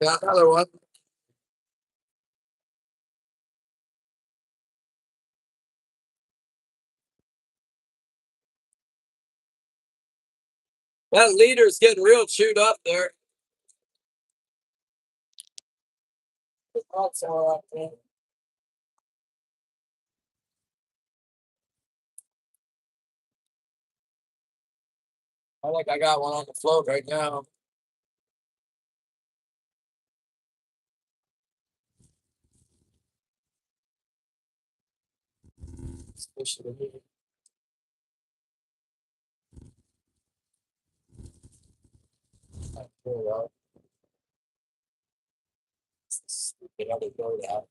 Got another one. That leader's getting real chewed up there. That's all up there. I think I got one on the float right now. Especially here. Pull it out. Stupid other boat out.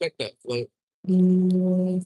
Check that float. Man,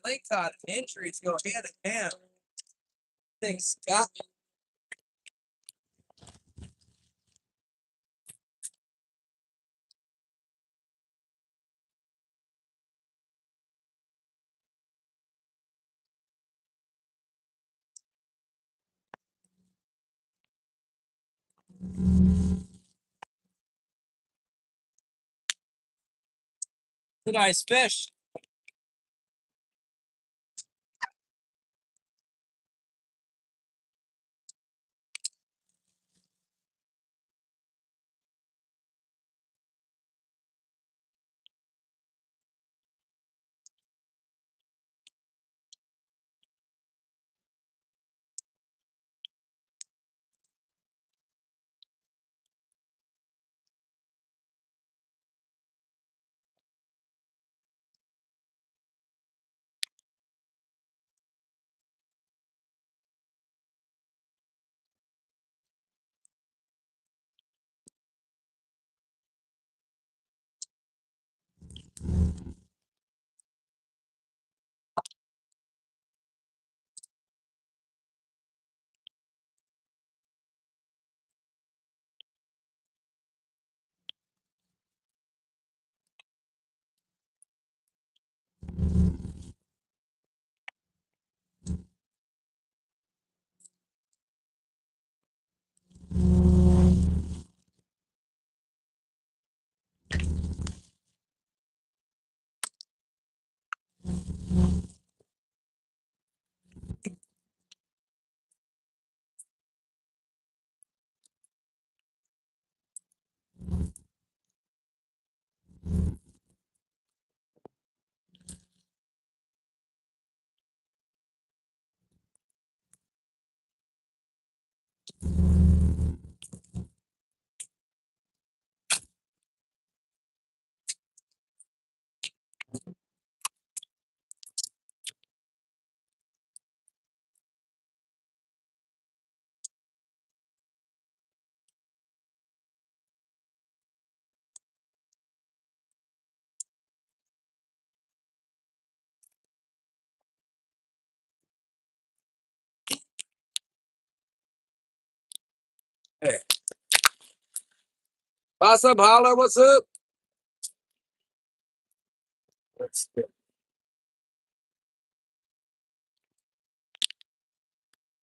lake cod and injuries go hand in hand. Things got me. It's a nice fish. Hey, what's up, Holler? What's up?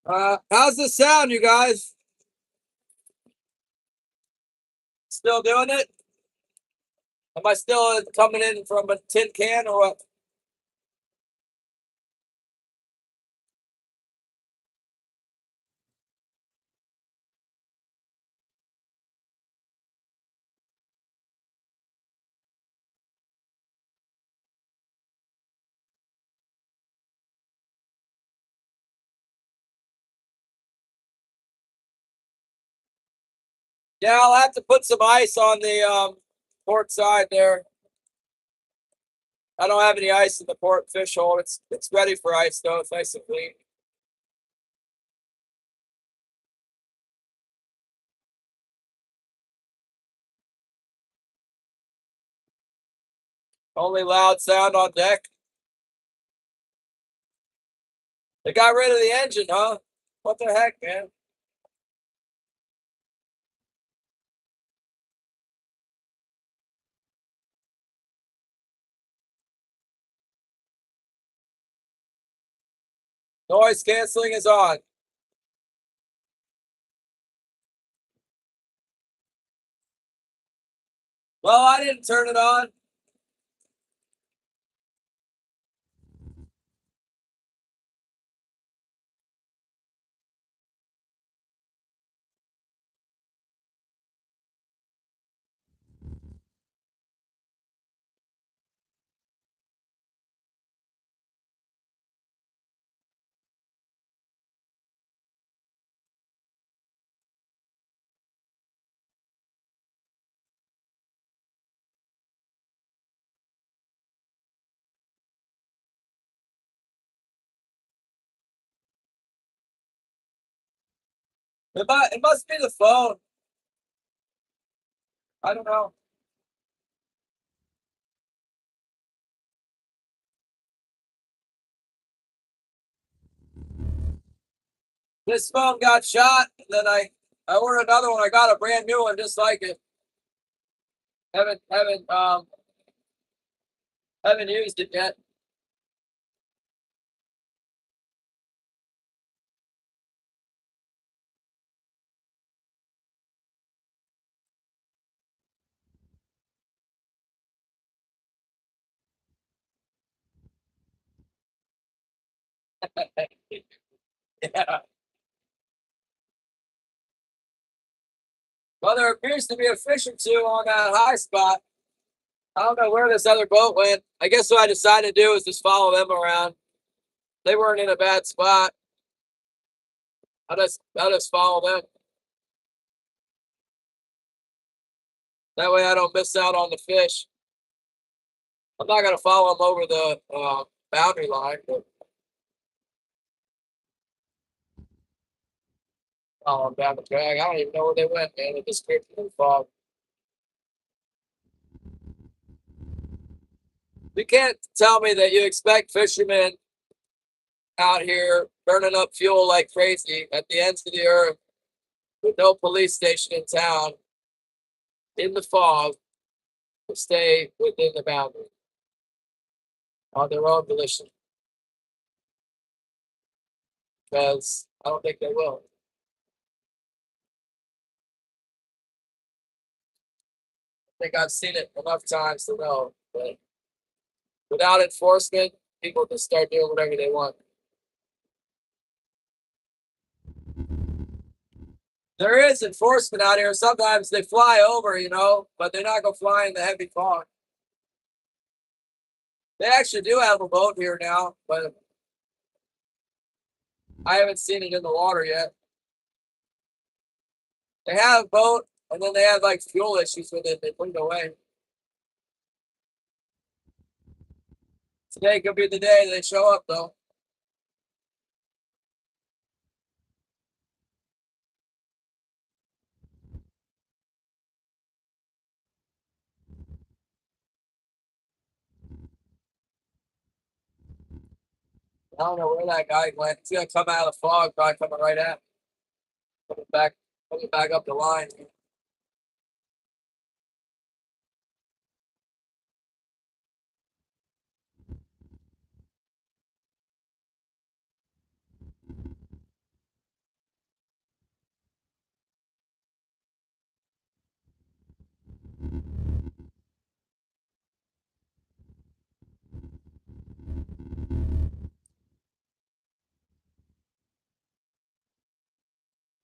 How's the sound, you guys? Still doing it? Am I still coming in from a tin can or what? Yeah, I'll have to put some ice on the port side there. I don't have any ice in the port fish hole. It's ready for ice though. It's nice and clean. Only loud sound on deck. They got rid of the engine, huh? What the heck, man? Noise canceling is on. Well, I didn't turn it on. It must be the phone. I don't know. This phone got shot, and then I ordered another one. I got a brand new one just like it. Haven't used it yet. Yeah. Well, there appears to be a fish or two on that high spot. I don't know where this other boat went. I guess what I decided to do is just follow them around. They weren't in a bad spot. I'll just follow them. That way I don't miss out on the fish. I'm not gonna follow them over the boundary line, but follow them down the drag. I don't even know where they went, man. They disappeared from the fog. You can't tell me that you expect fishermen out here burning up fuel like crazy at the ends of the earth with no police station in town in the fog to stay within the boundary on their own volition, because I don't think they will. I think I've seen it enough times to know that without enforcement, people just start doing whatever they want. There is enforcement out here. Sometimes they fly over, but they're not gonna fly in the heavy fog. They actually do have a boat here now, but I haven't seen it in the water yet. They have a boat, and then they have like fuel issues with it. They put it away. Today could be the day they show up, though. I don't know where that guy went. He's gonna come out of the fog, probably coming right at me. Coming back up the line.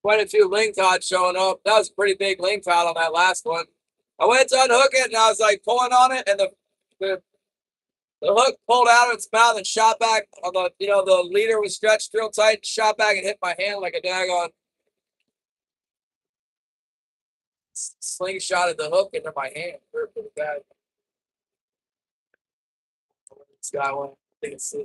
Quite a few lingcots showing up. That was a pretty big lingcod on that last one. I went to unhook it, and I was like pulling on it, and the hook pulled out of its mouth and shot back on the leader was stretched real tight, shot back and hit my hand like a daggone slingshot at the hook into my hand. Hurt pretty bad. This guy went. I think it's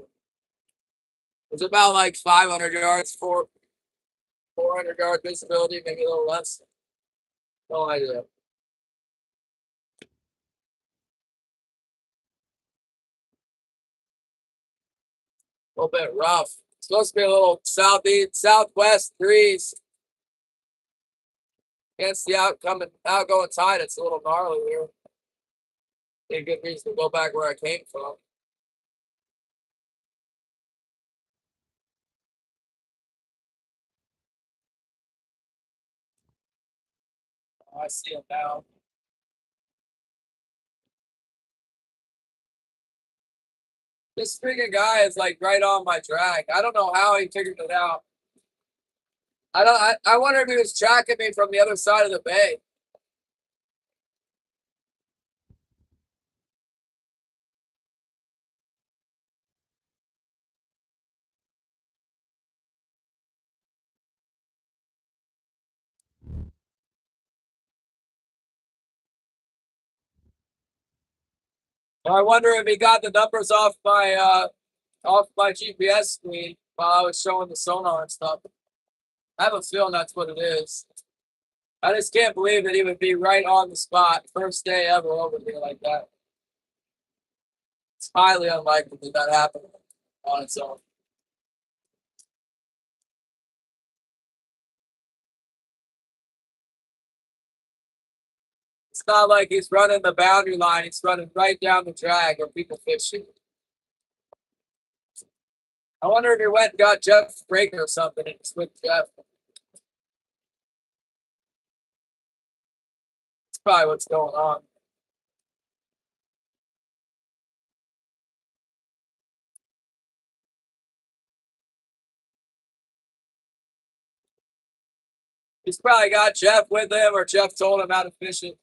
about like 500 yards, 400 yard visibility, maybe a little less. No idea. A little bit rough. It's supposed to be a little southwest breeze. Against the outgoing tide, it's a little gnarly here. A good reason to go back where I came from. Oh, I see him now. This freaking guy is like right on my drag. I don't know how he figured it out. I don't. I wonder if he was tracking me from the other side of the bay. I wonder if he got the numbers off my GPS screen while I was showing the sonar and stuff. I have a feeling that's what it is. I just can't believe that he would be right on the spot, first day ever over here like that. It's highly unlikely that that happened on its own. It's not like he's running the boundary line. He's running right down the drag where people fishing. I wonder if he went and got Jeff Breaker or something and it's with Jeff. That's probably what's going on. He's probably got Jeff with him, or Jeff told him how to fish it.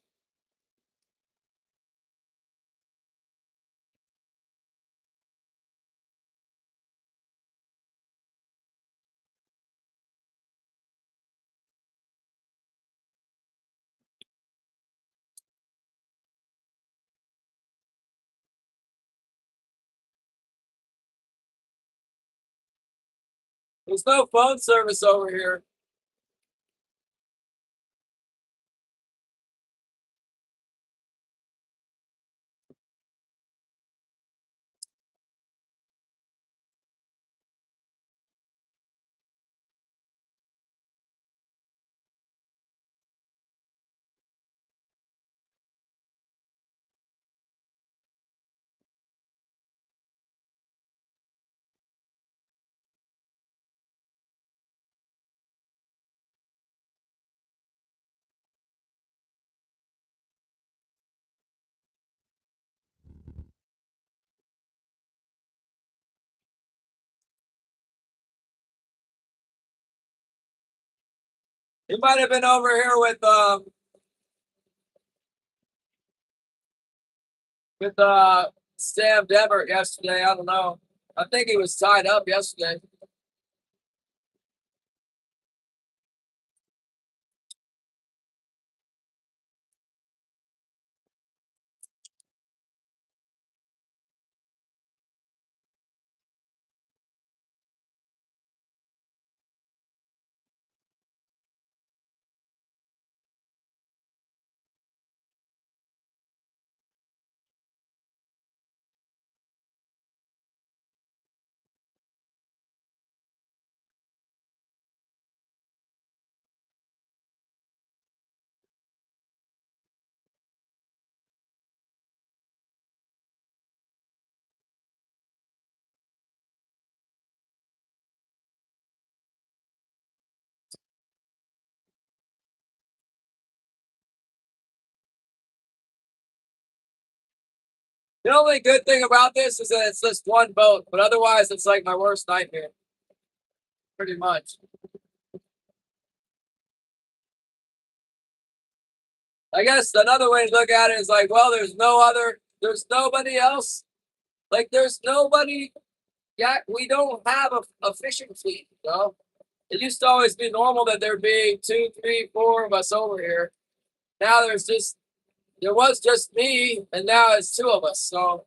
There's no phone service over here. He might have been over here with Sam Dever yesterday. I don't know. I think he was tied up yesterday. The only good thing about this is that it's just one boat, but otherwise it's like my worst nightmare. Pretty much. I guess another way to look at it is like, well, there's nobody else. Like there's nobody. Yeah, we don't have a fishing fleet, you know. It used to always be normal that there be two, three, four of us over here. Now there was just me, and now it's two of us. So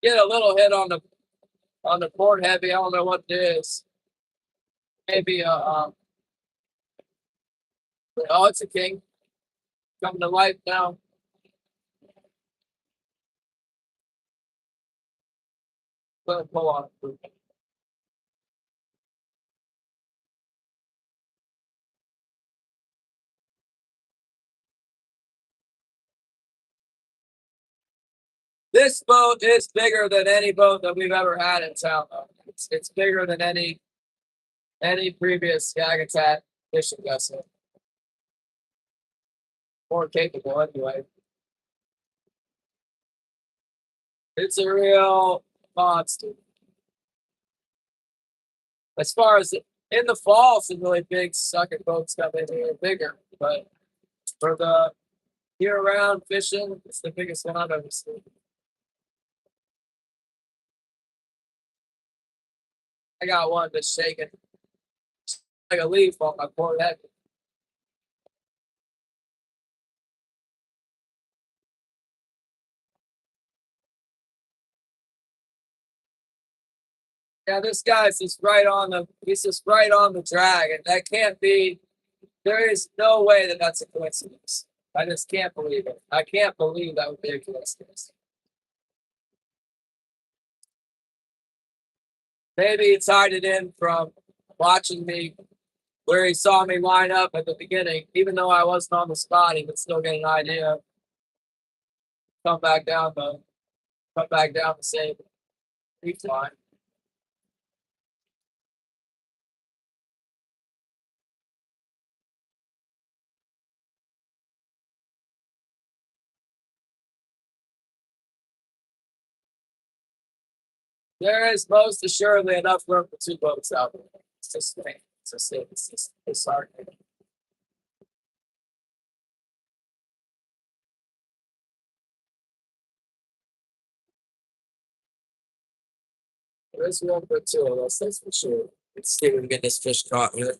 get a little hit on the port heavy. I don't know what it is. Maybe oh, it's a king coming to life now. Pull on it. This boat is bigger than any boat that we've ever had in town. Though. It's bigger than any previous Yagatat fishing vessel. More capable anyway. It's a real monster. As far as in the fall, some really big sucker boats come in here, bigger. But for the year-round fishing, it's the biggest one I've ever seen. I got one that's shaking like a leaf on my port head. Yeah, this guy's just right on he's just right on the drag, and that can't be. There is no way that that's a coincidence. I just can't believe it. I can't believe that would be a coincidence. Maybe he tied it in from watching me where he saw me line up at the beginning, even though I wasn't on the spot, he could still get an idea. Come back down come back down the same reef line. There is most assuredly enough room for two boats out there. It's just it's hard. There's room for two of us, that's for sure. Let's see if we can get this fish caught here.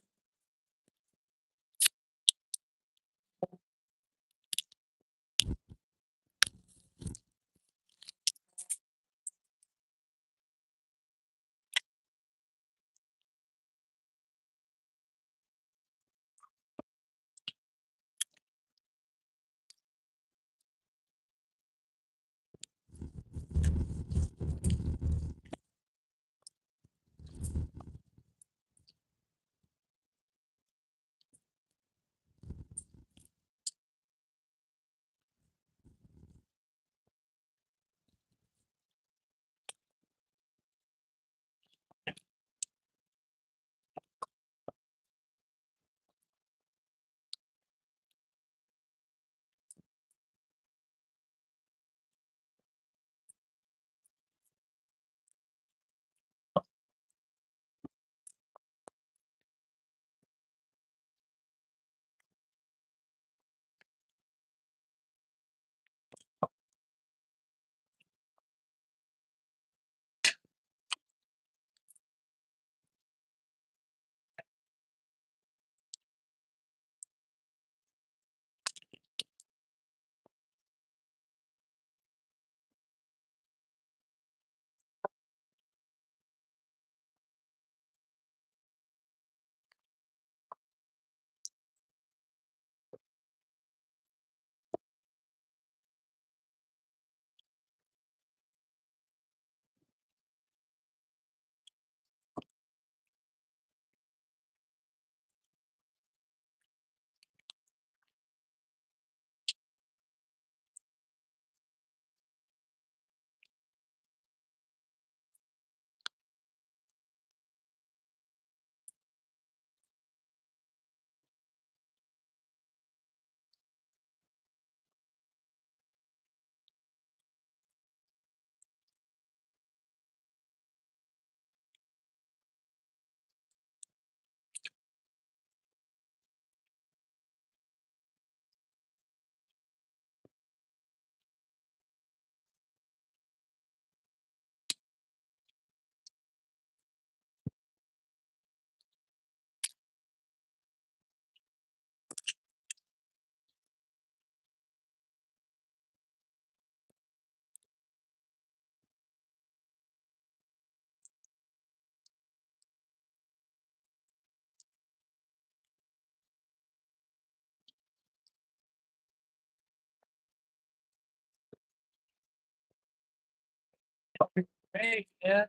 Hey, man.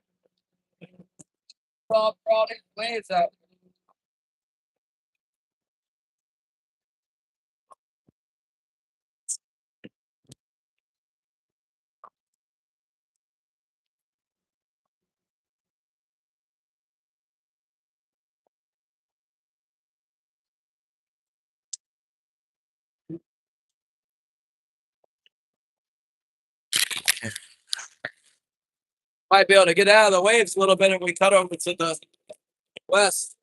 Brought these waves out. Might be able to get out of the waves a little bit if we cut over to the west.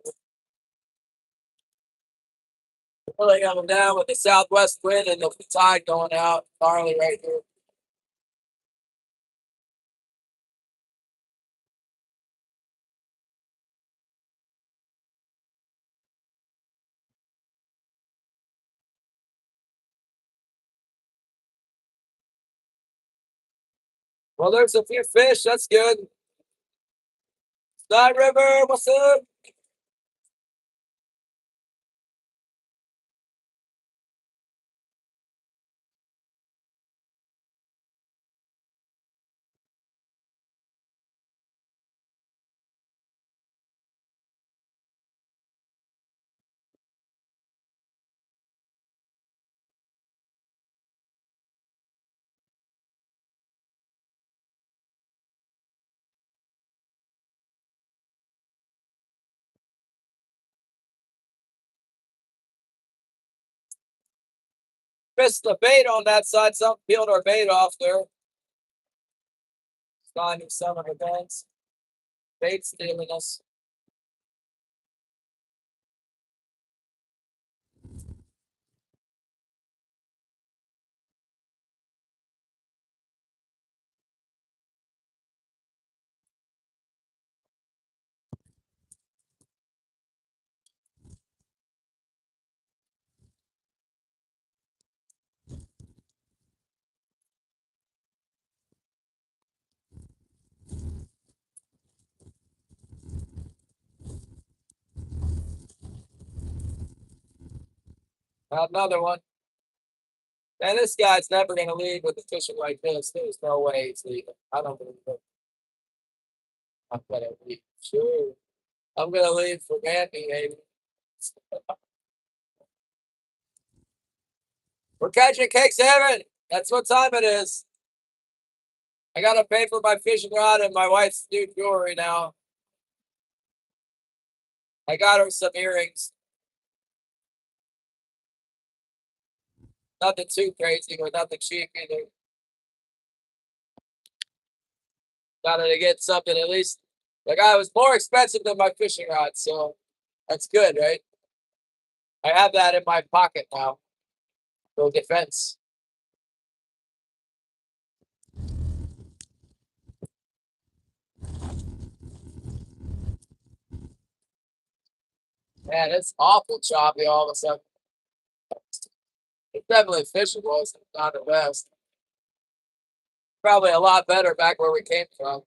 Really coming down with the southwest wind and the tide going out. Gnarly right here. Well, there's a few fish. That's good. Sky River, what's up? Missed the bait on that side. Some peeled our bait off there. Finding some of the guns. Bait stealing us. Another one. And this guy's never going to leave with a fishing like this. There's no way he's leaving. I don't believe it. I'm going to leave. Sure. I'm going to leave for Mandy, maybe. We're catching Cake 7. That's what time it is. I got to pay for my fishing rod and my wife's new jewelry now. I got her some earrings. Nothing too crazy or nothing cheap either. Got to get something at least. The guy was more expensive than my fishing rod, so that's good, right? I have that in my pocket now for defense. Man, it's awful choppy all of a sudden. It's definitely fishable. It's not the best. Probably a lot better back where we came from.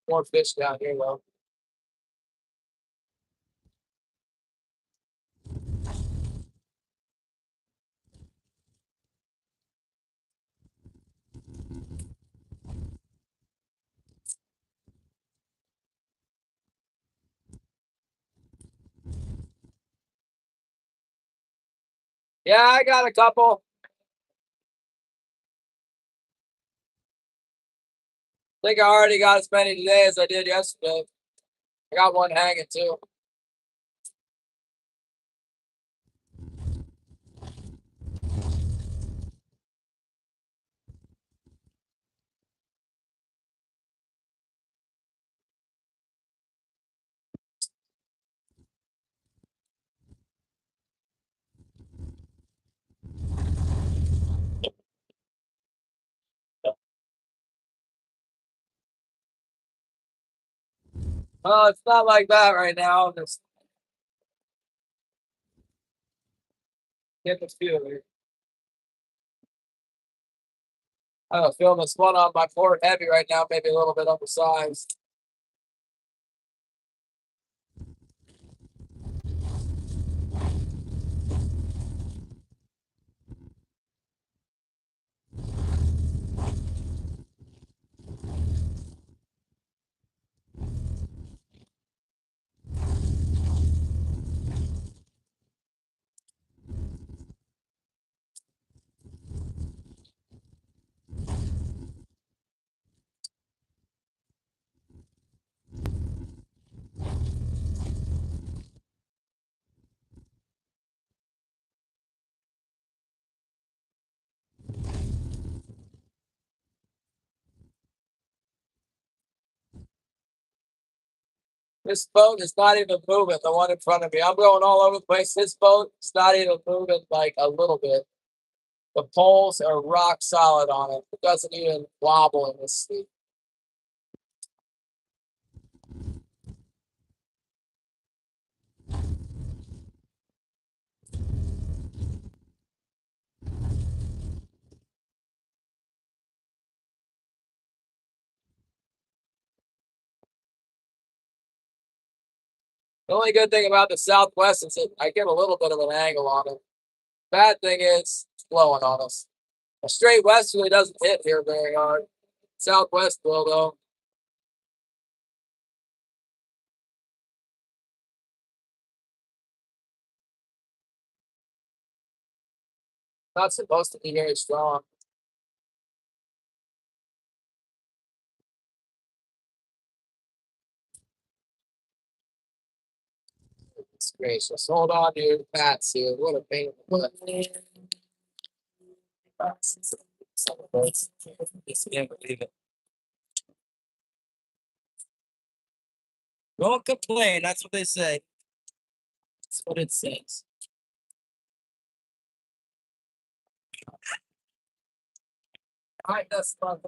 More fish down here, though. Yeah, I got a couple. I think I already got as many today as I did yesterday. I got one hanging too. Oh, it's not like that right now. I'm just getting a few here. I have a feeling this one on my port heavy right now, maybe a little bit undersized. This boat is not even moving, the one in front of me. I'm going all over the place. This boat is not even moving like a little bit. The poles are rock solid on it. It doesn't even wobble in this sea. The only good thing about the Southwest is that I get a little bit of an angle on it. Bad thing is it's blowing on us. A straight westerly doesn't hit here very hard. Southwest will though. Not supposed to be very strong. It's gracious. Hold on to your pats here. What a pain in the butt. Some of those. Just can't believe it. Don't complain. That's what they say. That's what it says. All right, that's fun.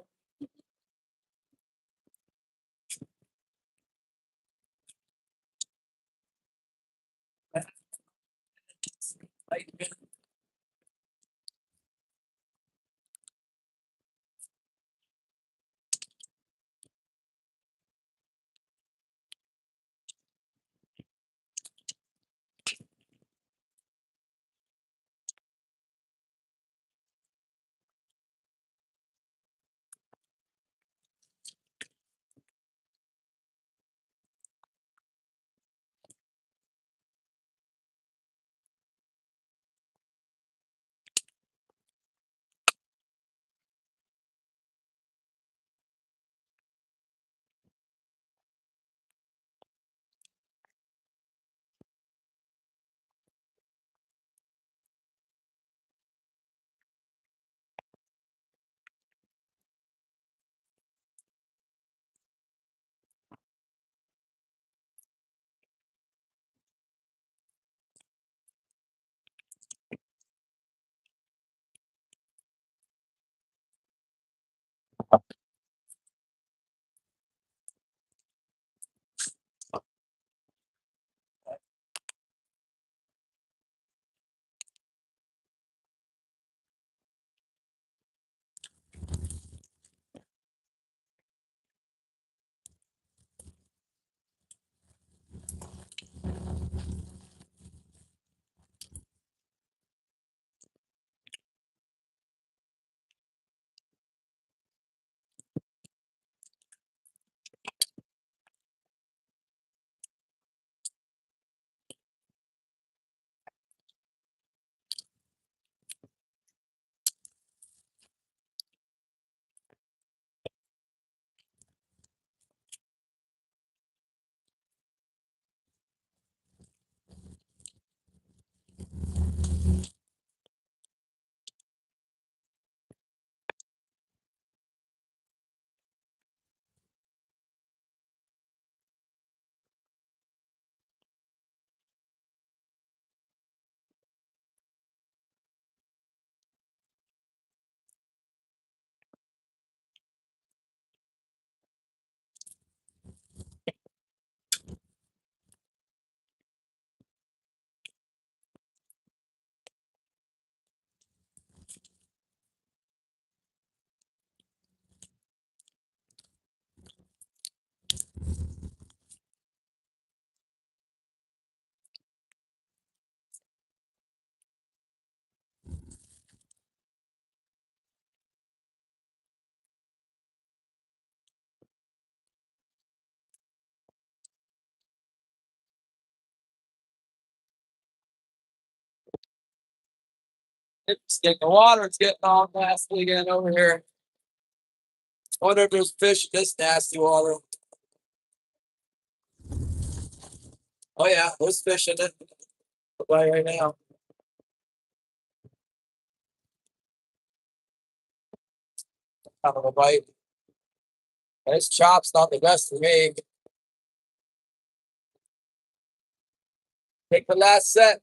Interesting. The water's getting all nasty again over here. I wonder if there's fish in this nasty water. Oh yeah, there's fish in it. Right now. Kind of a bite. This chop's not the best for me. Take the last set.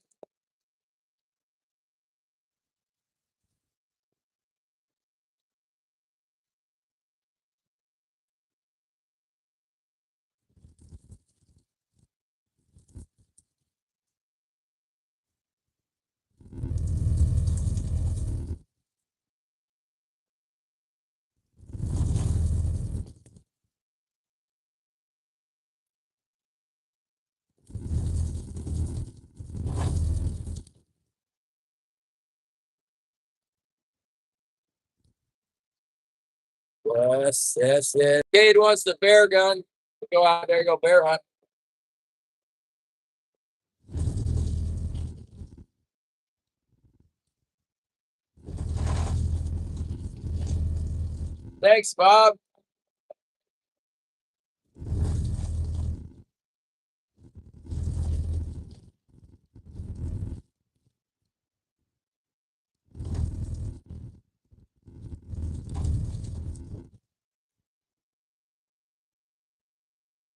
Yes. Cade wants the bear gun. Go out there, go bear hunt. Thanks, Bob.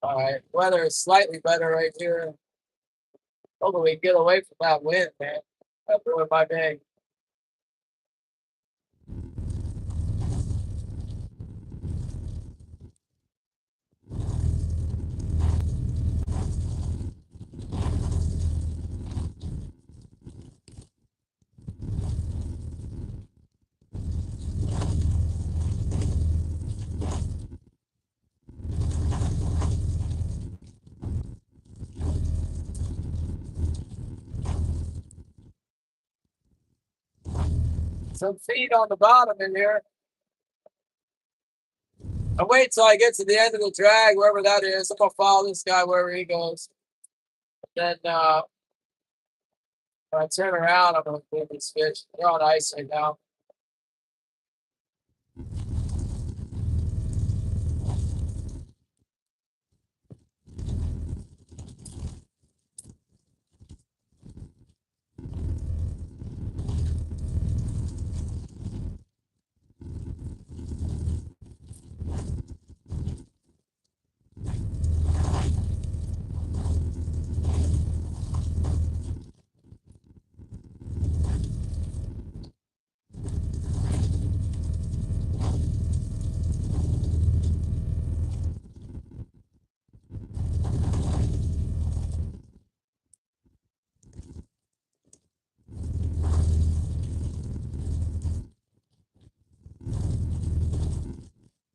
All right, weather is slightly better right here. Hopefully we get away from that wind, man. That ruined my day. Some feet on the bottom in here. I wait till I get to the end of the drag, wherever that is. I'm gonna follow this guy wherever he goes. Then when I turn around, I'm gonna clean these fish. They're on ice right now.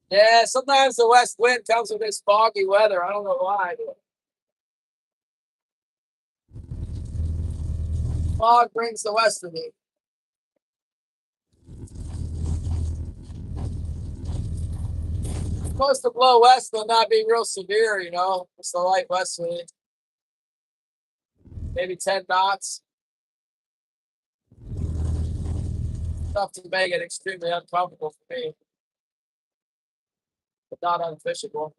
Yeah, sometimes the west wind comes with this foggy weather. I don't know why. Fog brings the westerly. It's supposed to blow west but not be real severe, you know. It's the light westerly. Maybe 10 knots. Enough to make it extremely uncomfortable for me, but not unfishable.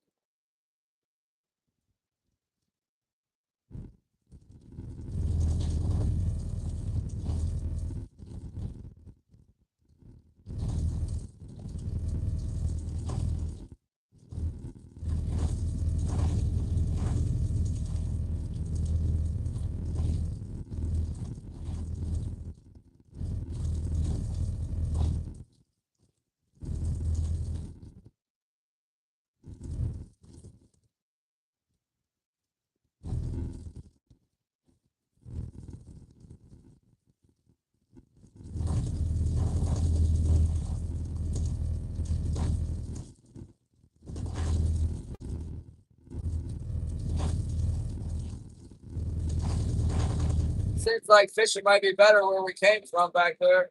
Seems like fishing might be better where we came from back there.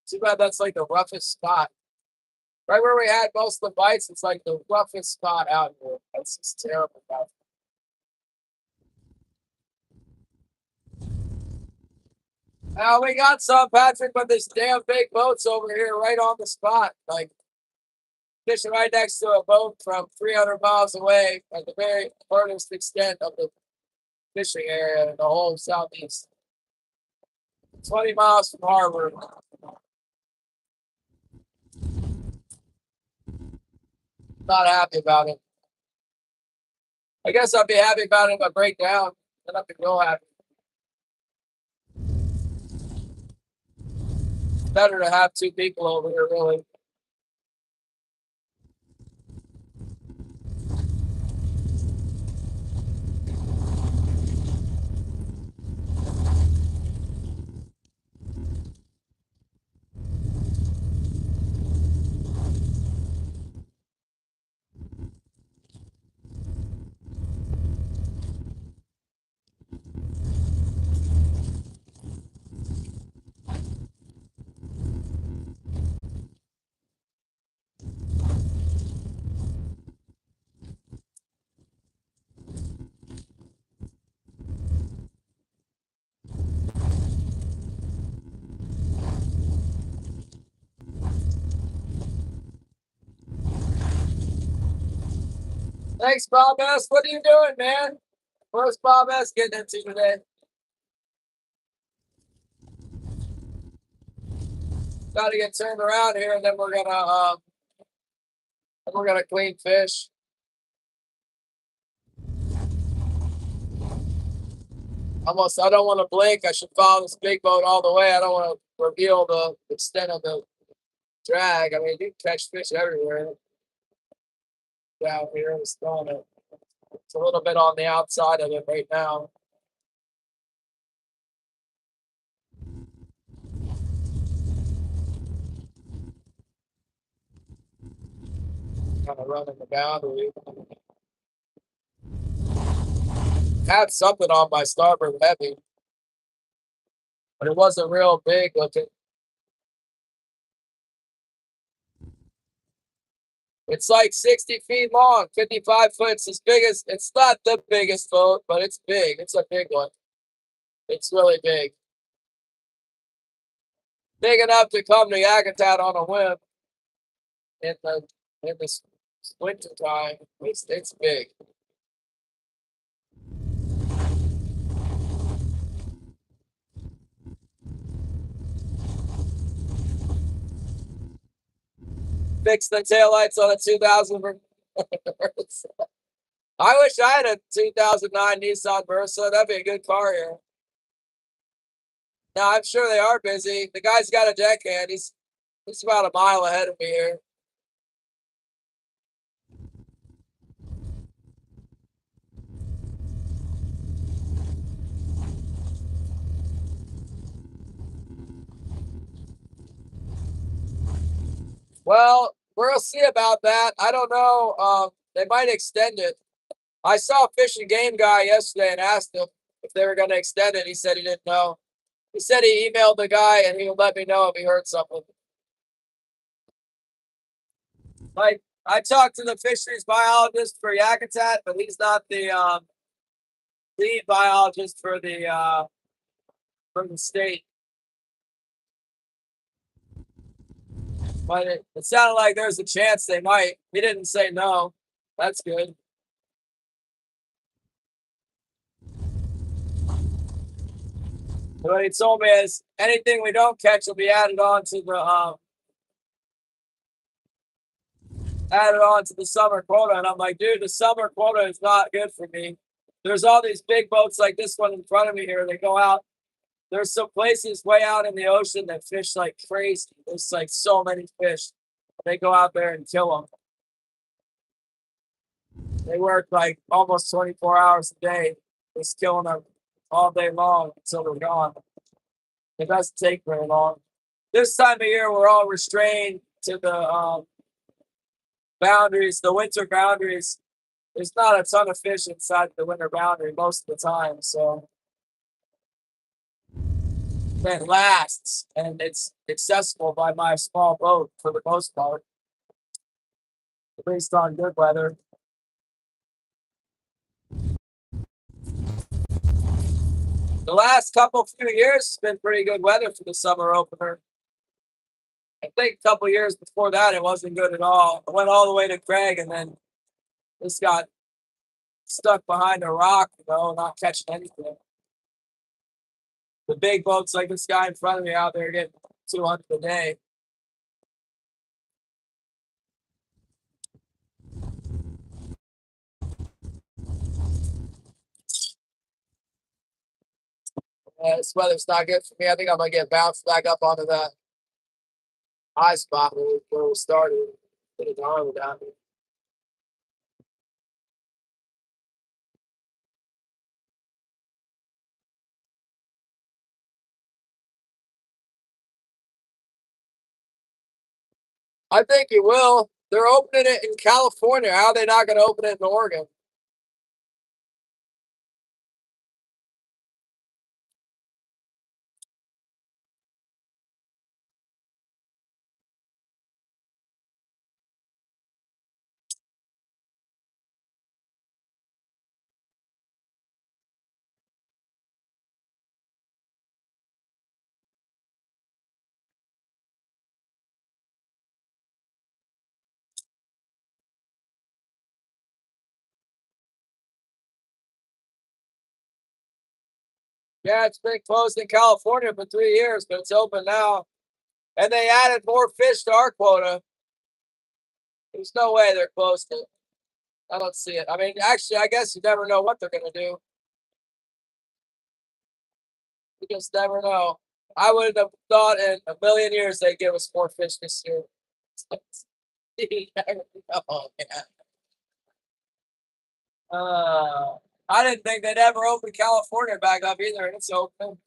Too bad that's like the roughest spot. Right where we had most of the bites, it's like the roughest spot out here. That's just terrible. Now we got some, Patrick, but this damn big boat's over here right on the spot. Like fishing right next to a boat from 300 miles away at the very furthest extent of the fishing area in the whole southeast. 20 miles from harbor. Not happy about it. I guess I'll be happy about it if I break down. Then I'd be real happy. Better to have two people over here, really. Thanks, Bob S. What are you doing, man? Where's Bob S. getting into today? Got to get turned around here, and then we're gonna clean fish. Almost, I don't want to blink. I should follow this big boat all the way. I don't want to reveal the extent of the drag. I mean, you can catch fish everywhere down here. It's a little bit on the outside of it right now. Kind of running the boundary. Had something on my starboard heavy, but it wasn't real big looking. It's like 60 feet long, 55 foot. It's as big as, it's not the biggest boat, but it's big. It's a big one. It's really big. Big enough to come to Yakutat on a whim in the winter time. It's big. Fix the taillights on a 2000. I wish I had a 2009 Nissan Versa. That'd be a good car here. Now, I'm sure they are busy. The guy's got a deckhand. He's about a mile ahead of me here. Well, we'll see about that. I don't know. They might extend it. I saw a Fish and Game guy yesterday and asked him if they were going to extend it. He said he didn't know. He said he emailed the guy and he would let me know if he heard something. Like, I talked to the fisheries biologist for Yakutat, but he's not the lead biologist for the state. But it sounded like there's a chance they might. He didn't say no. That's good. What he told me is anything we don't catch will be added on to the summer quota. And I'm like, dude, the summer quota is not good for me. There's all these big boats like this one in front of me here. They go out. There's some places way out in the ocean that fish like crazy. There's like so many fish. They go out there and kill them. They work like almost 24 hours a day, just killing them all day long until they're gone. It doesn't take very long. This time of year, we're all restrained to the boundaries, the winter boundaries. There's not a ton of fish inside the winter boundary most of the time, so it lasts and it's accessible by my small boat for the most part, based on good weather. The last few years has been pretty good weather for the summer opener. I think a couple years before that, it wasn't good at all. I went all the way to Craig and then just got stuck behind a rock, not catching anything. The big boats like this guy in front of me out there getting 200 a day. This weather's not good for me. I think I'm gonna get bounced back up onto that high spot where we started. Put it on down here. I think you will. They're opening it in California. How are they not going to open it in Oregon? Yeah, it's been closed in California for 3 years, but it's open now. And they added more fish to our quota. There's no way they're closed it. I don't see it. I mean, actually, I guess you never know what they're going to do. You just never know. I would have thought in a million years they'd give us more fish this year. You never know, man. I didn't think they'd ever open California back up either, and it's open.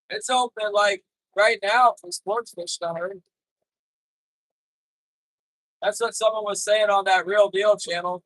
It's open like right now for sports fish. I heard. That's what someone was saying on that Real Deal channel.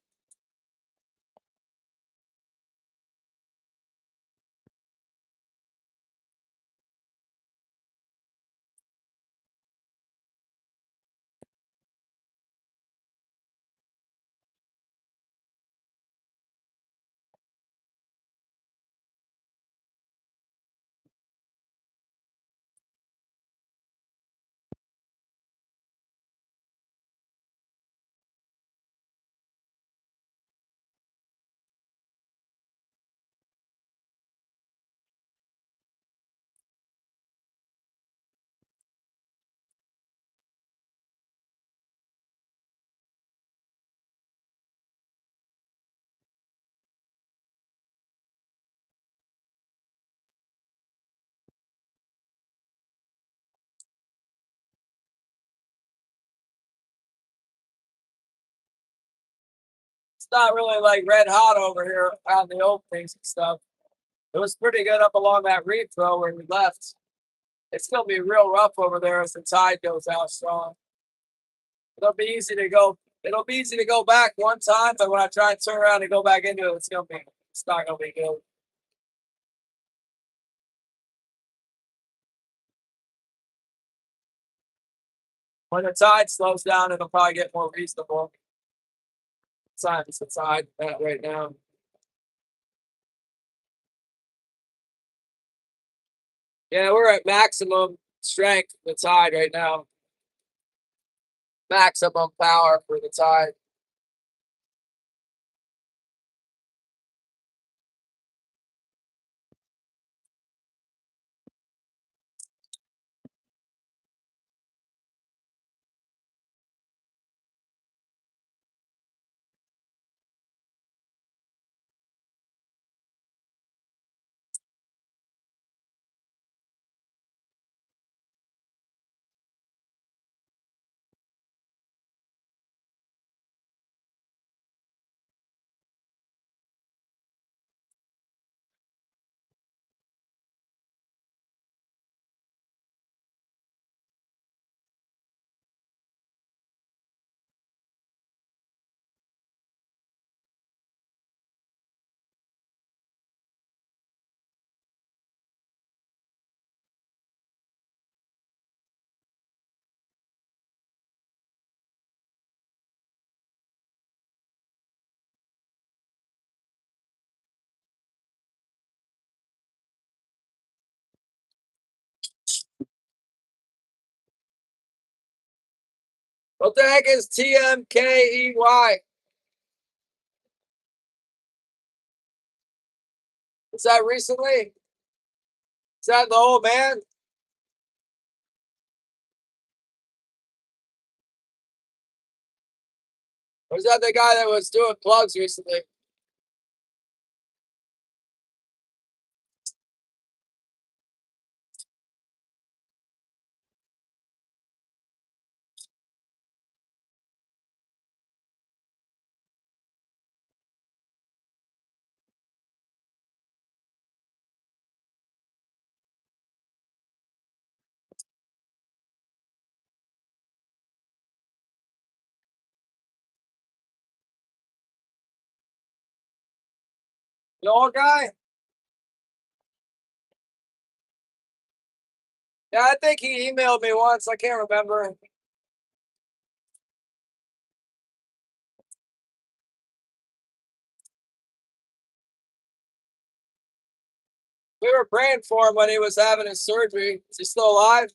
It's not really like red hot over here on the openings and stuff. It was pretty good up along that reef though where we left. It's gonna be real rough over there as the tide goes out strong. It'll be easy to go. It'll be easy to go back one time, but when I try and turn around and go back into it, it's not gonna be good. When the tide slows down, it'll probably get more reasonable. It's the tide right now. Yeah, we're at maximum strength of the tide right now. Maximum power for the tide. What the heck is TMKEY? Is that recently? Is that the old man? Or is that the guy that was doing plugs recently? The old guy? Yeah, I think he emailed me once. I can't remember. We were praying for him when he was having his surgery. Is he still alive?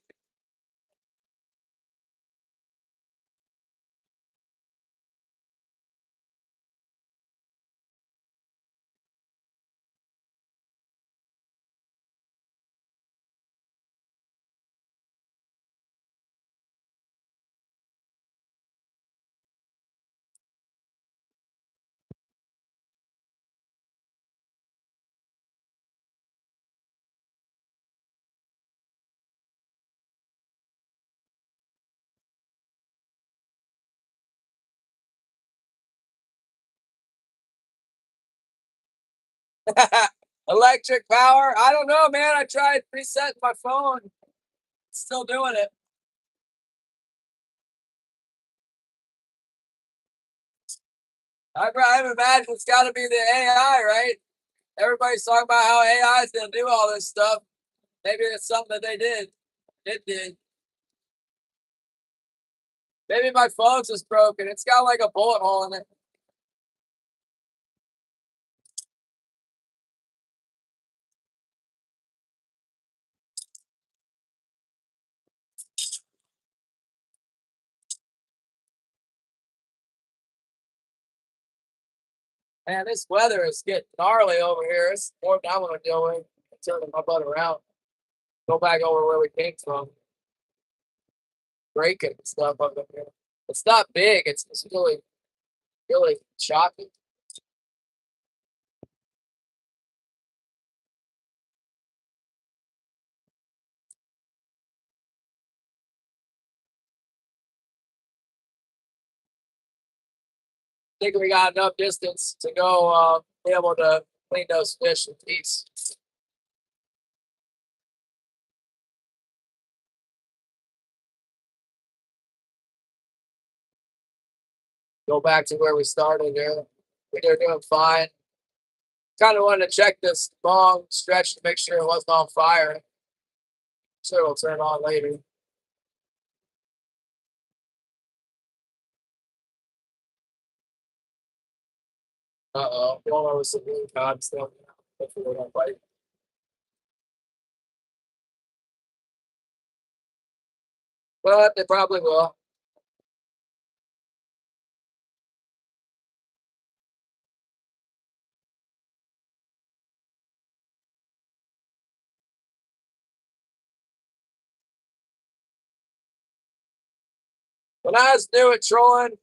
Electric power? I don't know, man. I tried resetting my phone. Still doing it. I imagine it's got to be the AI, right? Everybody's talking about how AI is going to do all this stuff. Maybe it's something that they did. It did. Maybe my phone's just broken. It's got like a bullet hole in it. Man, this weather is getting gnarly over here. It's more than I want to deal with. I'm turning my butt around. Go back over where we came from. Breaking stuff up here. It's not big. It's really, really shocking. I think we got enough distance to go be able to clean those fish in peace. Go back to where we started there. They're doing fine. Kind of wanted to check this long stretch to make sure it wasn't on fire. Sure, it'll turn on later. Uh-oh, going over some green cod stuff. Hopefully they don't bite. But they probably will. When I was new at trolling,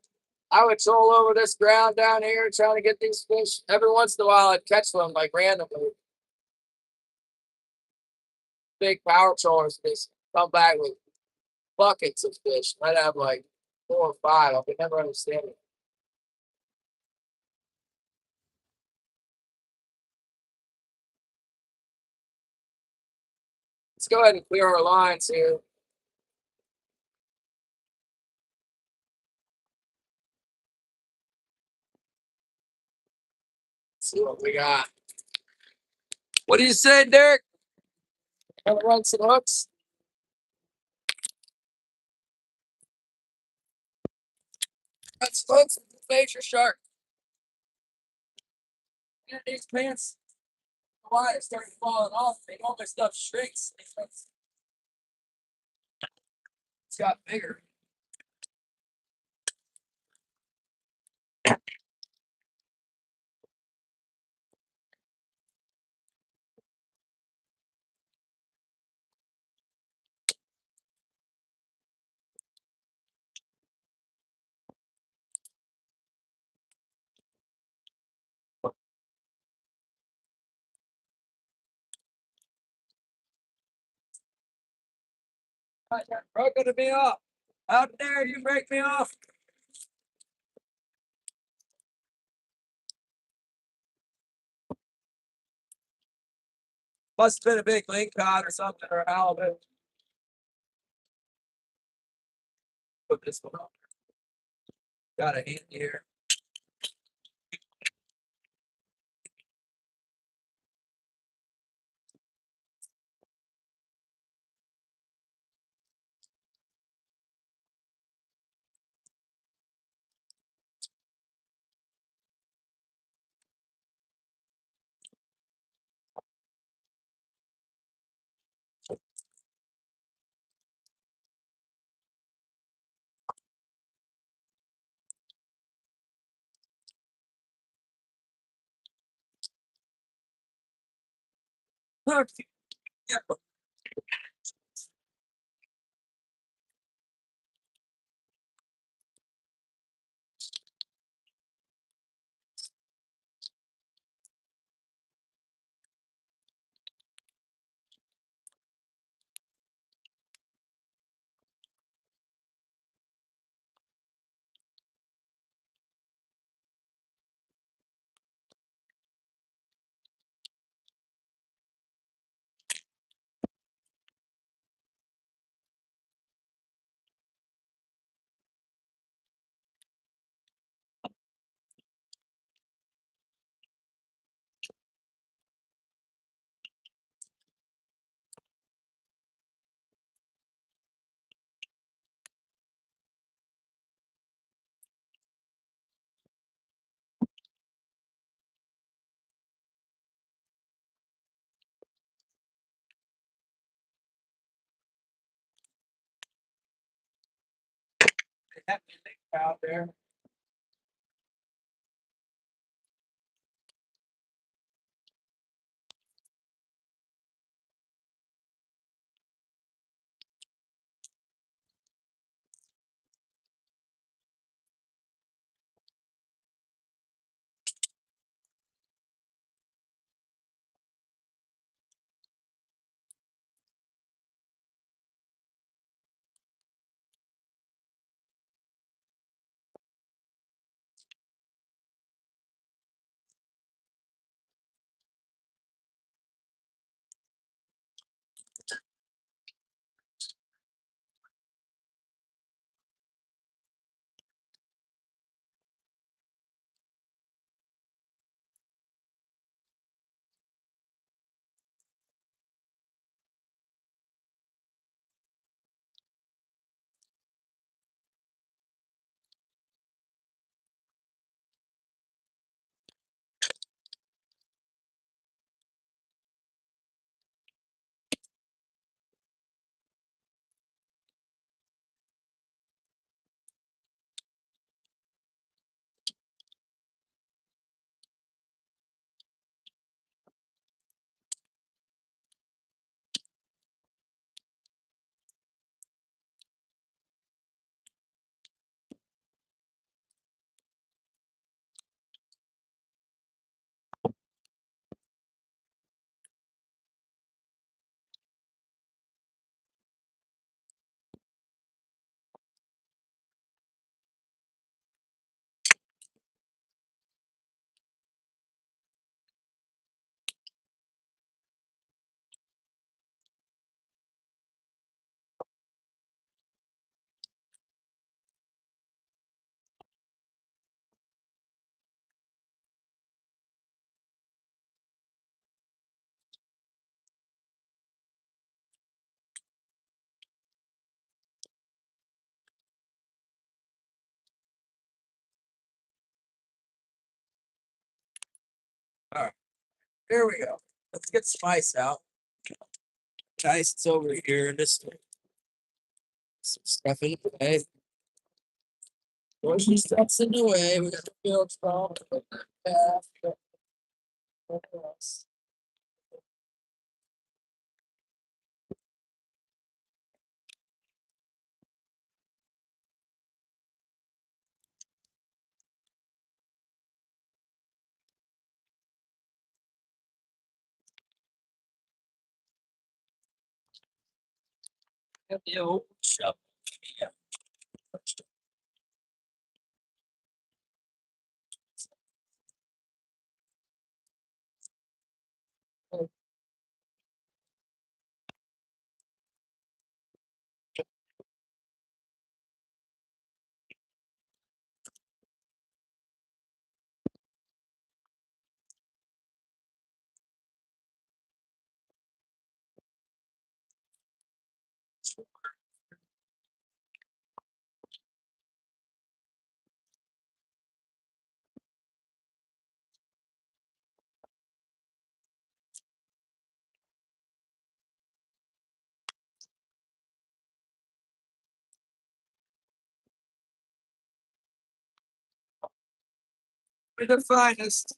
I would troll over this ground down here trying to get these fish. Every once in a while, I'd catch them like randomly. Big power trollers just come back with buckets of fish. I'd have like 4 or 5. I could never understand it. Let's go ahead and clear our lines here. Let's see what we got. What do you say, Derek? Want to run some hooks? Run some hooks with the GLACIER SHARK. And these pants, why it's starting falling off. They all my stuff shrinks. It's got bigger. Broken me off. How dare you break me off? Must have been a big link cod or something or halibut. Put this one on. Got a hand here. Out there. All right, here we go. Let's get some ice out. Ice is over here. This some stuff in the way. Push these stuff's in the way. We got the field strong. Have the old shovel. Yeah. We're the finest.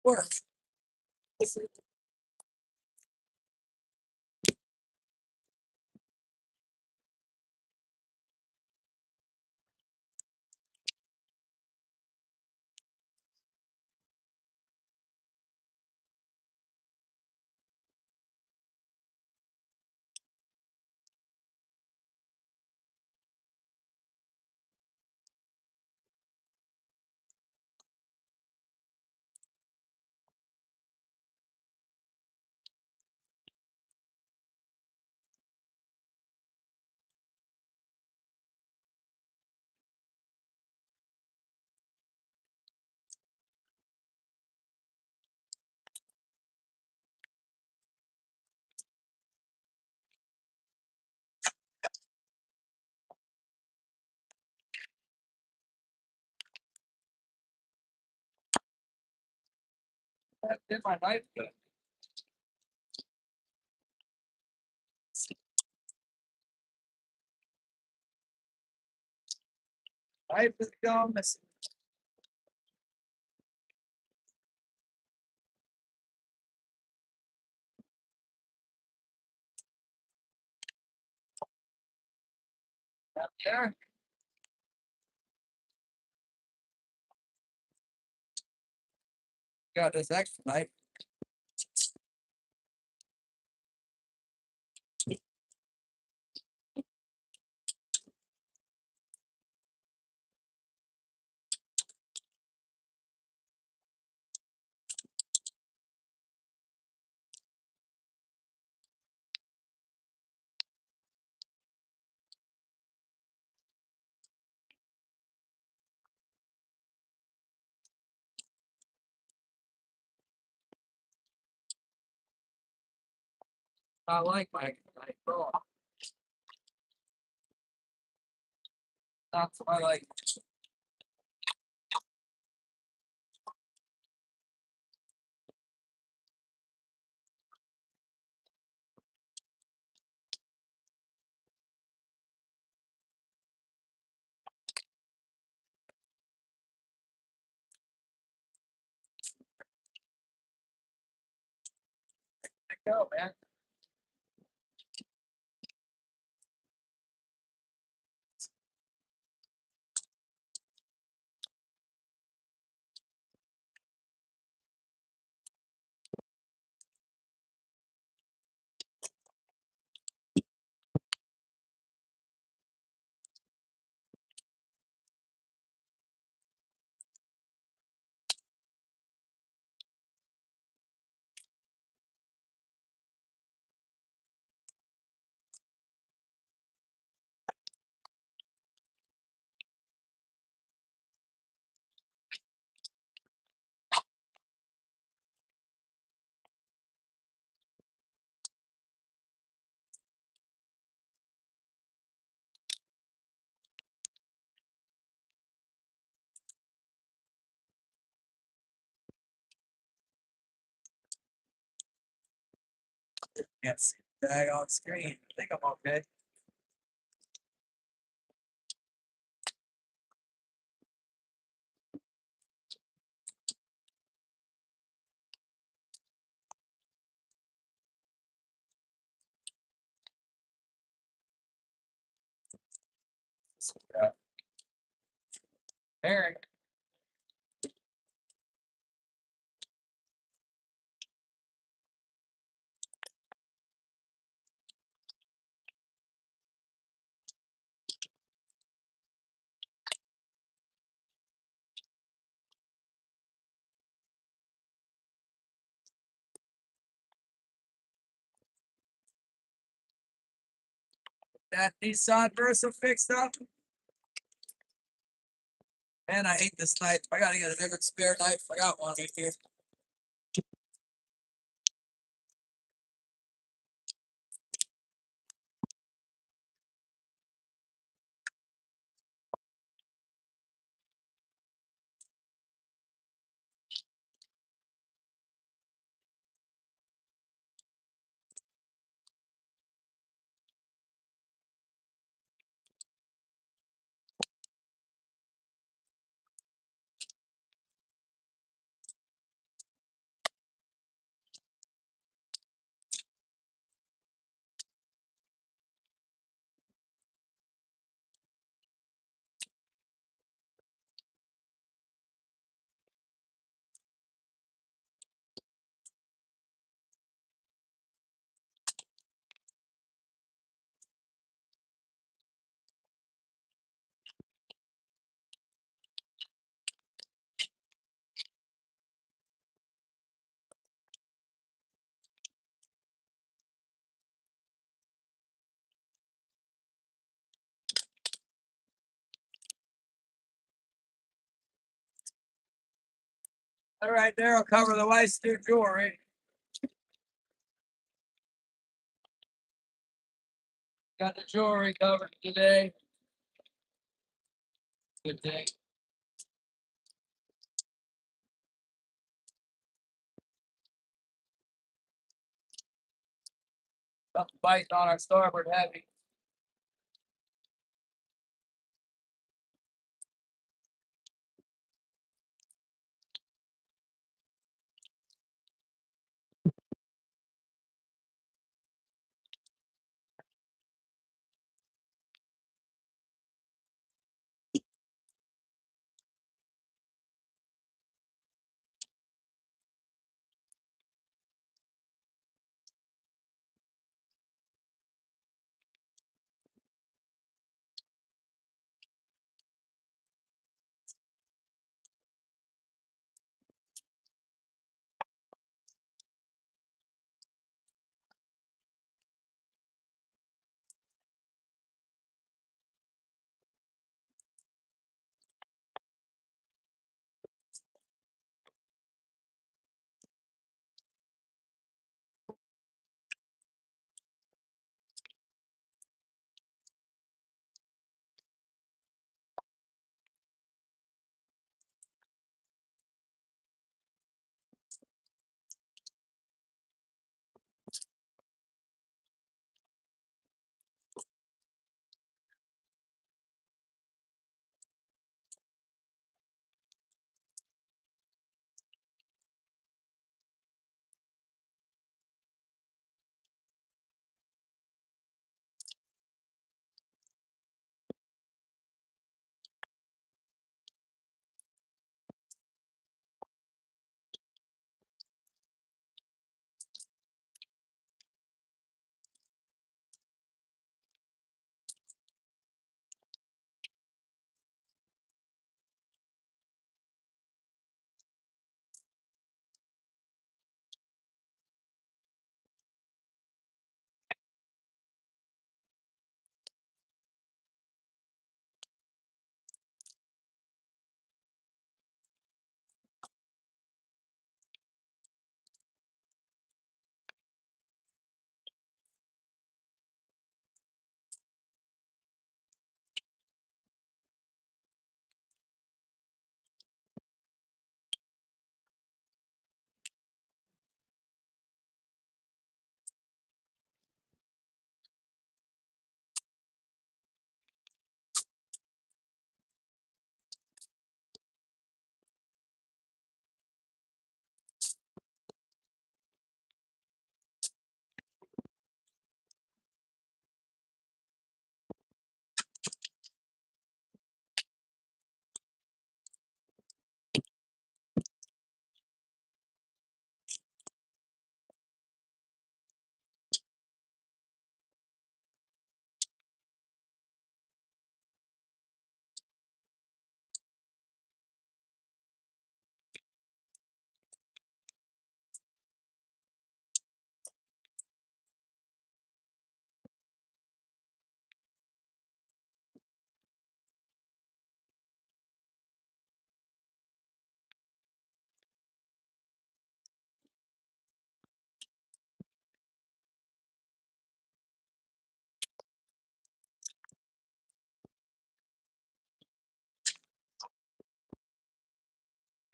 work. That did my knife good. Knife is gone missing. Up there. Got this extra knife. I like my knife raw. That's what I like. Go, man. Can't see the tag on screen. I think I'm okay. Yeah. Eric. That Nissan Versa fixed up. Man, I hate this knife. I gotta get a different spare knife. I got one right here. All right, there will cover the wife's new jewelry. Got the jewelry covered today. Good day. Something biting on our starboard heavy.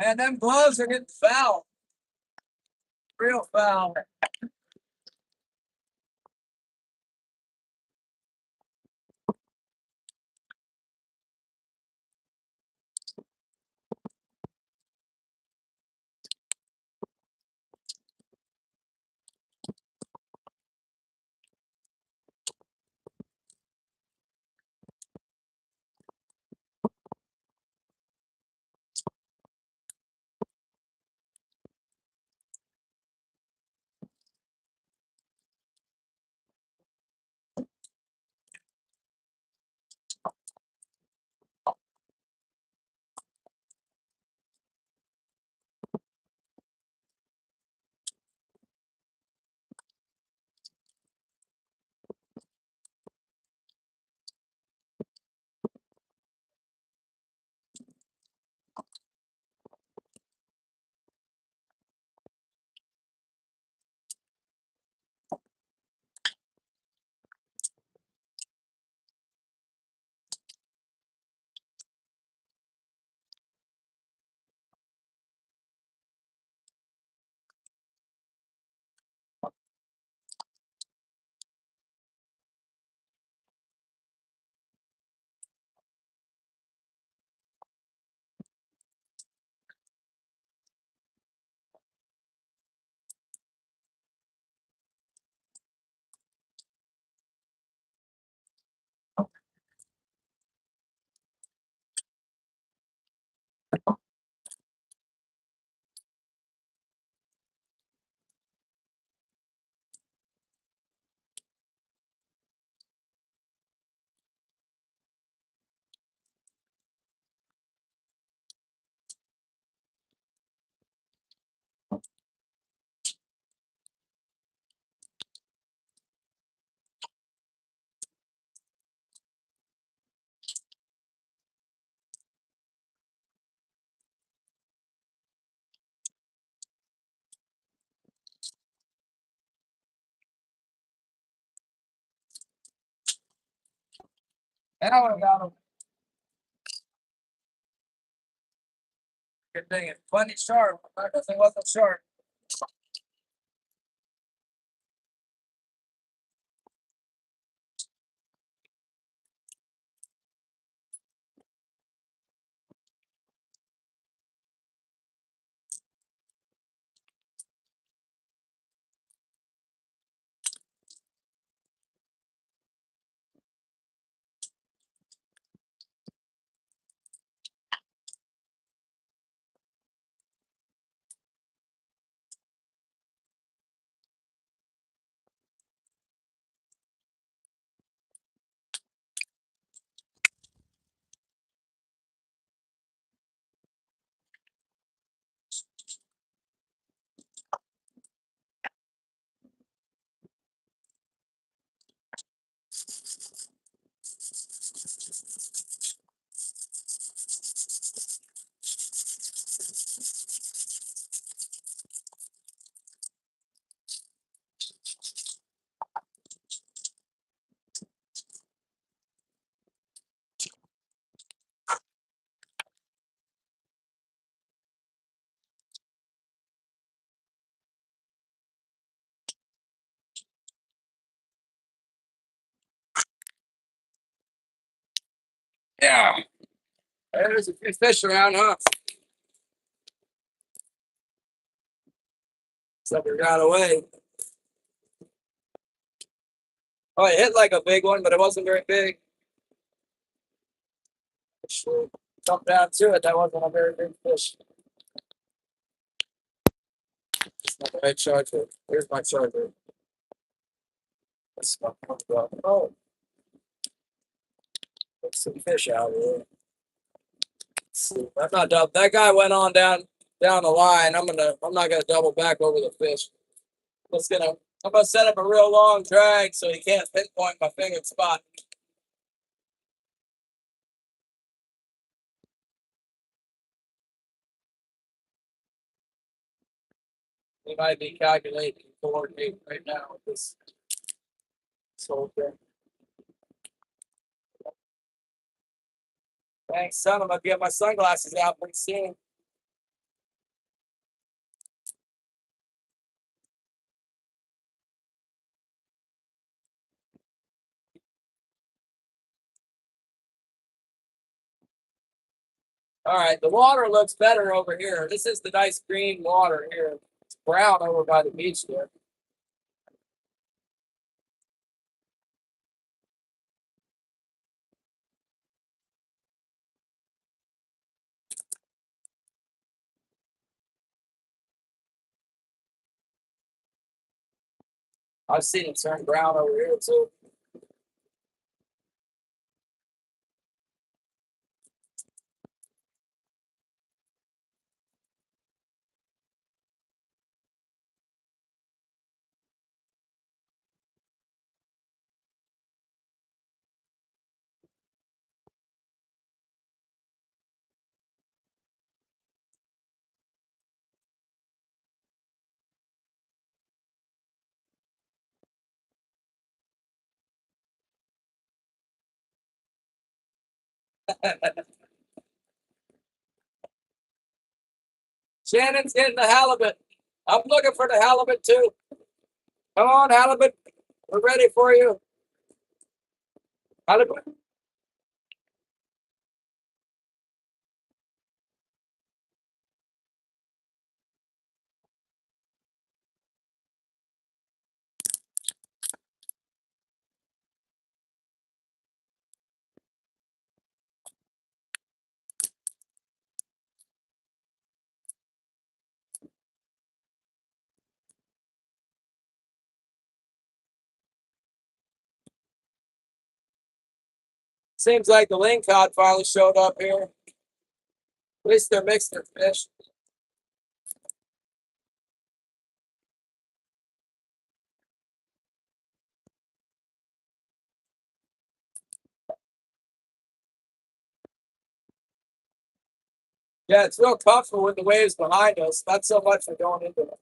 Man, them gloves are getting foul. Real foul. Now I got him. Good thing it's plenty sharp. Because it wasn't sharp. Yeah. There's a few fish around, huh? Something got away. Oh, it hit like a big one, but it wasn't very big. Jump down to it. That wasn't a very big fish. It's not the right charger. Here's my charger. Oh, there's some fish out here. I'm not double. That guy went on down the line. I'm not gonna double back over the fish. I'm gonna set up a real long drag so he can't pinpoint my fingered spot. He might be calculating coordinate right now with this whole thing. Thanks, son. I'm gonna get my sunglasses out pretty soon. All right, the water looks better over here. This is the nice green water here. It's brown over by the beach there. I've seen it turn brown over here too. Shannon's getting the halibut. I'm looking for the halibut too. Come on, halibut. We're ready for you. Halibut. Seems like the lingcod finally showed up here. At least they're mixed their fish. Yeah, it's real comfortable with the waves behind us. Not so much for going into it.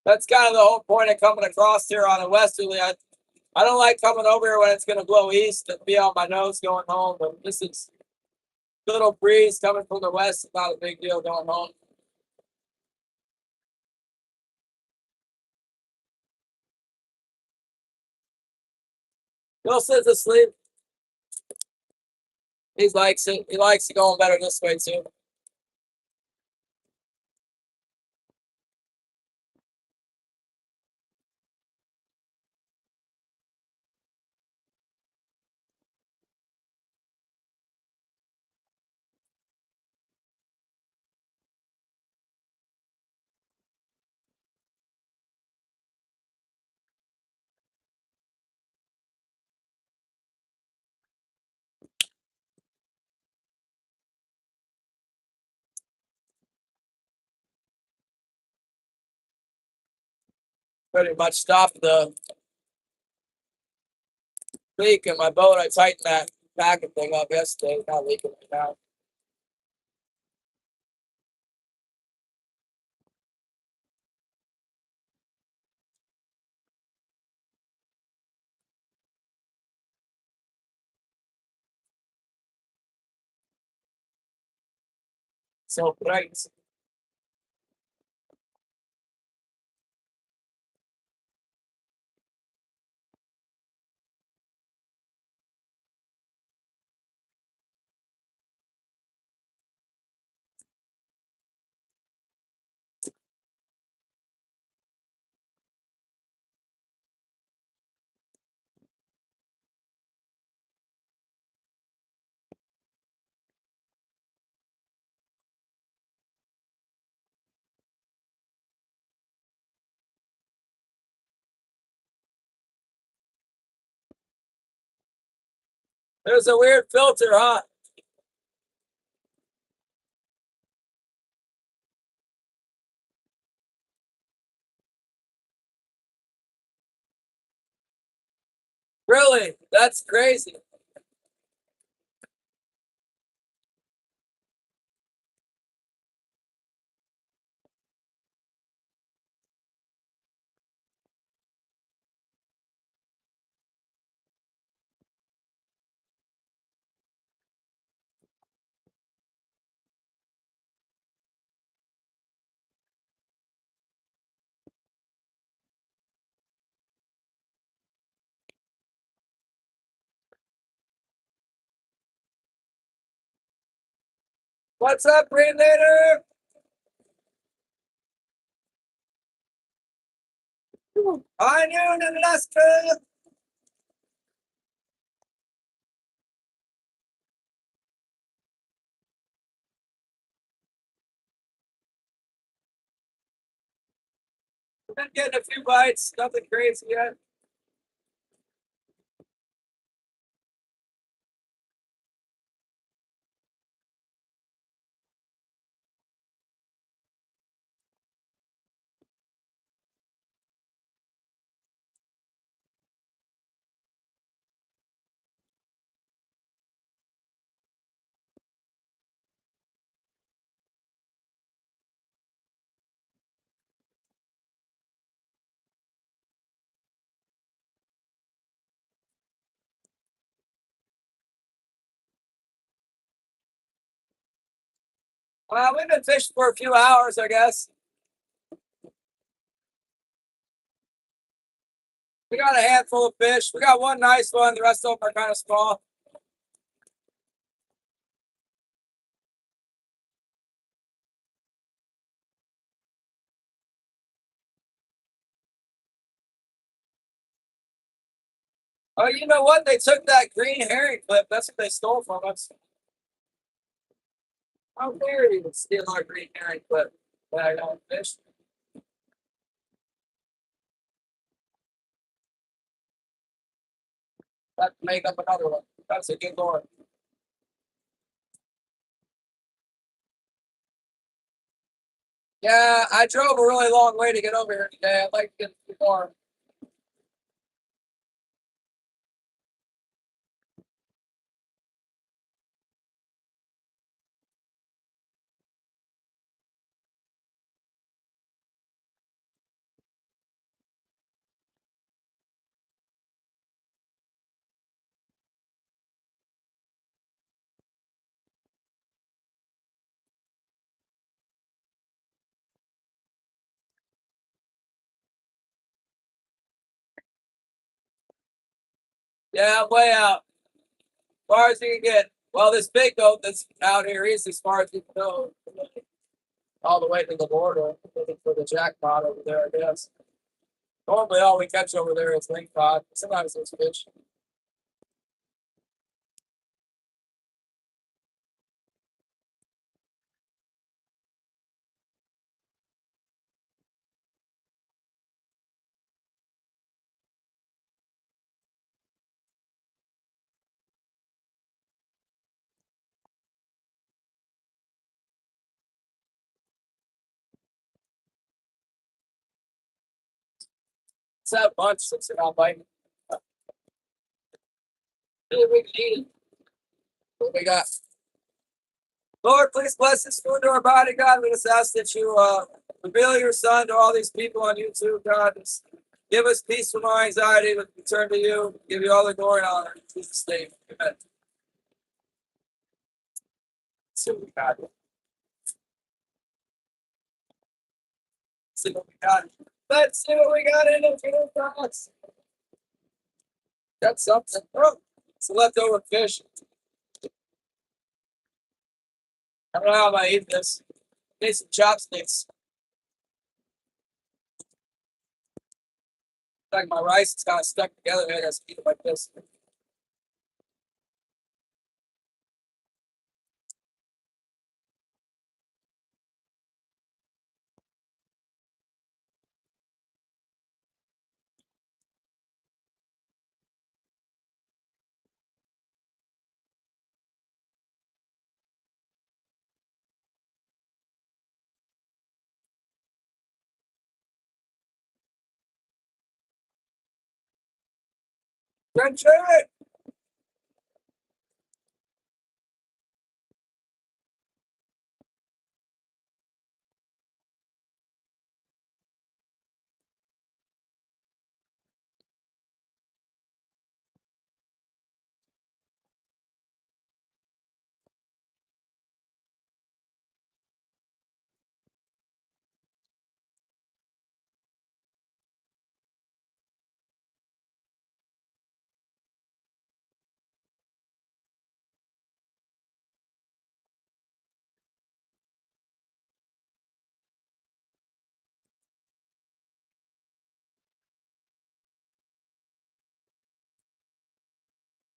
That's kind of the whole point of coming across here on a westerly. I don't like coming over here when it's going to blow east and be on my nose going home. But this is little breeze coming from the west. It's not a big deal going home. Wilson's asleep. He likes it. He likes it going better this way too. Pretty much stopped the leak in my boat. I tightened that packet thing up yesterday. It's not leaking right now. So bright. There's a weird filter, huh? Really? That's crazy. What's up, Green Leader? I knew the luster. Been getting a few bites. Nothing crazy yet. Well, we've been fishing for a few hours, I guess. We got a handful of fish. We got one nice one. The rest of them are kind of small. Oh, you know what? They took that green herring clip. That's what they stole from us. How dare you steal our green herring clip? But I don't fish. Let's make up another one. That's a good lord. Yeah, I drove a really long way to get over here today. I'd like to get a few more. Yeah, I'm way out. As far as you can get. Well, this big goat that's out here, he's as far as you can go. All the way to the border, looking for the jackpot over there, I guess. Normally, all we catch over there is lingcod. Sometimes there's fish. It's that bunch that's around biting. Really, we can eat it. What we got? Lord, please bless this food to our body, God. We just ask that you reveal your son to all these people on YouTube, God. Just give us peace from our anxiety. We turn to you. Give you all the glory and honor. In Jesus' name. Amen. See what we got. See what we got. Let's see what we got in the food box. Got something. Oh, it's a leftover fish. I don't know how I'm gonna eat this. Need some chopsticks. Like my rice is kind of stuck together. I gotta eat it like this. Drench it!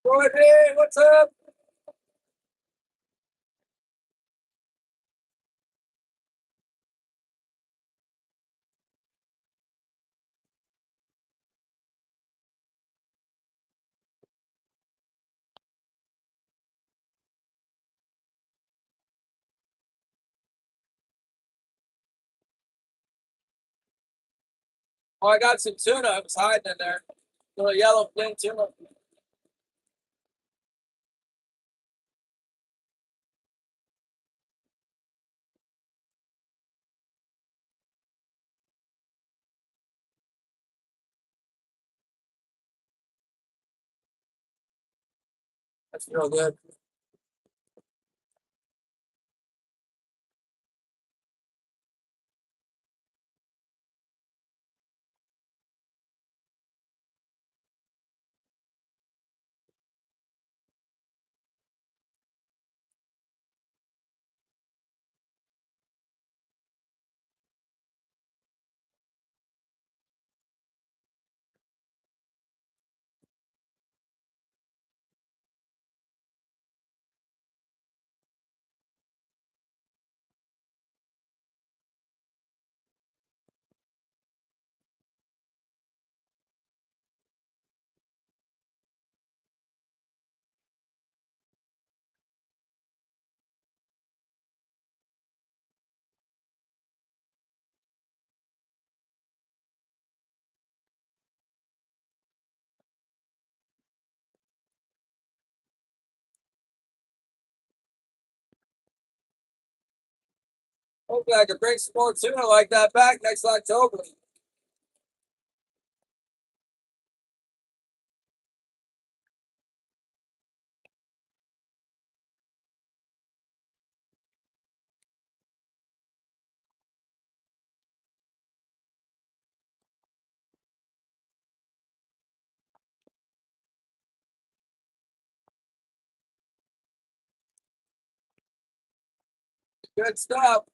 Jordan, what's up? Oh, I got some tuna. I was hiding in there. Little yellow fin tuna. That's real good. Hopefully, I can bring some more tuna like that back next October. Good stuff.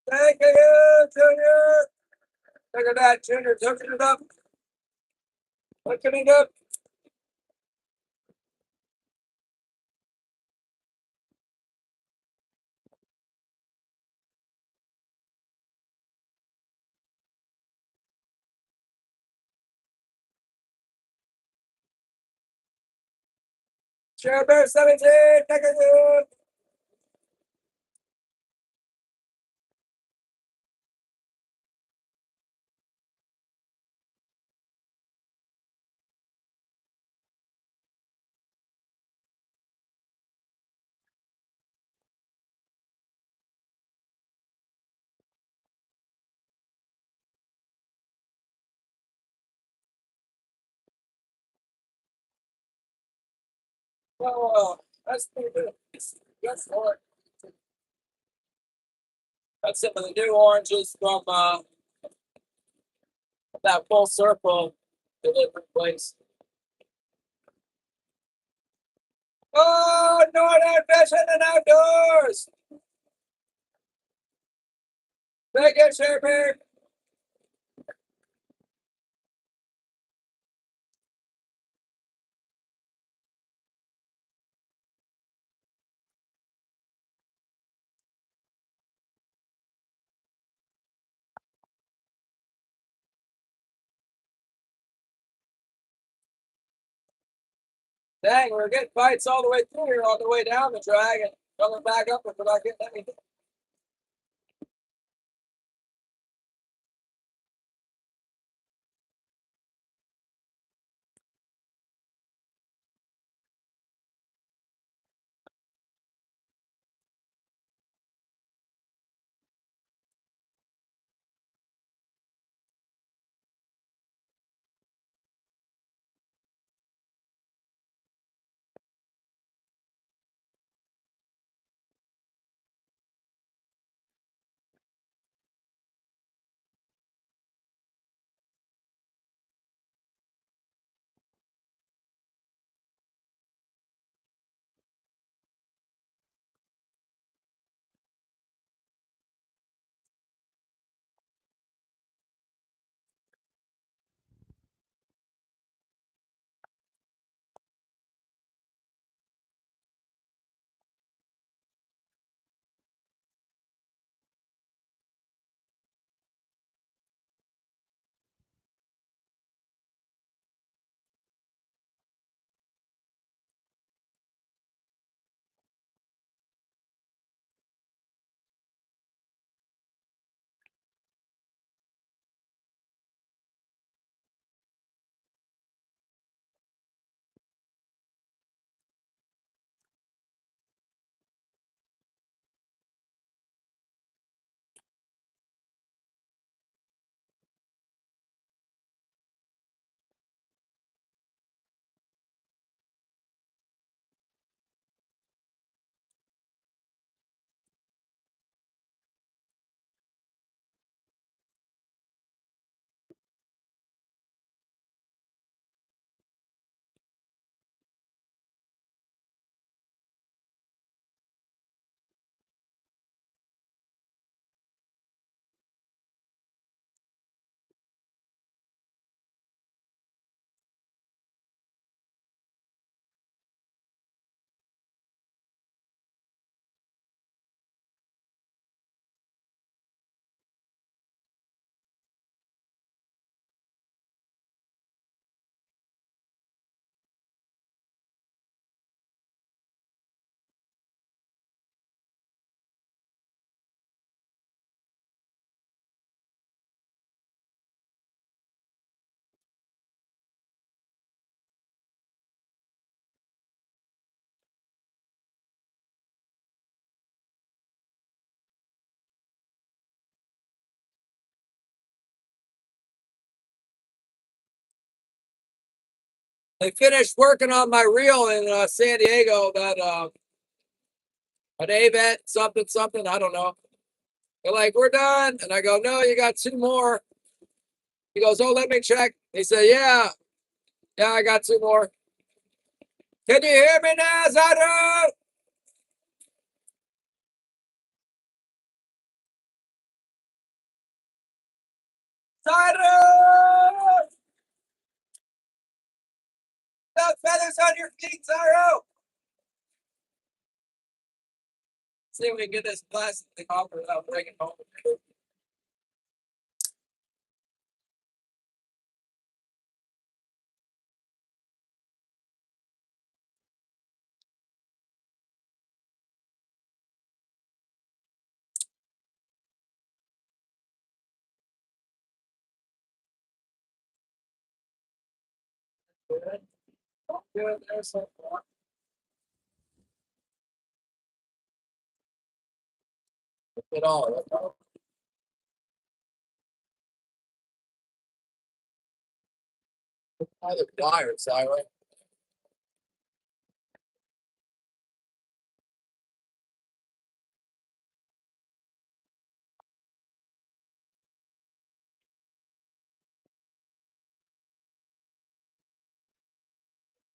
Thank you, Junior. Look at that, Junior's hooking it up. Hooking it up. Share Bear 17. Thank you. Oh, that's pretty good. Good for it. That's some of the new oranges from that full circle delivery place. Oh, Northern Fishing and Outdoors. Thank you, Share. Dang, we're getting bites all the way through here on the way down the drag and coming back up and we're not getting anything. They finished working on my reel in San Diego, that an AVET something something, I don't know. They're like, we're done. And I go, no, you got two more. He goes, oh, let me check. He said, yeah, I got two more. Can you hear me now, Zadu? Zadu! Got feathers on your feet, Zadu! See if we can get this plastic thing off without breaking home. Good. Good. There's some more. It all. Either pliers, Ira.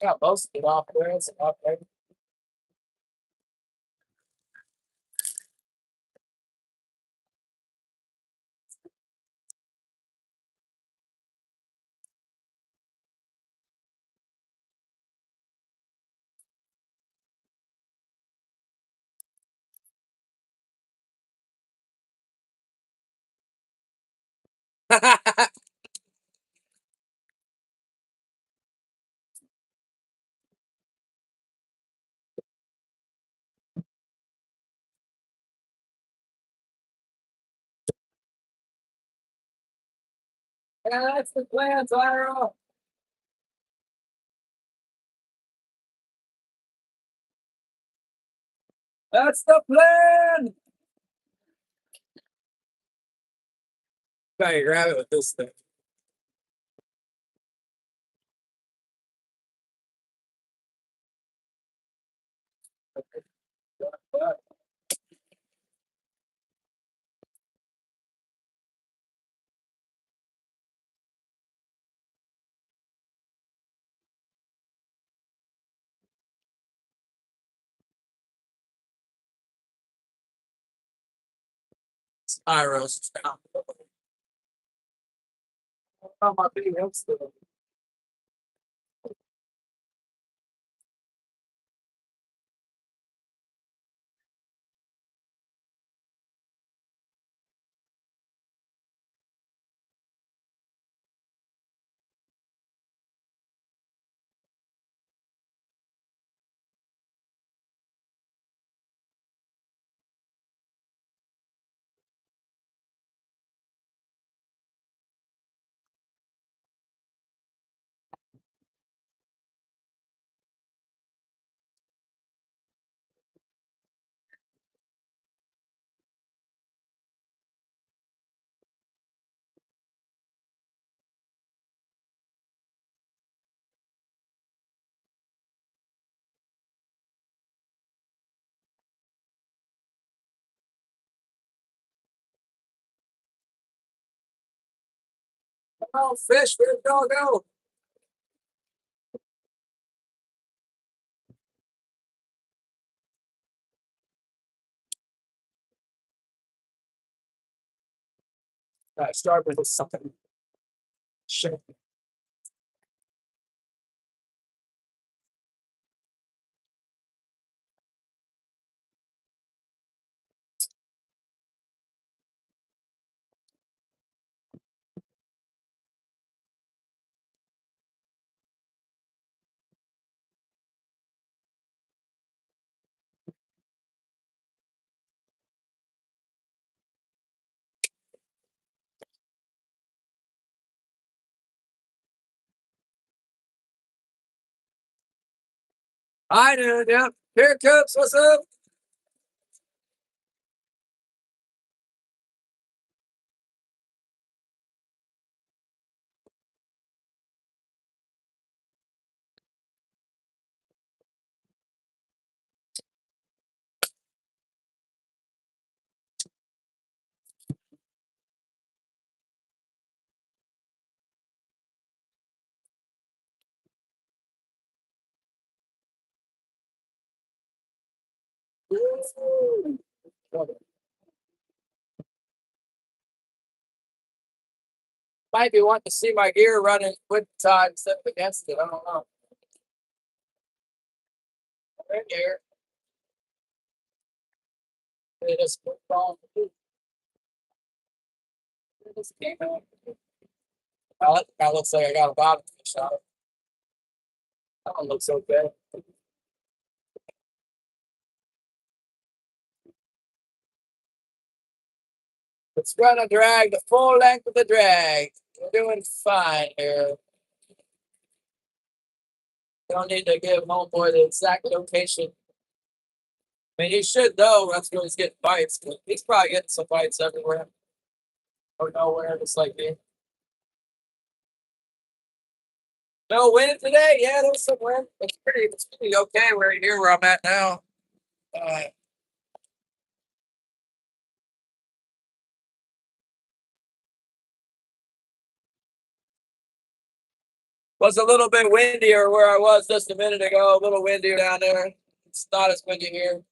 Yeah, most of it off there. It's off there. Yeah, that's the plan, Ira. That's the plan. Try to grab it with this thing. Iros. Oh, my big hooks. Oh, fish, where'd it all go? Start with something. Shit. I do, yeah. Here it comes. What's up? Might be wanting to see my gear running with time instead of against it. I don't know. Right here. It just on. It just came out. Oh, that kind of looks like I got a bottom fish on it. That one looks okay. Let's run a drag, the full length of the drag. We're doing fine here. Don't need to give homeboy the exact location. I mean, he should know that's where he's getting bites. He's probably getting some bites everywhere or nowhere, just like me. No wind today? Yeah, there's some wind. It's pretty okay right here where I'm at now. Was a little bit windier where I was just a minute ago. A little windier down there. It's not as windy here.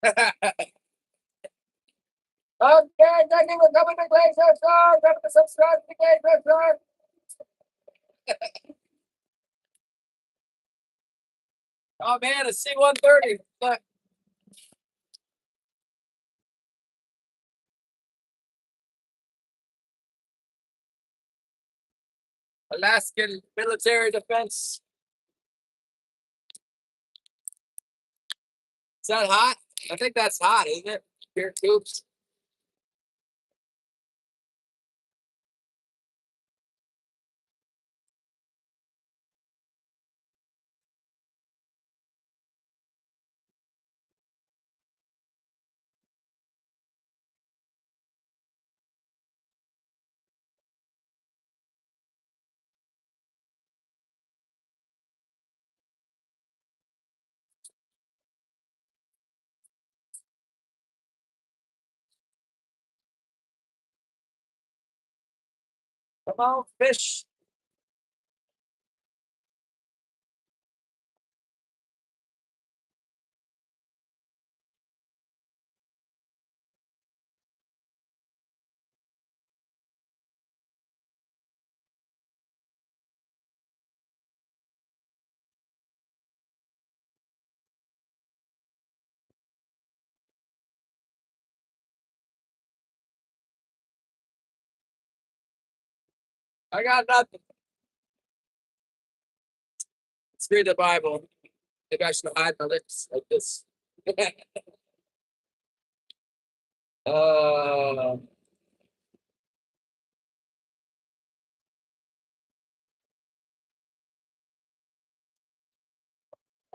Okay, thank you for coming to GLACIER SHARK. Remember to subscribe to GLACIER SHARK. Oh man, a C-130. Alaskan military defense. Is that hot? I think that's hot, isn't it? Beer coops. Come on, fish. I got nothing. Let's read the Bible. Maybe I should hide my lips like this. uh,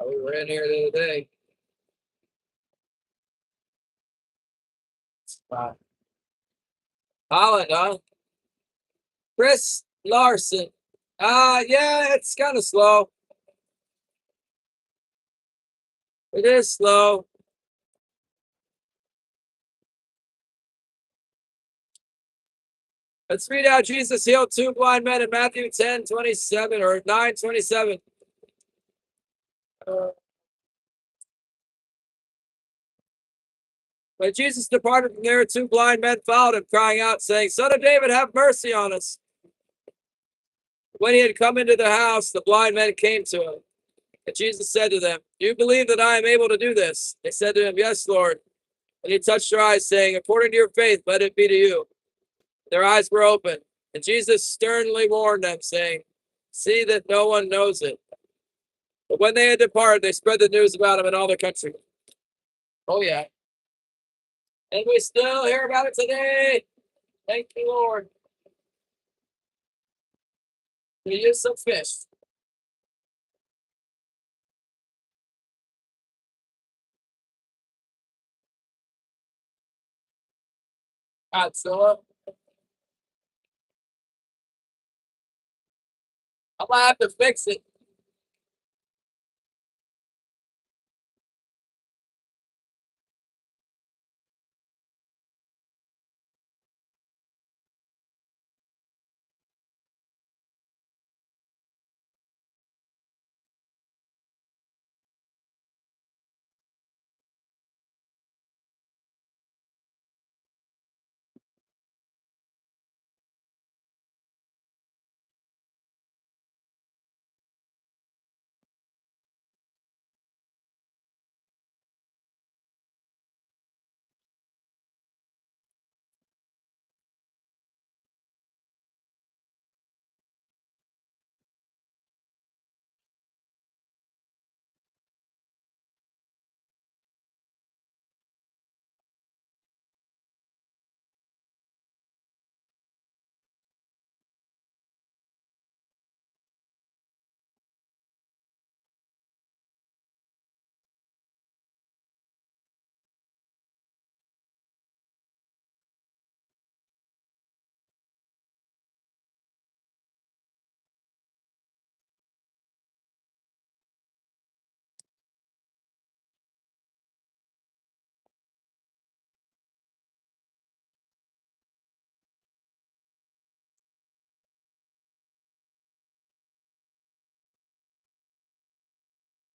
we were in here the other day. Holland, huh? Chris Larson. Yeah, it's kind of slow. It is slow. Let's read out Jesus healed 2 blind men in Matthew 10:27 or 9:27. When Jesus departed from there, 2 blind men followed him, crying out, saying, Son of David, have mercy on us. When he had come into the house, the blind men came to him. And Jesus said to them, "Do you believe that I am able to do this?" They said to him, "Yes, Lord." And he touched their eyes, saying, "According to your faith, let it be to you." Their eyes were open, and Jesus sternly warned them, saying, "See that no one knows it." But when they had departed, they spread the news about him in all the country. Oh, yeah. And we still hear about it today. Thank you, Lord. We use some fish. Godzilla. I'm gonna have to fix it.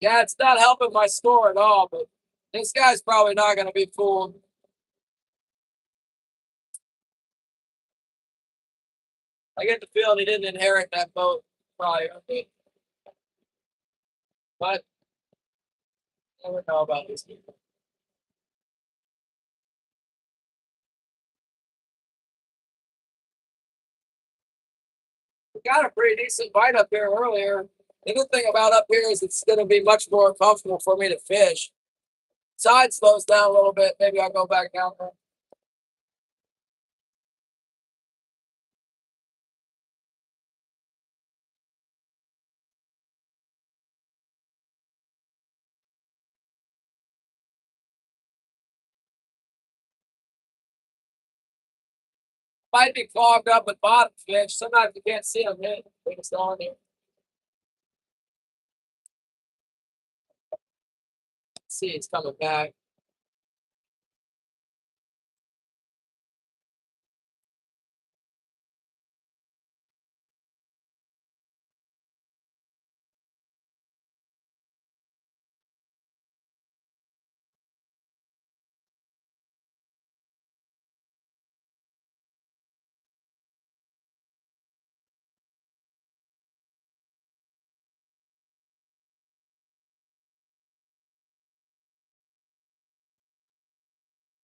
Yeah, it's not helping my score at all, but this guy's probably not gonna be fooled. I get the feeling he didn't inherit that boat, probably. But I never know about these people. We got a pretty decent bite up here earlier. The good thing about up here is it's going to be much more comfortable for me to fish. Tide slows down a little bit. Maybe I'll go back down there. Might be clogged up with bottom fish. Sometimes you can't see them hit. They just on there. See, it's coming back.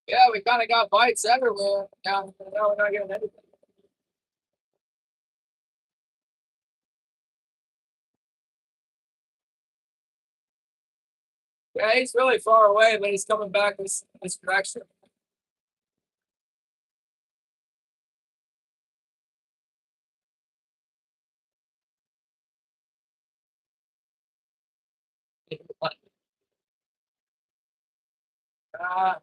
Yeah, we kind of got bites everywhere. Now we're not getting anything. Yeah, he's really far away, but he's coming back this direction. Uh,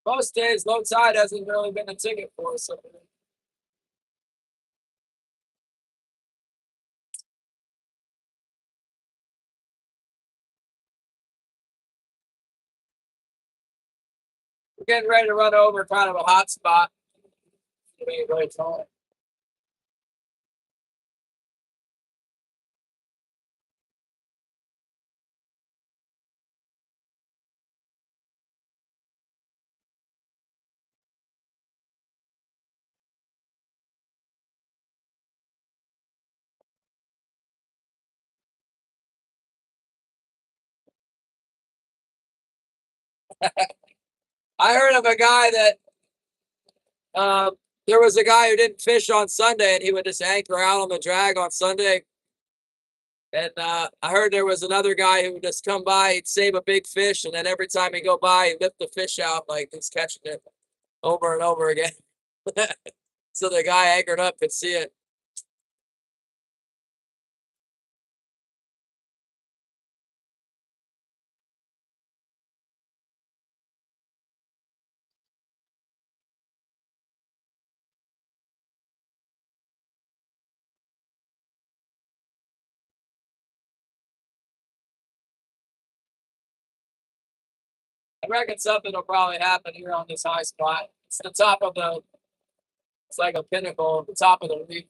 Most days, low tide hasn't really been a ticket for us. So we're getting ready to run over kind of a hot spot. Really tall. I heard of a guy that there was a guy who didn't fish on Sunday, and he would just anchor out on the drag on Sunday. And I heard there was another guy who would just come by, he'd save a big fish, and then every time he'd go by, he'd lift the fish out like he's catching it over and over again. So the guy anchored up could see it. I reckon something will probably happen here on this high spot. It's the top of the, it's like a pinnacle at the top of the reef.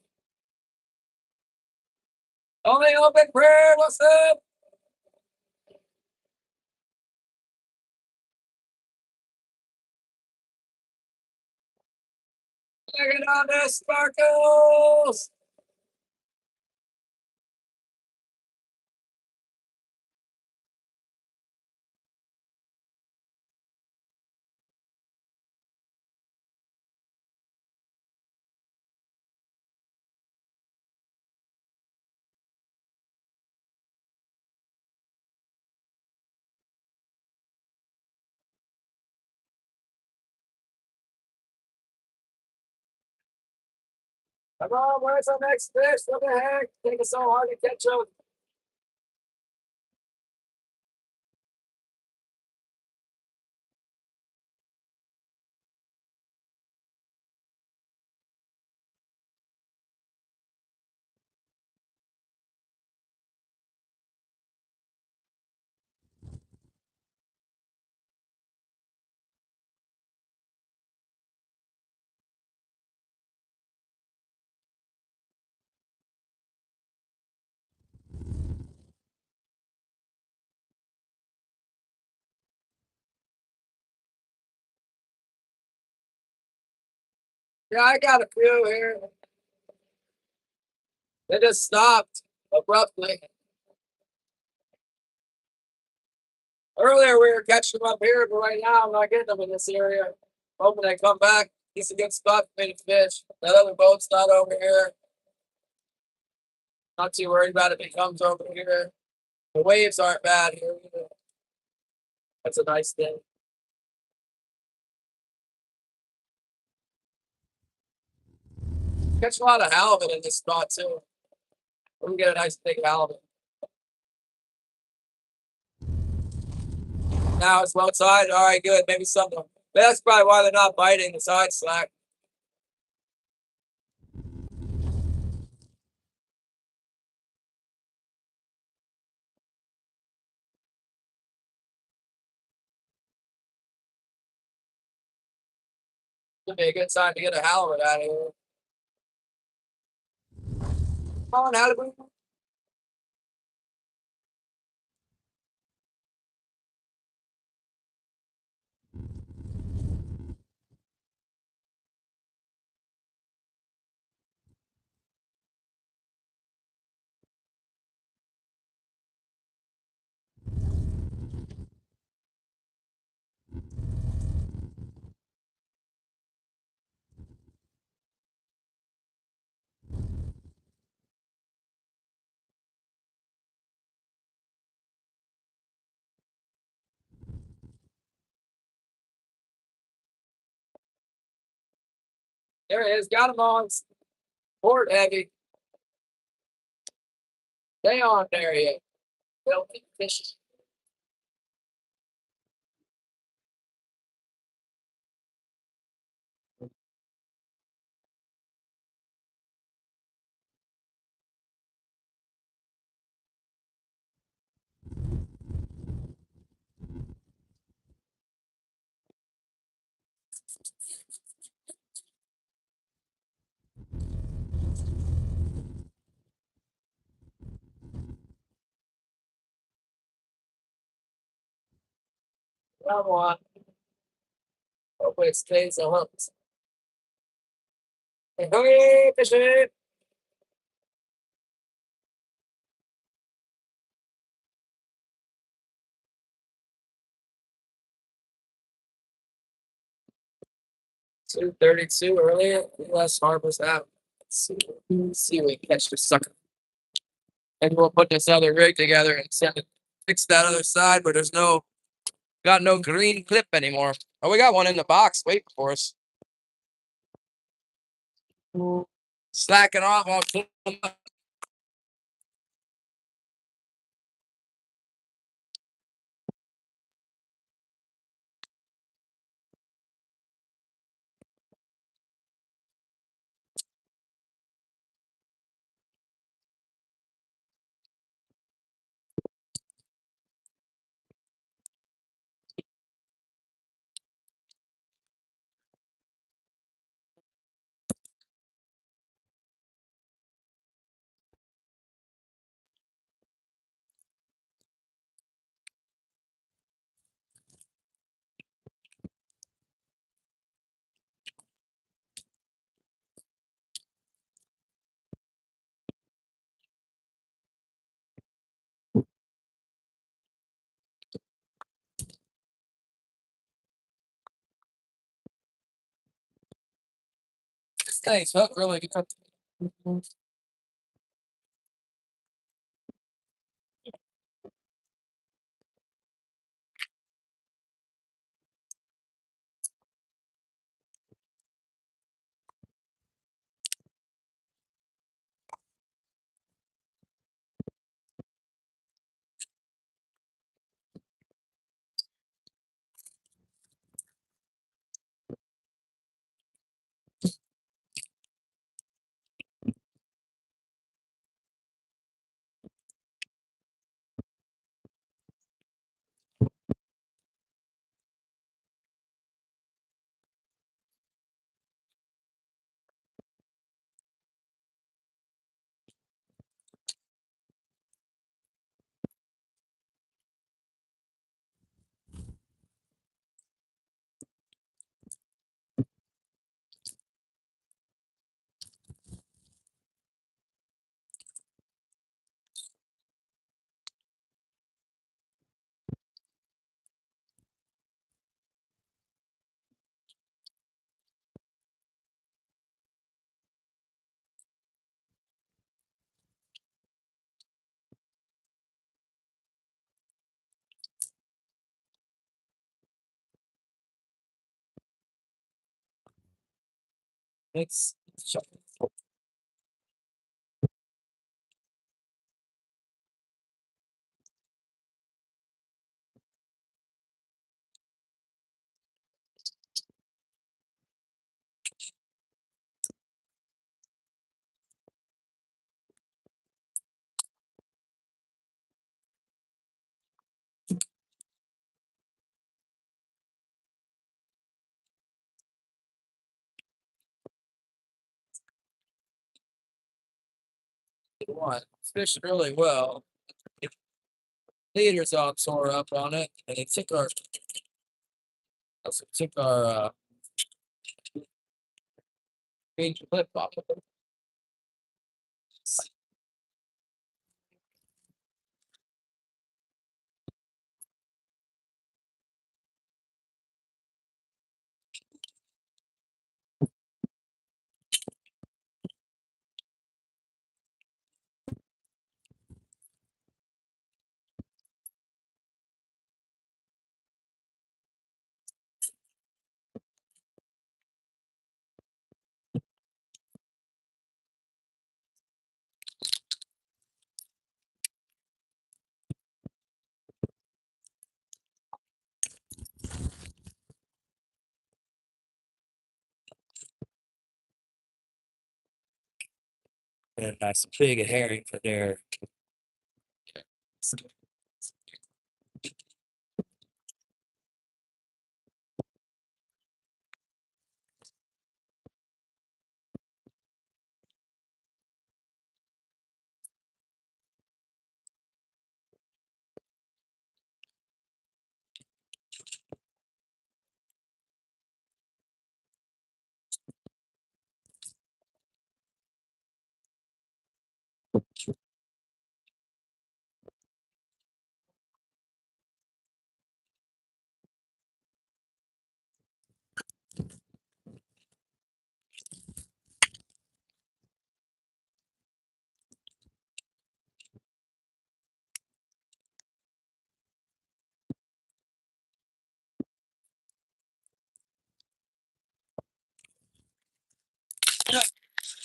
Only open prayer, what's up? Look at all the sparkles. Come on, where's our next fish? What the heck? Take us so hard to catch them. Yeah, I got a few here. They just stopped abruptly. Earlier we were catching them up here, but right now I'm not getting them in this area. Hoping they come back. It's a good spot for me to fish. That other boat's not over here. Not too worried about it if it comes over here. The waves aren't bad here either. That's a nice thing. Catch a lot of halibut in this spot too. We can get a nice big halibut. Now it's low tide. All right, good. Maybe something. But that's probably why they're not biting the side slack. Could be a good time to get a halibut out of here. Come on, halibut. There it is. Got him on port heavy. Stay on there yet. Filthy fishes. Come on. Hopefully it stays a hooked. Hey, fishing. 2:32 earlier. Less harbors out. Let's see if we can catch the sucker. And we'll put this other rig together and send it, fix that other side, but there's got no green clip anymore. Oh, we got one in the box waiting for us. Slacking off. I'll pull them up. This thing's hooked really good. It's one. Fished really well. Leaders all tore up on it, and they took our green clip off of it. And a nice big herring for there.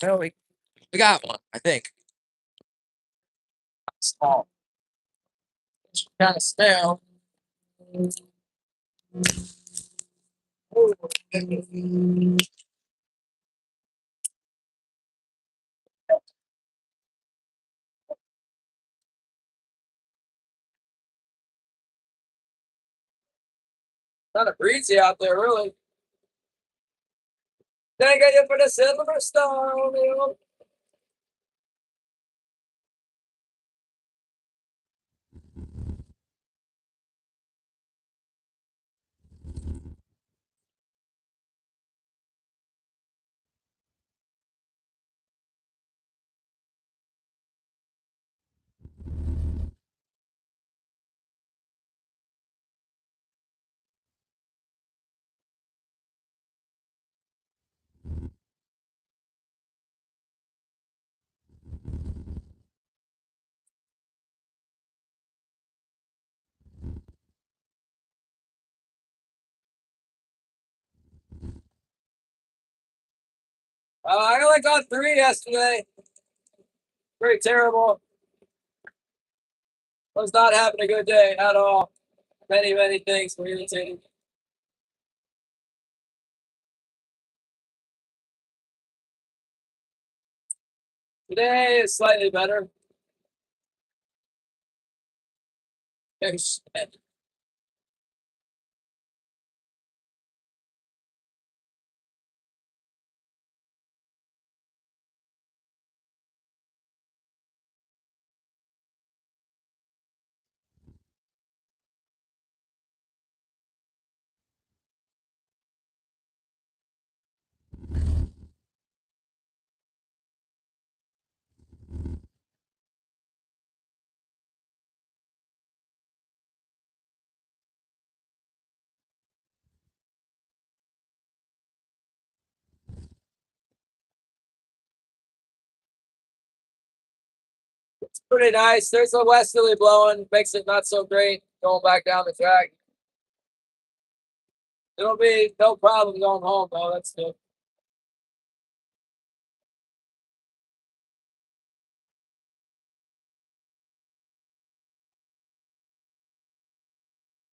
No, we got one, I think. Small. Kind of stale. Kind of breezy out there, really. Thank you for the silver star, Romeo. I only got 3 yesterday. Pretty terrible. Was not having a good day at all. Many things were irritating. Today is slightly better. It's pretty nice. There's a westerly blowing, makes it not so great going back down the track. It'll be no problem going home, though. That's good.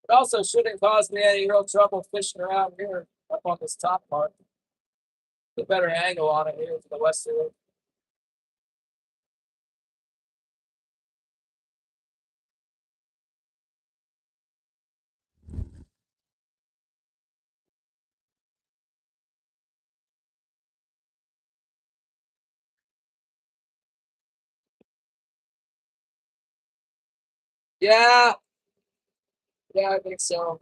It also shouldn't cause me any real trouble fishing around here up on this top part. The better angle on it here to the westerly. Yeah, yeah, I think so.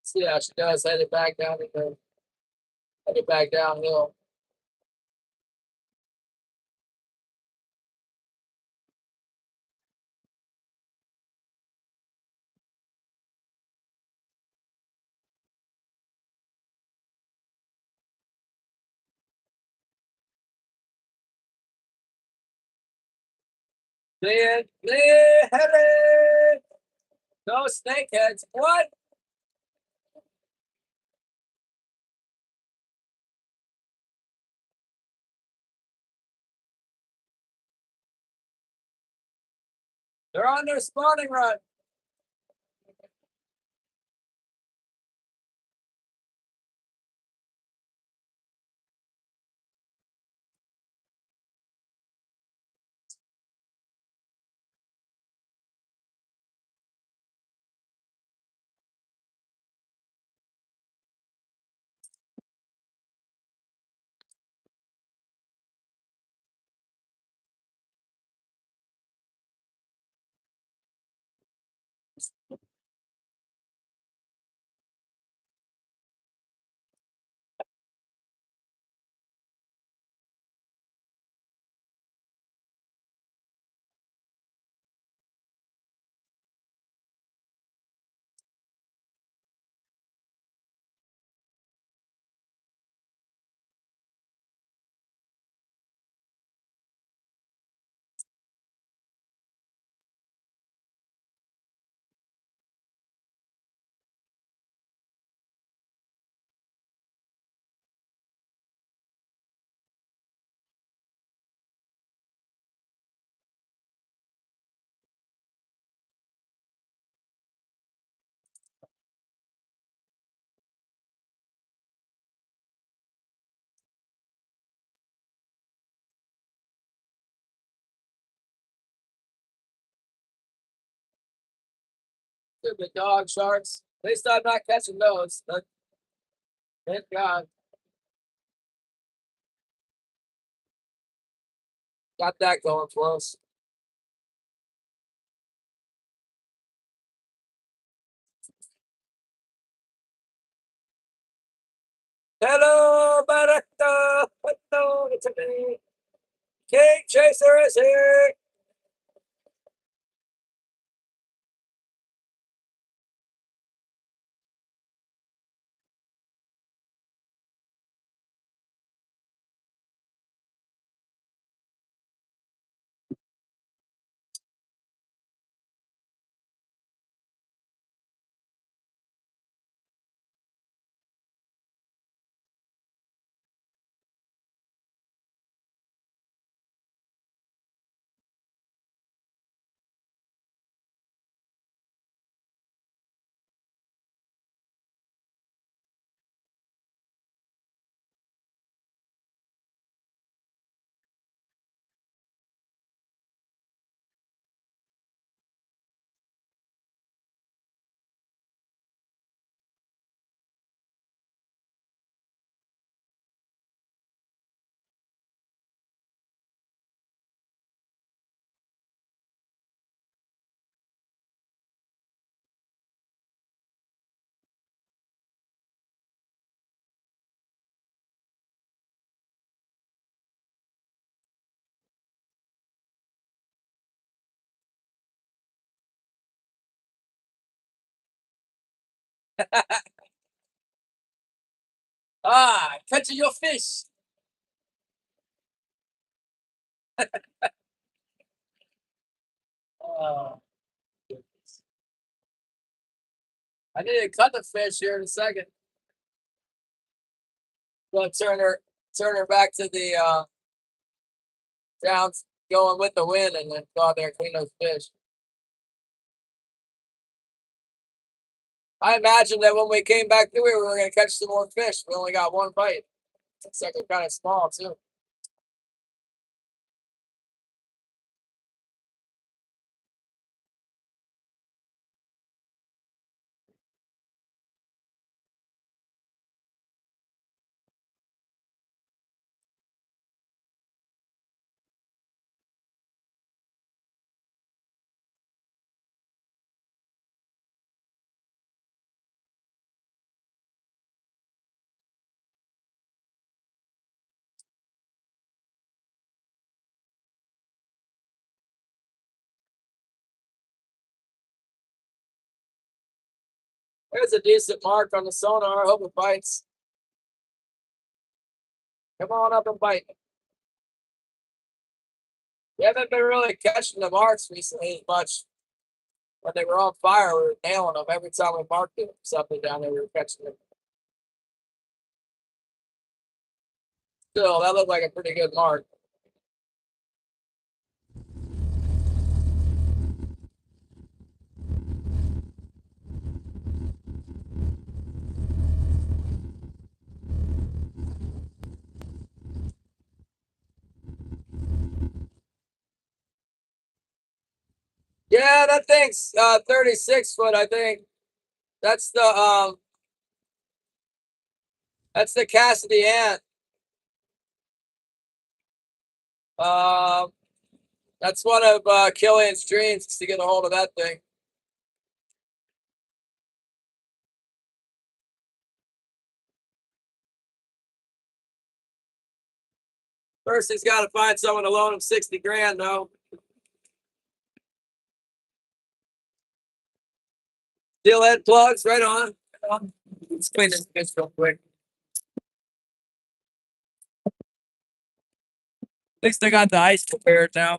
See how she does. Headed back down the headed back downhill. Clear, clear, headed. No snakeheads. What? They're on their spawning run. Stupid dog sharks. At least I'm not catching those. Thank God. Got that going for us. Hello, Baracta. Hello, it's me. King Chaser is here. Catching your fish. Oh, goodness. I need to cut the fish here in a second. Gonna turn her back to the down, going with the wind, and then go out there and clean those fish. I imagined that when we came back through here, we were going to catch some more fish. We only got one bite. It's like they're kind of small, too. There's a decent mark on the sonar. I hope it bites. Come on up and bite. We haven't been really catching the marks recently as much. When they were on fire, we were nailing them. Every time we marked it, something down there, we were catching them. Still, that looked like a pretty good mark. Yeah, that thing's 36 foot, I think. That's the Cassidy ant. Um, that's one of Killian's dreams is to get a hold of that thing. First, he's got to find someone to loan him 60 grand, though. Steel head plugs, right on. Let's clean this fish real quick. At least I got the ice prepared now.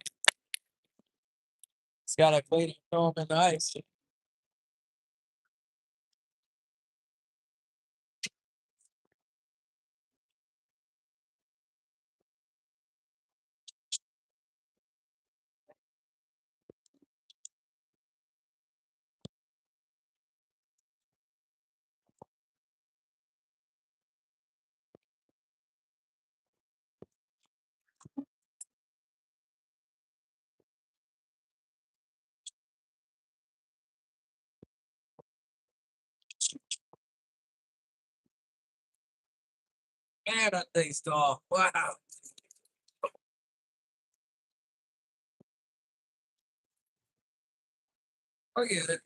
It's got to clean it, throw them in the ice. Man, that thing's tall. Wow. I get it.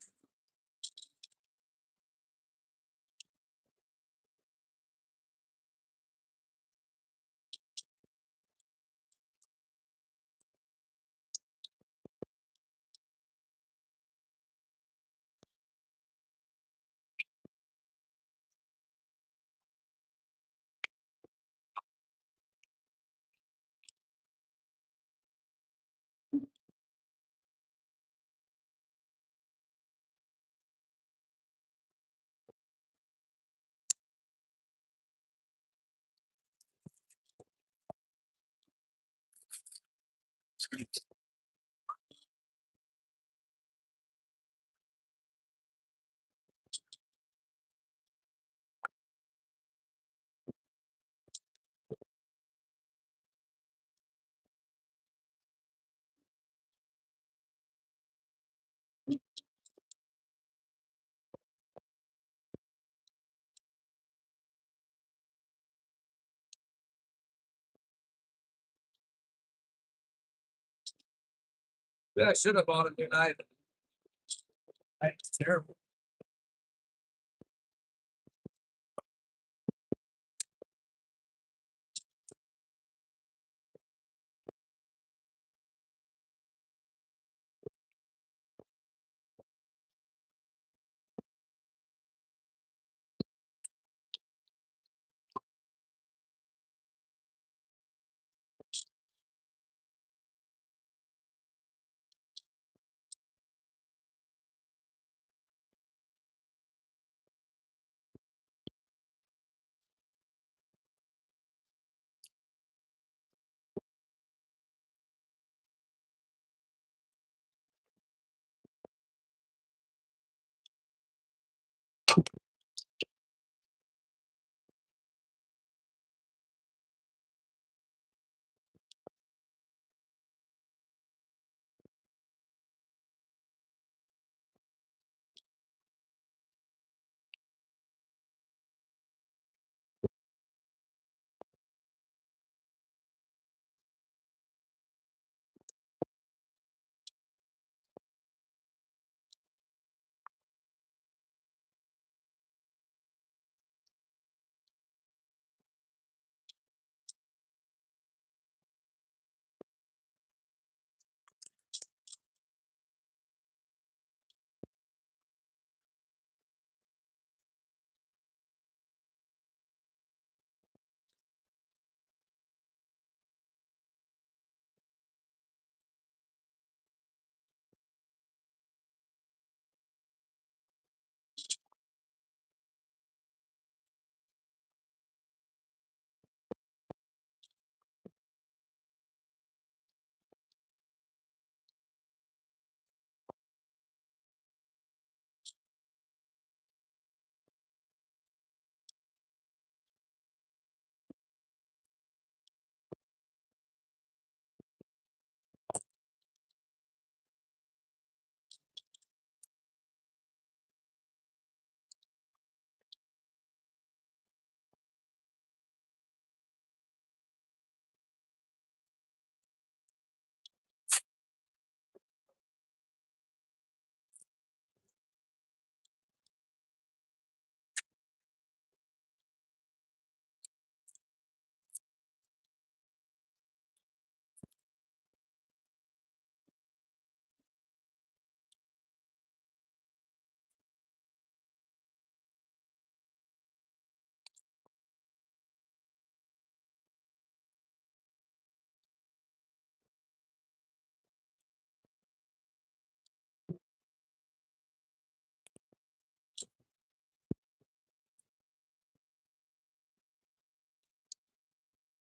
Yeah, I should have bought a new knife. It's terrible.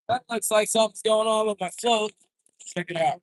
That looks like something's going on with my float. Check it out.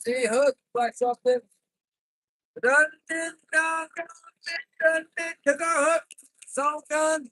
See, hook like something. Dun, took our hook. So gun.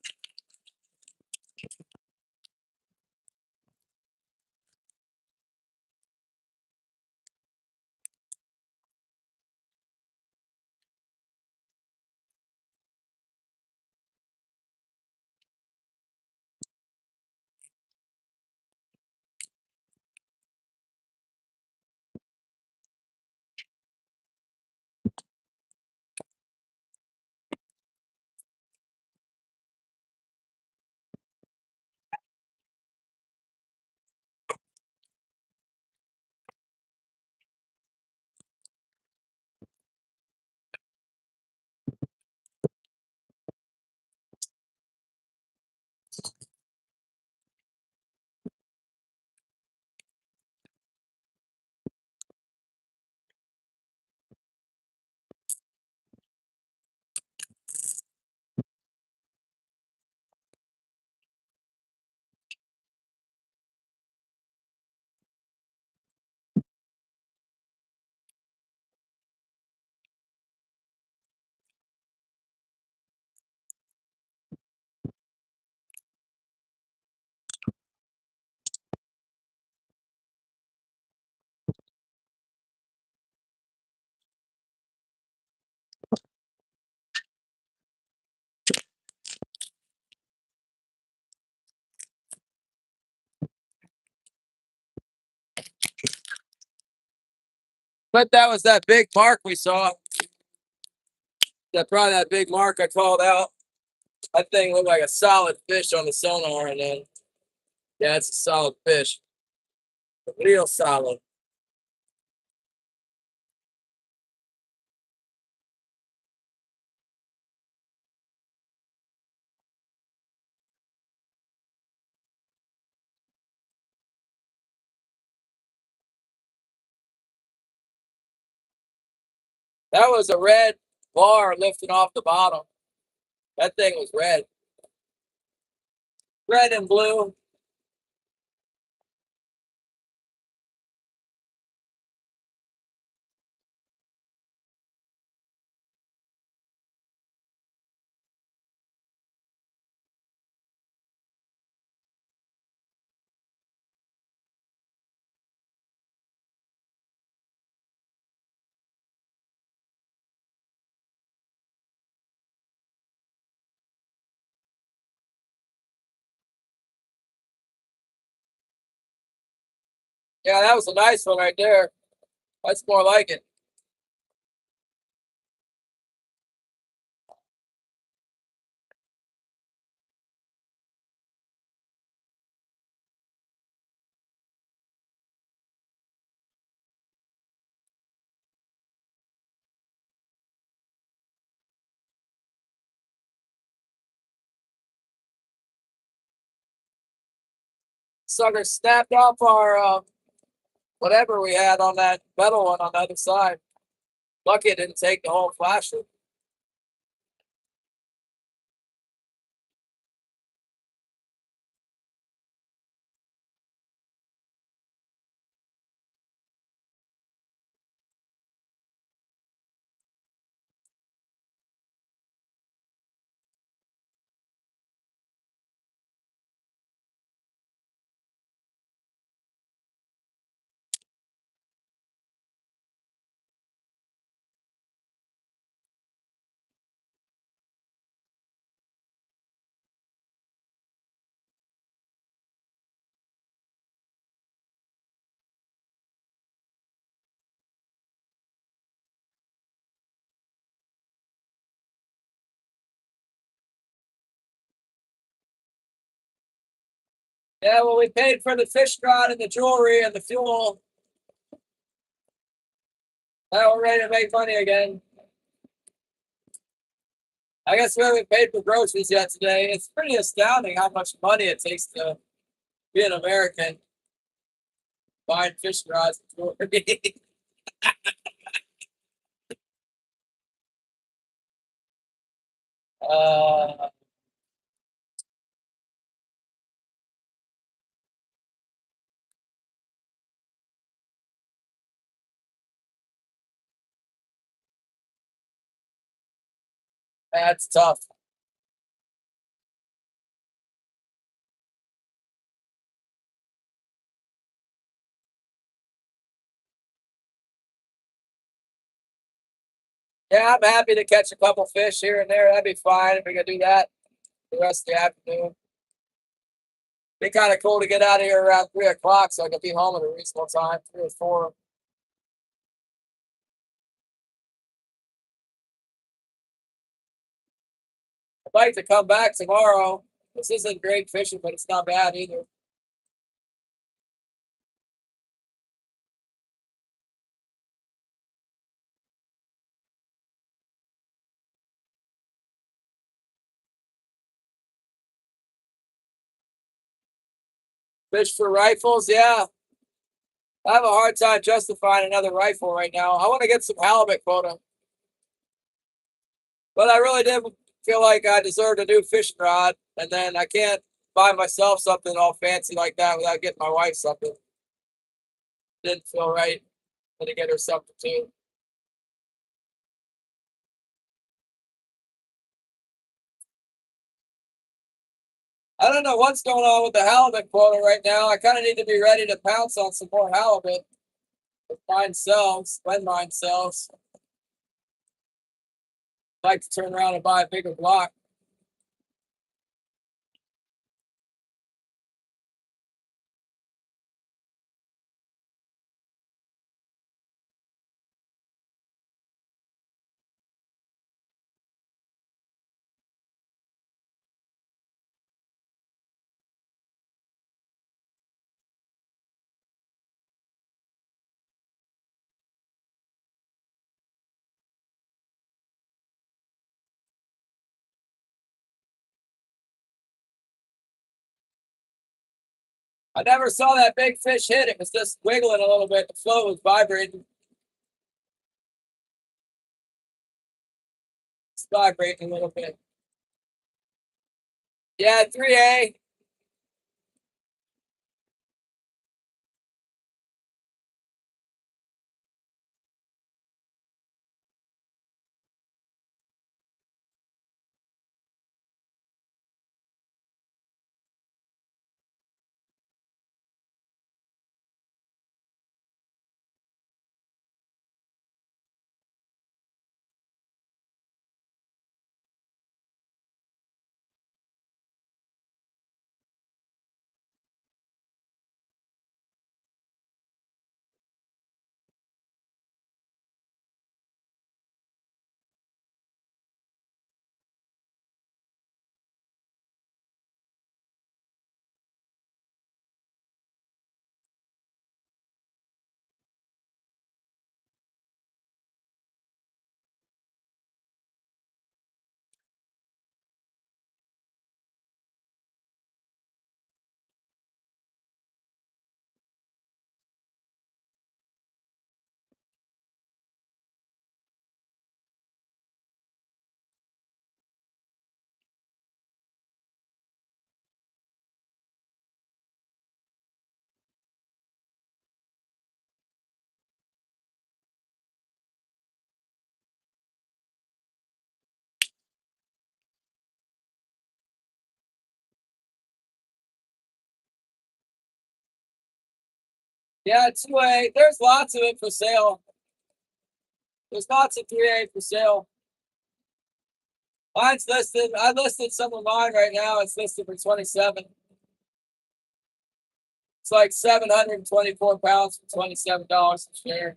But that was that big mark we saw. Probably that big mark I called out. That thing looked like a solid fish on the sonar, and then yeah, it's a solid fish, real solid. That was a red bar lifting off the bottom. That thing was red and blue. Yeah, that was a nice one right there. That's more like it. Sucker snapped off our whatever we had on that metal one on the other side. Lucky it didn't take the whole flasher. Yeah, well, we paid for the fish rod and the jewelry and the fuel. Now we're ready to make money again. I guess we haven't paid for groceries yet today. It's pretty astounding how much money it takes to be an American buying fish rods and jewelry. uh, That's tough. Yeah, I'm happy to catch a couple fish here and there. That'd be fine if we could do that the rest of the afternoon. Be kind of cool to get out of here around 3 o'clock so I could be home at a reasonable time, 3 or 4. I'd like to come back tomorrow. This isn't great fishing, but it's not bad either. Fish for rifles, yeah. I have a hard time justifying another rifle right now. I want to get some halibut quota, but I really did feel like I deserved a new fishing rod, and then I can't buy myself something all fancy like that without getting my wife something. Didn't feel right to get her something too. I don't know what's going on with the halibut quota right now. I kind of need to be ready to pounce on some more halibut if mine sells, when mine sells. I'd like to turn around and buy a bigger block. I never saw that big fish hit. It was just wiggling a little bit. The float was vibrating. It's vibrating a little bit. Yeah, 3A. Yeah, 2A. There's lots of it for sale. There's lots of 3A for sale. Mine's listed. I listed some of mine right now. It's listed for 27. It's like 724 pounds for $27 a share.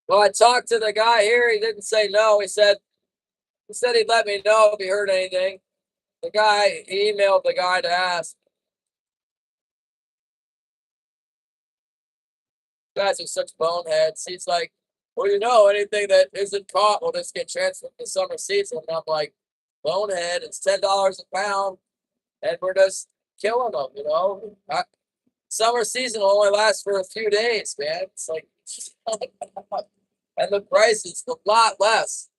Well, I talked to the guy here. He didn't say no. He said he'd let me know if he heard anything. He emailed the guy to ask. Guys are such boneheads. He's like, well, anything that isn't caught will just get transferred to summer season. And I'm like, bonehead, it's $10 a pound, and we're just killing them. Summer season will only last for a few days, man. It's like, and the price is a lot less.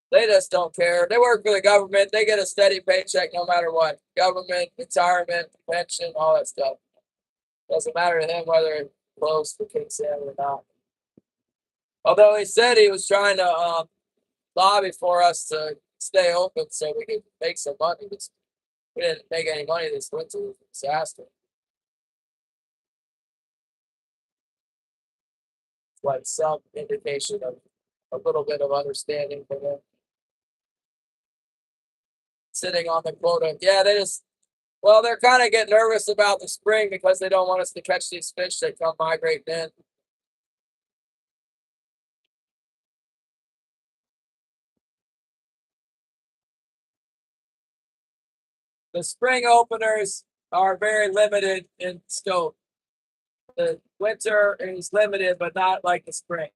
They just don't care. They work for the government. They get a steady paycheck no matter what. Government, retirement, pension, all that stuff. Doesn't matter to him whether it closed for Kingston or not. Although he said he was trying to lobby for us to stay open so we could make some money. We didn't make any money this winter. It was a disaster. It's like some indication of a little bit of understanding for them. Sitting on the quota. Yeah, they're kind of getting nervous about the spring because they don't want us to catch these fish that come migrating in. The spring openers are very limited in scope. The winter is limited, but not like the spring.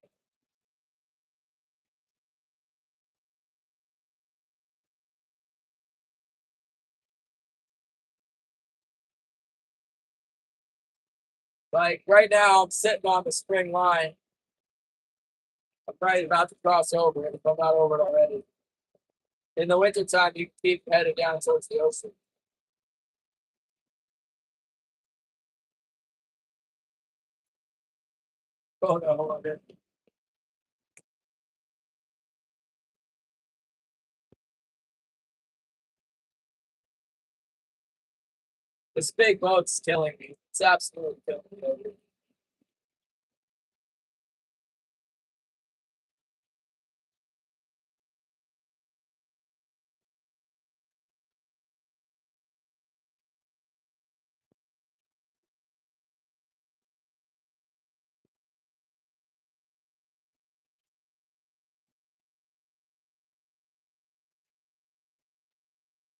Like right now, I'm sitting on the spring line. I'm probably about to cross over if I'm not over it already. In the wintertime, you keep heading down towards the ocean. Oh no, hold on. This big boat's killing me. It's absolutely killing me.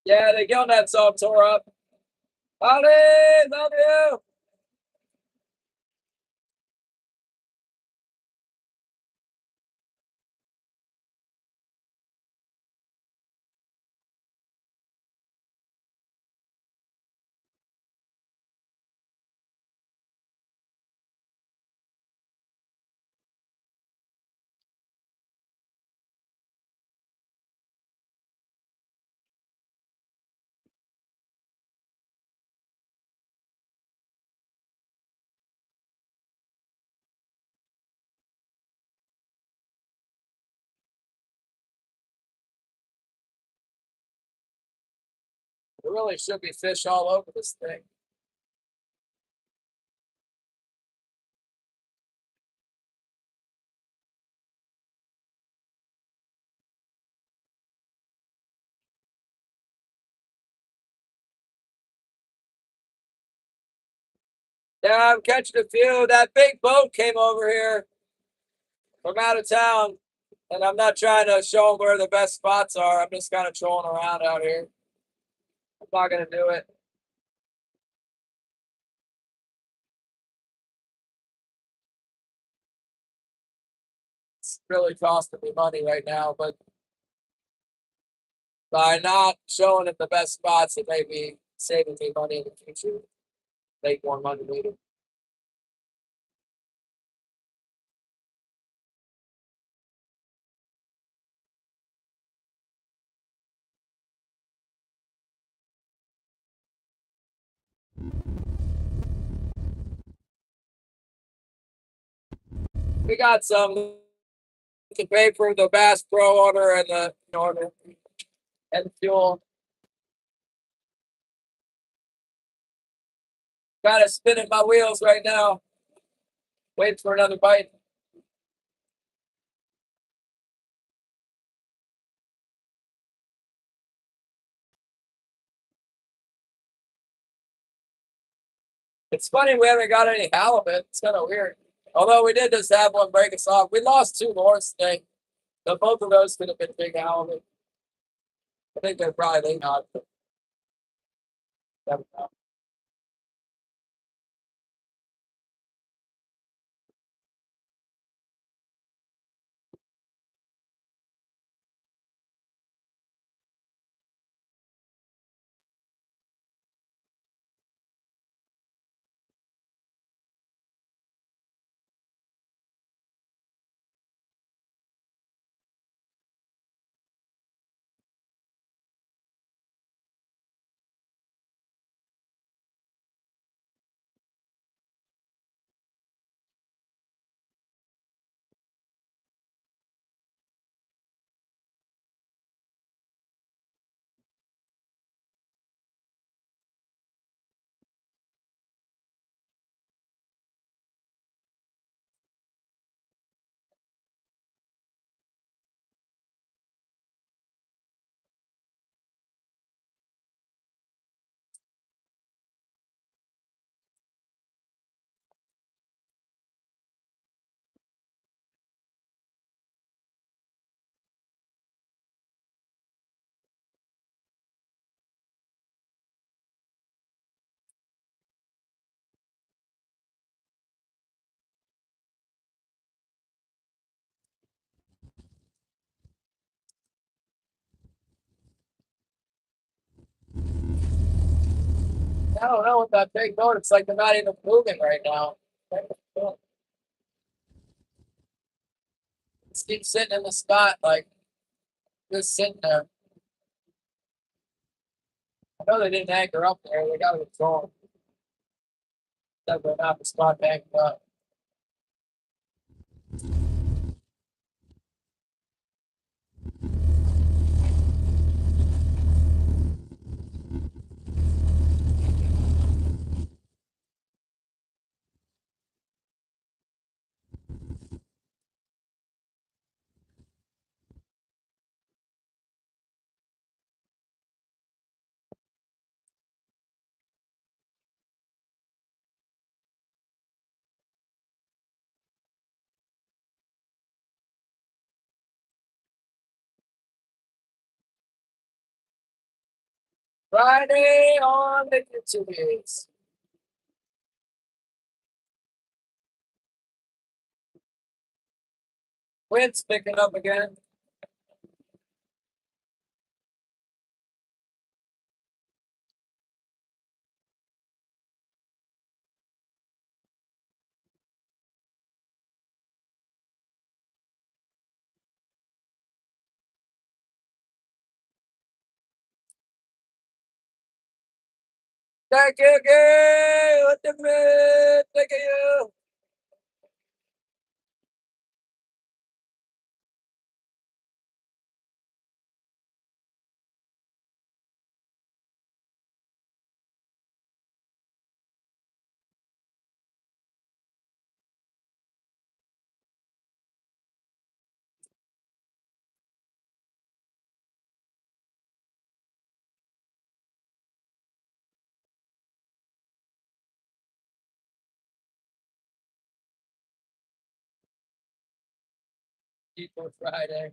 Yeah, the gill net's all tore up. Howdy, love you. There really should be fish all over this thing. Yeah, I'm catching a few. That big boat came over here from out of town, and I'm not trying to show them where the best spots are. I'm just kind of trolling around out here. I'm not gonna do it. It's really costing me money right now, but by not showing them the best spots, it may be saving me money in the future. Make more money later. We got some to pay for the Bass Pro order and the order and the fuel. Kind of spinning my wheels right now. Waiting for another bite. It's funny we haven't got any halibut. It's kind of weird. Although we did just have one break us off. We lost two more today. So both of those could have been big halibut. I think they're probably not. Never know. I don't know what that big boat. It's like they're not even moving right now. Just keep sitting in the spot, like just sitting there. I know they didn't anchor up there. They got to control. Definitely not the spot to anchor up. Friday on the YouTubes. Wind's picking up again. Thank you, Gay. What the man? Thank you. People Friday.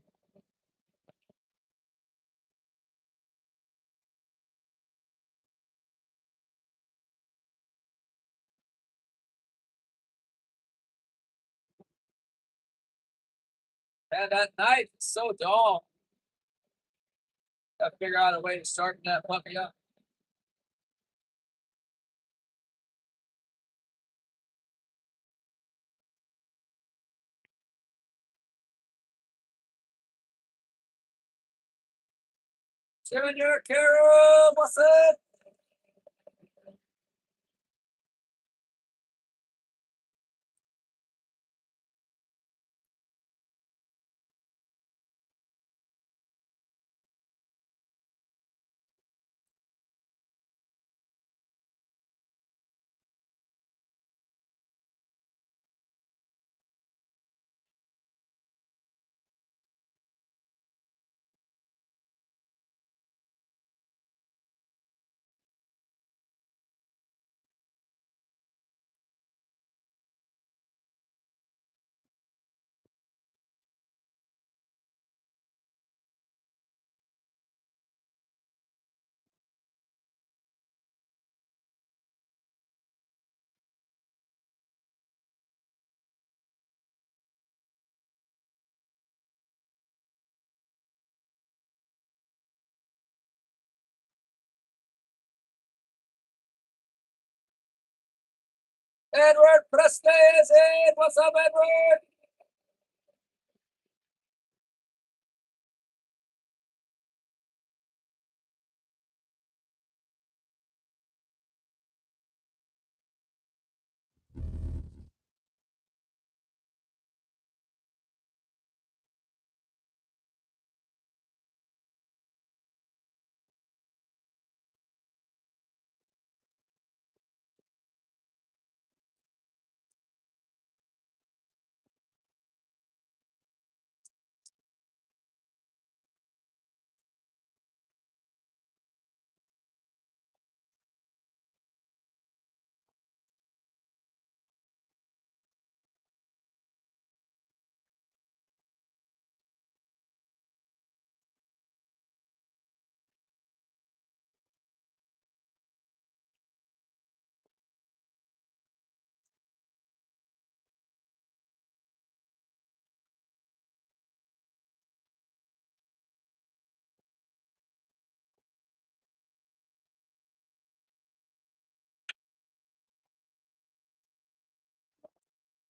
Man, that knife is so dull. Gotta figure out a way to sharpen that puppy up. Junior Carol, what's up? Edward Preste is in. What's up, Edward?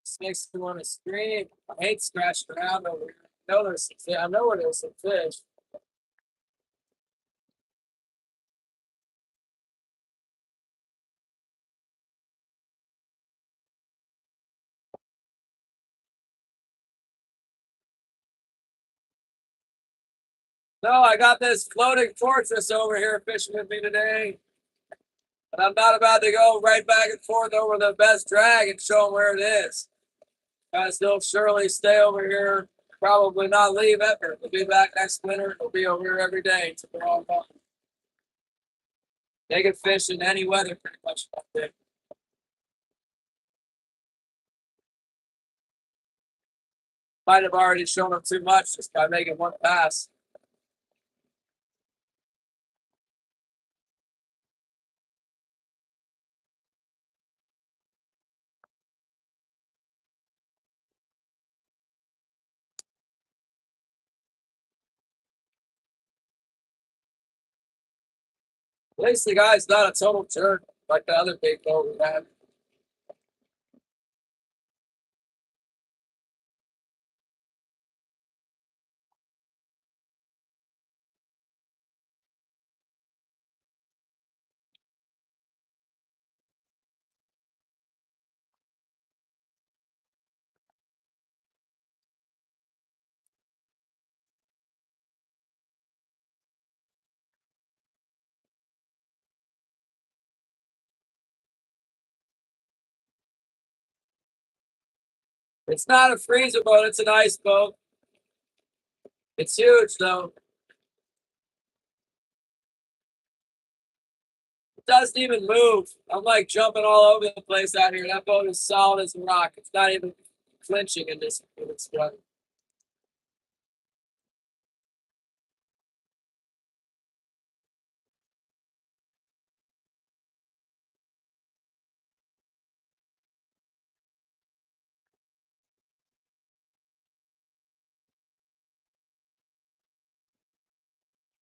This makes me want to scream. I hate scratching around over here. I know where there's some fish. No, I got this floating fortress over here fishing with me today. And I'm not about to go right back and forth over the best drag and show them where it is. Guys, they'll surely stay over here, probably not leave ever. They'll be back next winter. They'll be over here every day until they're all gone. They can fish in any weather pretty much. Might have already shown them too much just by making one pass. At least the guy's not a total jerk like the other big boat we had. It's not a freezer boat, it's an ice boat. It's huge though. It doesn't even move. I'm like jumping all over the place out here. That boat is solid as a rock. It's not even flinching in this weather.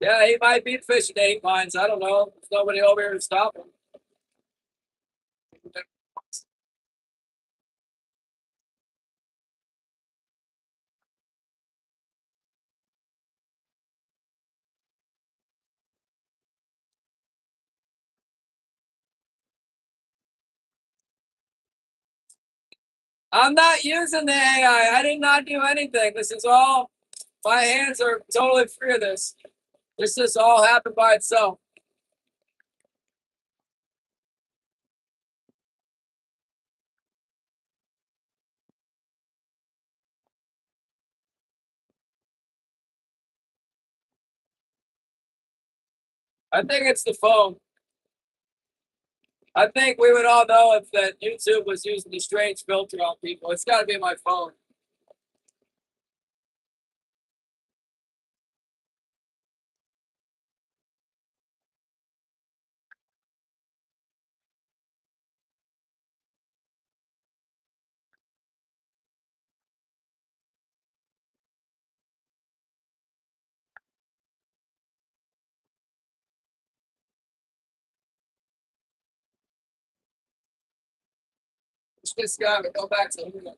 Yeah, he might be fishing 8 lines. I don't know. There's nobody over here to stop him. I'm not using the AI. I did not do anything. This is all, my hands are totally free of this. This just all happened by itself. I think it's the phone. I think we would all know if that YouTube was using a strange filter on people. It's got to be my phone. this guy, but go back to him.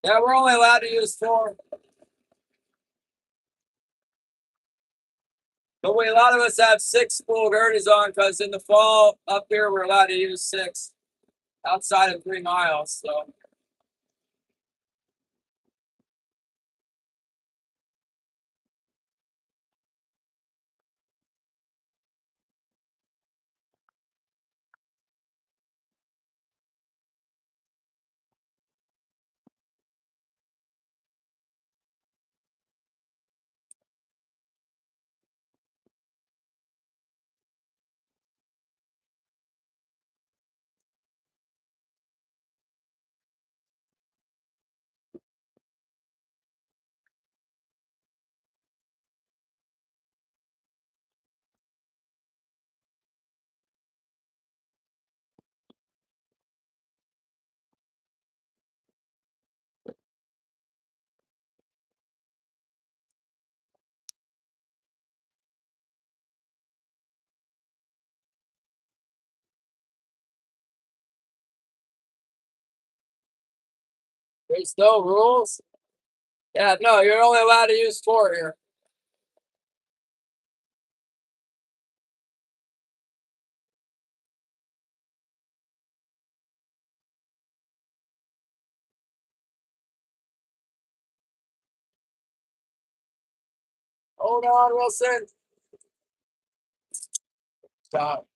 Yeah, we're only allowed to use 4. But a lot of us have 6 spool girders on because in the fall up here we're allowed to use 6 outside of 3 miles. So there's no rules. Yeah, no, you're only allowed to use 4 here. Hold on, Wilson. Stop.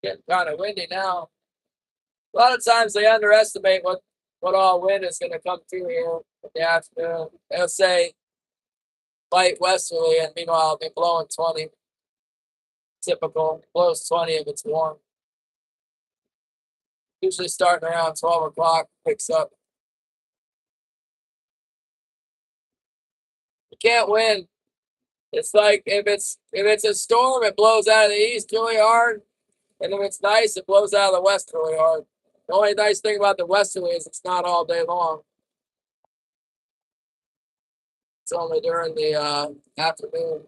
Getting kind of windy now. A lot of times they underestimate what all wind is going to come through here in the afternoon. They'll say light westerly, and meanwhile, they're blowing 20. Typical. Blows 20 if it's warm. Usually starting around 12 o'clock, picks up. You can't win. It's like if it's a storm, it blows out of the east really hard. And if it's nice, it blows out of the west really hard. The only nice thing about the westerly is it's not all day long. It's only during the afternoon,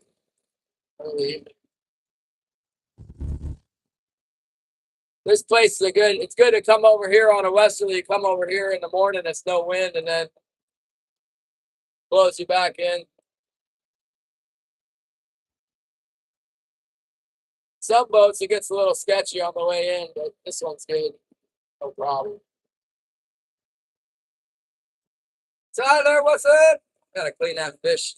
early evening. This place is it's good to come over here on a westerly, come over here in the morning, it's no wind, and then blows you back in. Some boats, it gets a little sketchy on the way in, but this one's good. No problem. Tyler, what's up? Gotta clean that fish.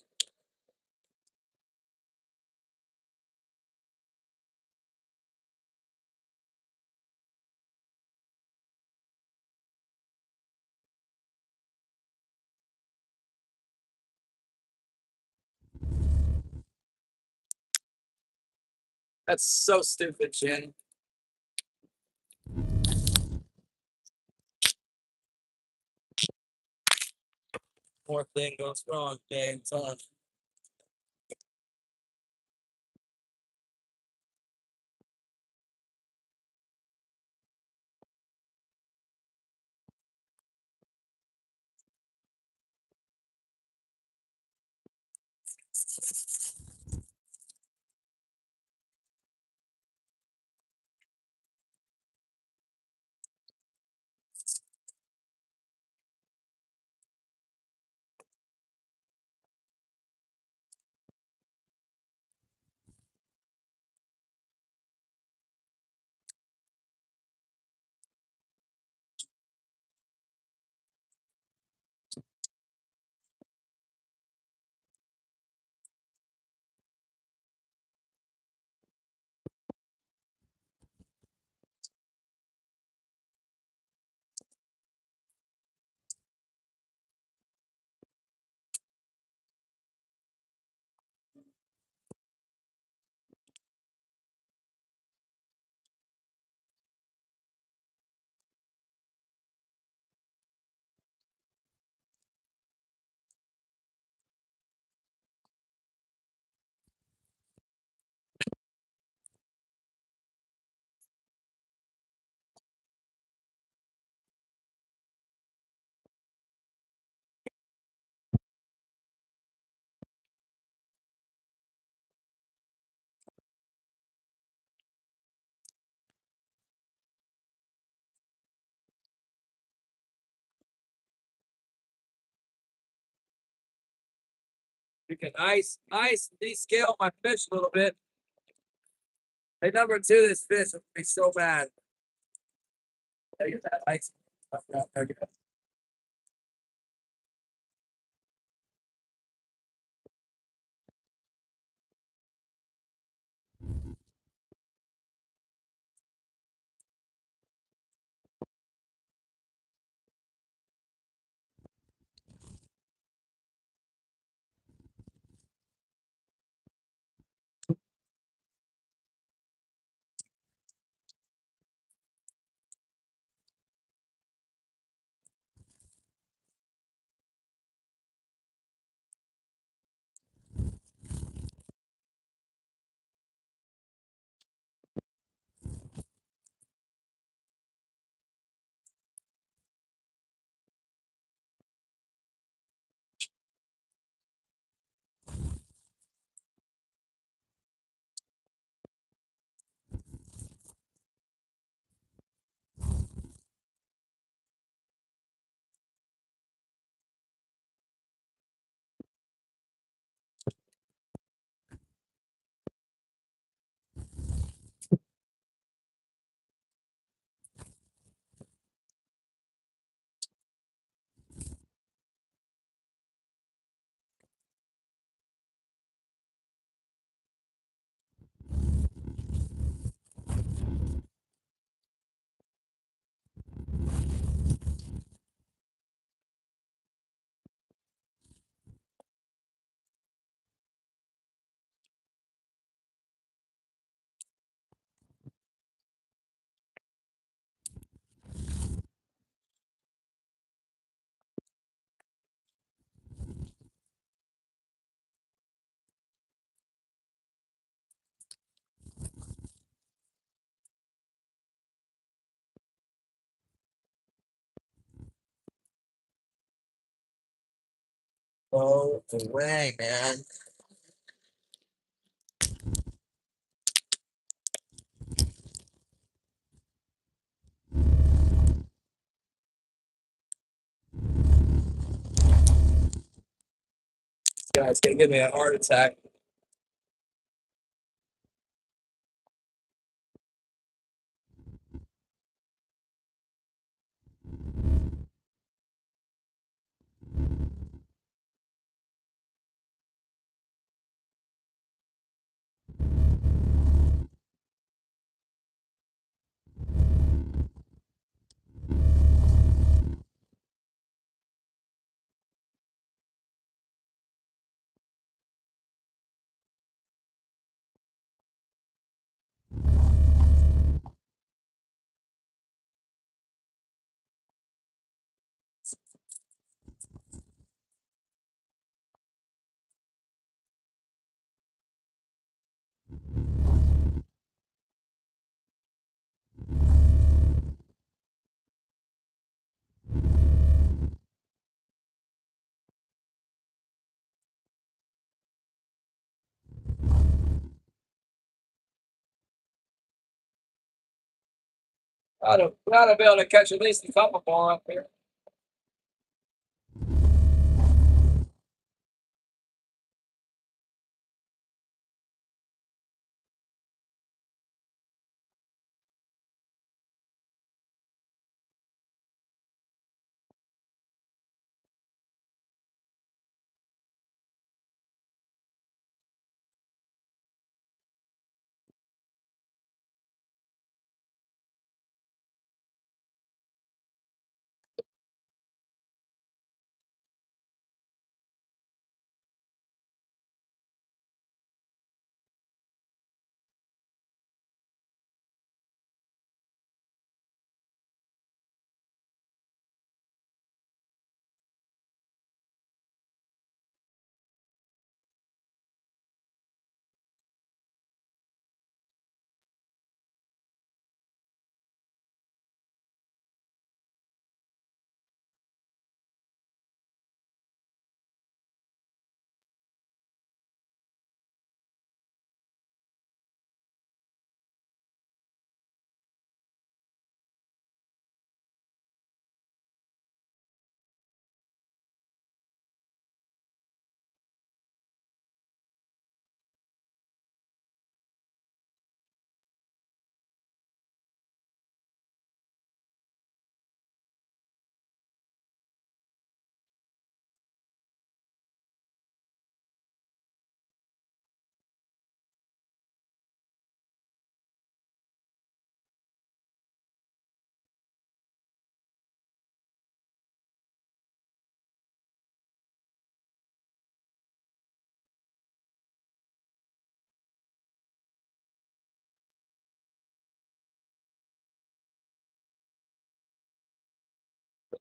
That's so stupid, Jen. More thing goes wrong, James. You can ice, descale my fish a little bit. Hey, number two, this fish would be so bad. There you go, that ice. There you go. Oh, way, man. This guy's gonna give me a heart attack. Gotta be able to catch at least a couple more up here.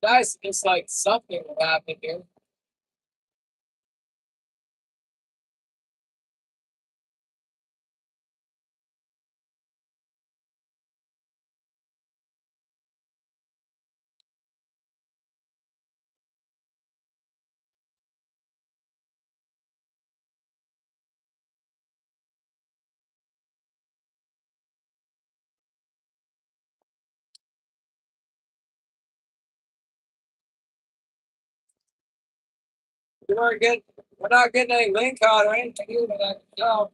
Nice, it's like something will happen here. We're not getting any link on or anything either, but I can tell.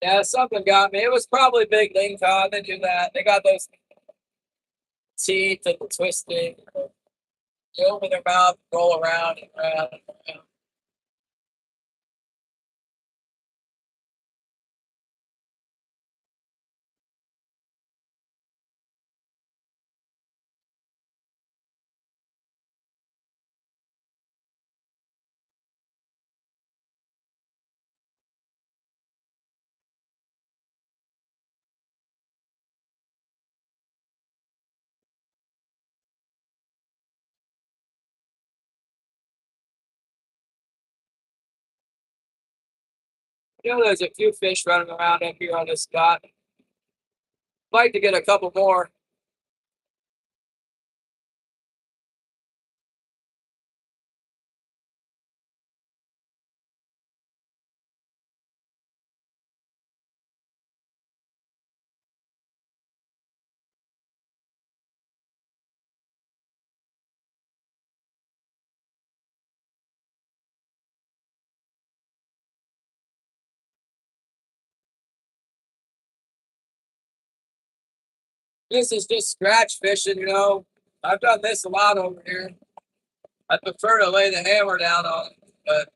Yeah, something got me. It was probably big link on. They do that. They got those teeth and the twisting. They open their mouth, roll around and around and around. There's a few fish running around up here on this spot. I'd like to get a couple more. This is just scratch fishing. I've done this a lot over here. I prefer to lay the hammer down on it, but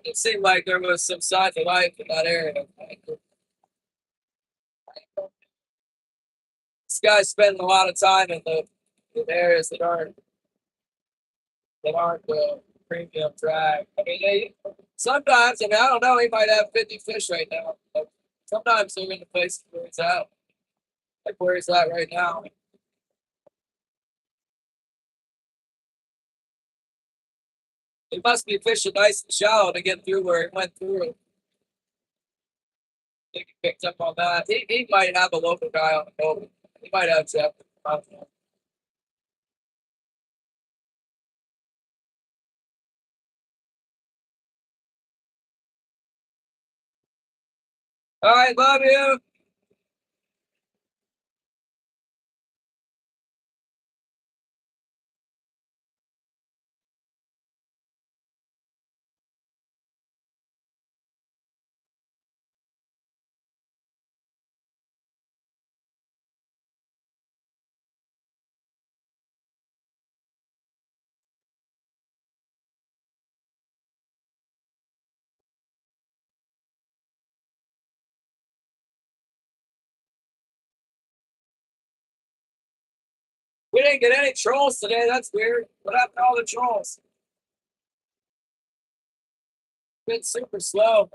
it seemed like there was some signs of life in that area. This guy's spending a lot of time in areas that aren't premium drag. I mean, sometimes, I don't know, he might have 50 fish right now. But sometimes they're in the places where he's at, like where he's at right now. He must be fishing nice and shallow to get through where he went through. I think he picked up on that. He might have a local guy on the boat. He might have Jeff. I don't know. All right, love you. We didn't get any trolls today. That's weird. What happened to all the trolls? Been super slow.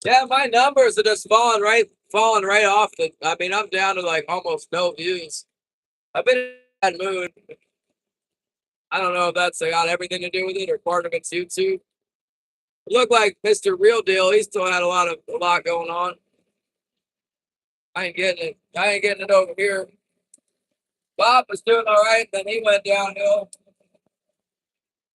Yeah, my numbers are just falling right off the. I mean, I'm down to like almost no views. I've been in a bad mood. I don't know if that's got everything to do with it or part of it's YouTube. It looked like Mr. Real Deal. He still had a lot going on. I ain't getting it. I ain't getting it over here. Bob was doing all right, then he went downhill.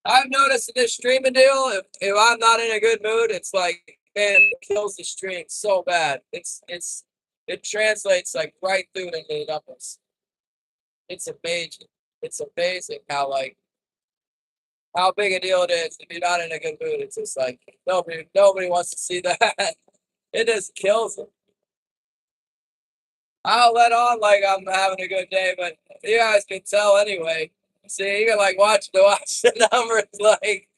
I've noticed in this streaming deal, if I'm not in a good mood, it's like, man, it kills the stream so bad. It translates like right through into the numbers. It's amazing. It's amazing how big a deal it is. If you're not in a good mood, it's just like nobody wants to see that. It just kills them. I'll let on like I'm having a good day, but you guys can tell anyway. See, you can like watch the numbers like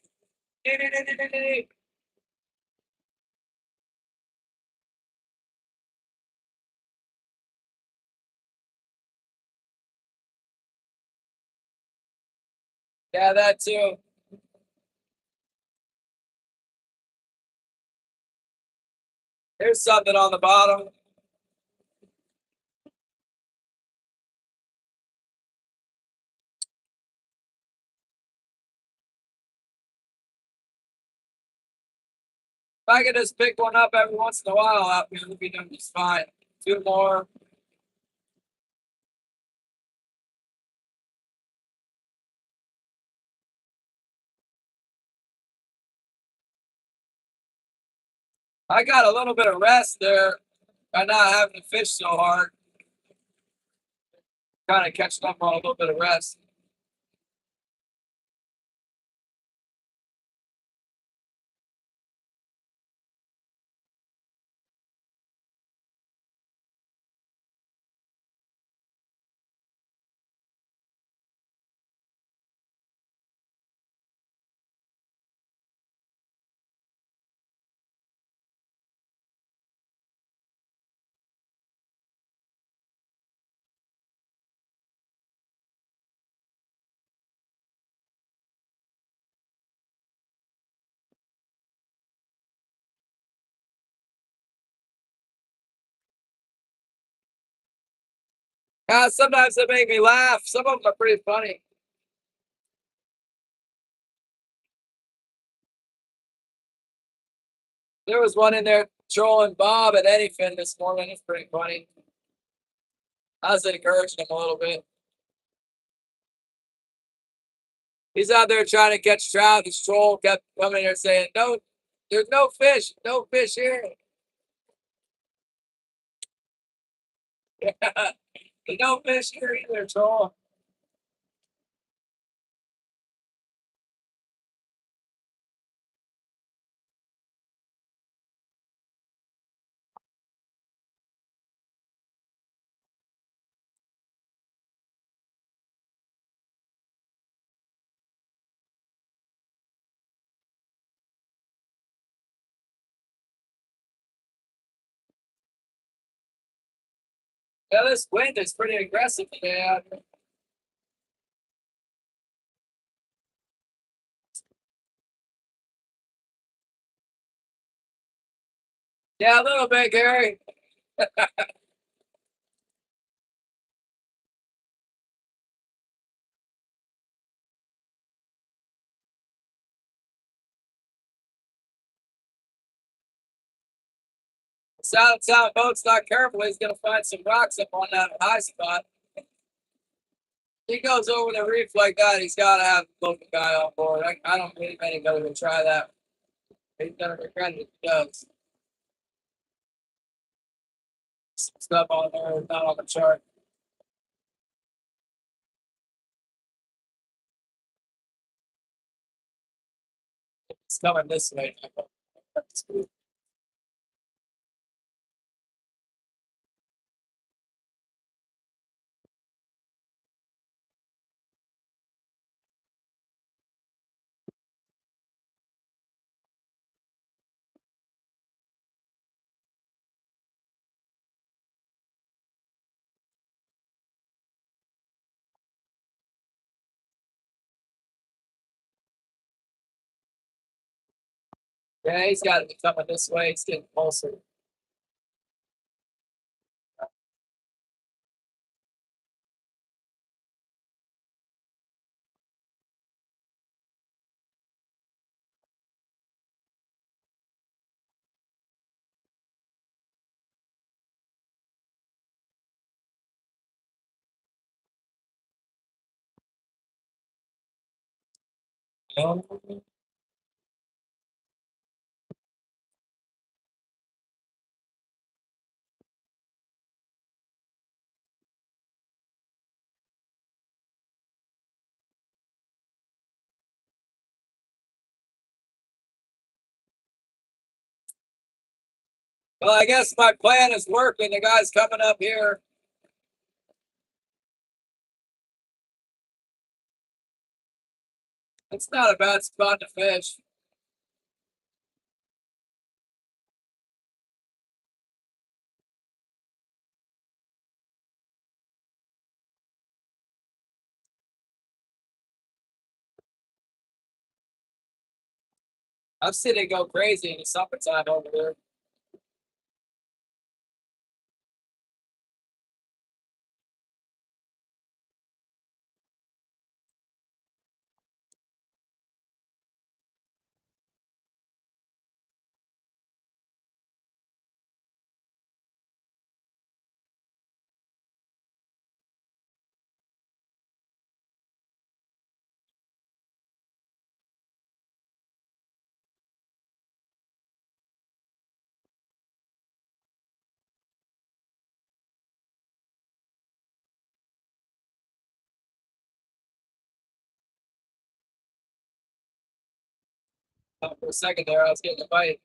yeah, that too. There's something on the bottom. If I could just pick one up every once in a while out here, we'll be doing just fine. Two more. I got a little bit of rest there by not having to fish so hard. Kind of catching up on a little bit of rest. Sometimes they make me laugh. Some of them are pretty funny. There was one in there trolling Bob at Anyfin this morning. It's pretty funny. I was encouraging him a little bit. He's out there trying to catch trout. This troll kept coming here saying, "No, there's no fish here. There's no fish here either, troll." Yeah, this wind is pretty aggressive today out here. Yeah, a little bit, Gary. South South boat's not careful. He's gonna find some rocks up on that high spot. He goes over the reef like that. He's got to have the local guy on board. I don't believe anybody would try that. He's gonna regret it if he does. Some stuff on there not on the chart. It's coming this way. Yeah, he's got to be coming this way. It's getting closer. Um, Well, I guess my plan is working. The guy's coming up here. It's not a bad spot to fish. I've seen it go crazy in the summertime over there. For a second there, I was getting a bite.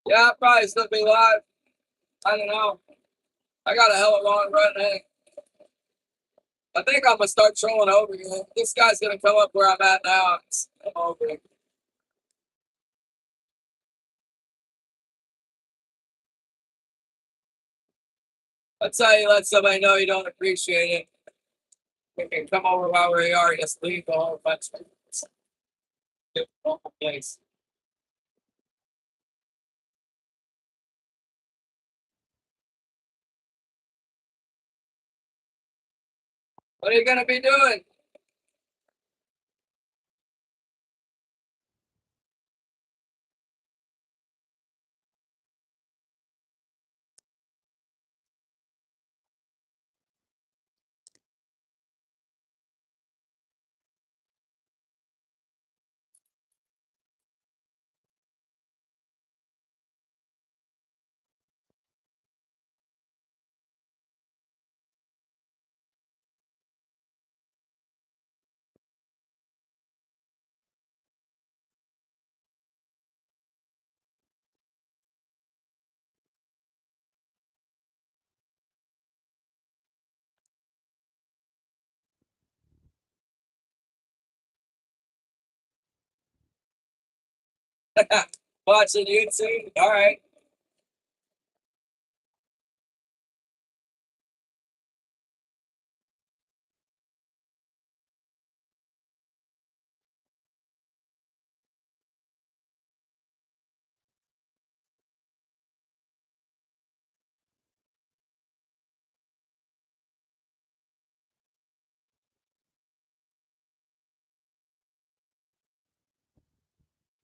Yeah, I'll probably still be live. I don't know. I got a hell of a long run. Hey, I think I'm gonna start trolling over here. This guy's gonna come up where I'm at now. I'm over here. That's how you let somebody know you don't appreciate it. We can come over while we are, just leave the whole bunch of place. What are you gonna be doing? Watching YouTube? All right.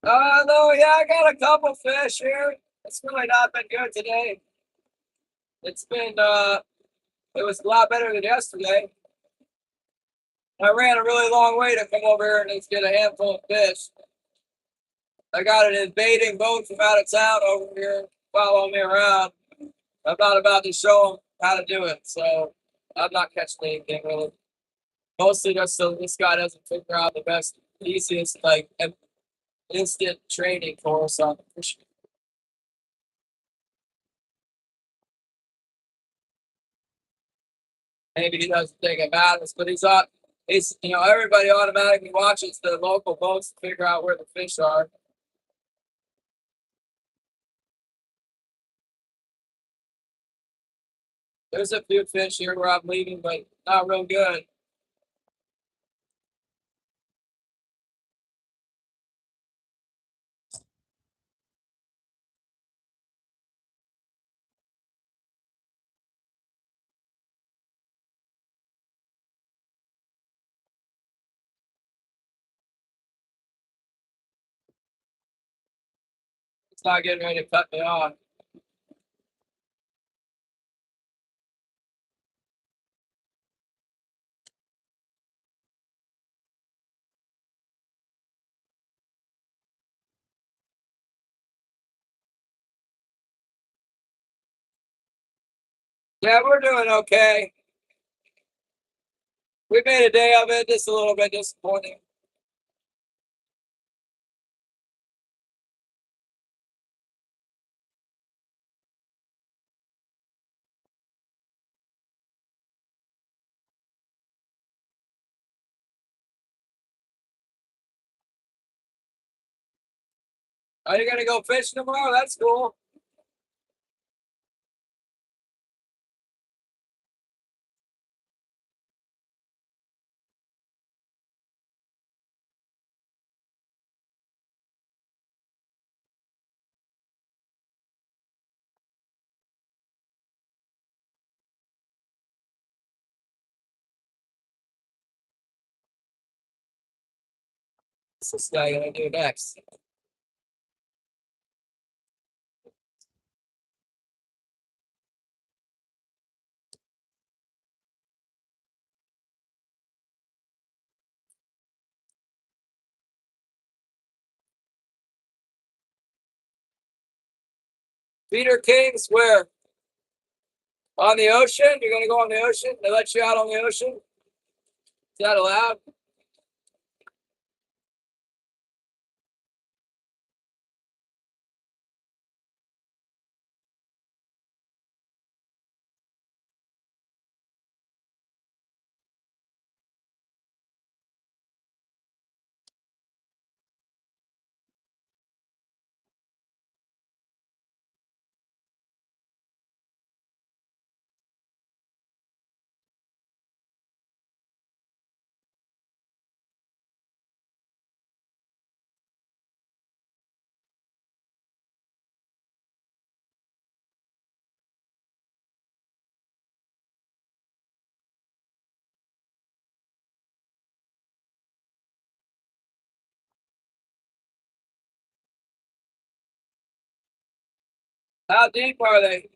No, yeah, I got a couple fish here. It's really not been good today. It's been it was a lot better than yesterday. I ran a really long way to come over here and just get a handful of fish. I got an invading boat from out of town over here following me around. I'm not about to show them how to do it, so I'm not catching anything really. Mostly just so this guy doesn't figure out the best, easiest, like instant training course on the fishing. Maybe he doesn't think it matters, but he's everybody automatically watches the local boats to figure out where the fish are. There's a few fish here where I'm leaving, but not real good. It's not getting ready to cut me off. Yeah, we're doing okay. We made a day of it, just a little bit disappointing. Are you gonna go fish tomorrow? That's cool. What's this guy gonna do next? Peter King's where? On the ocean? You're gonna go on the ocean? They let you out on the ocean? Is that allowed? How deep are they?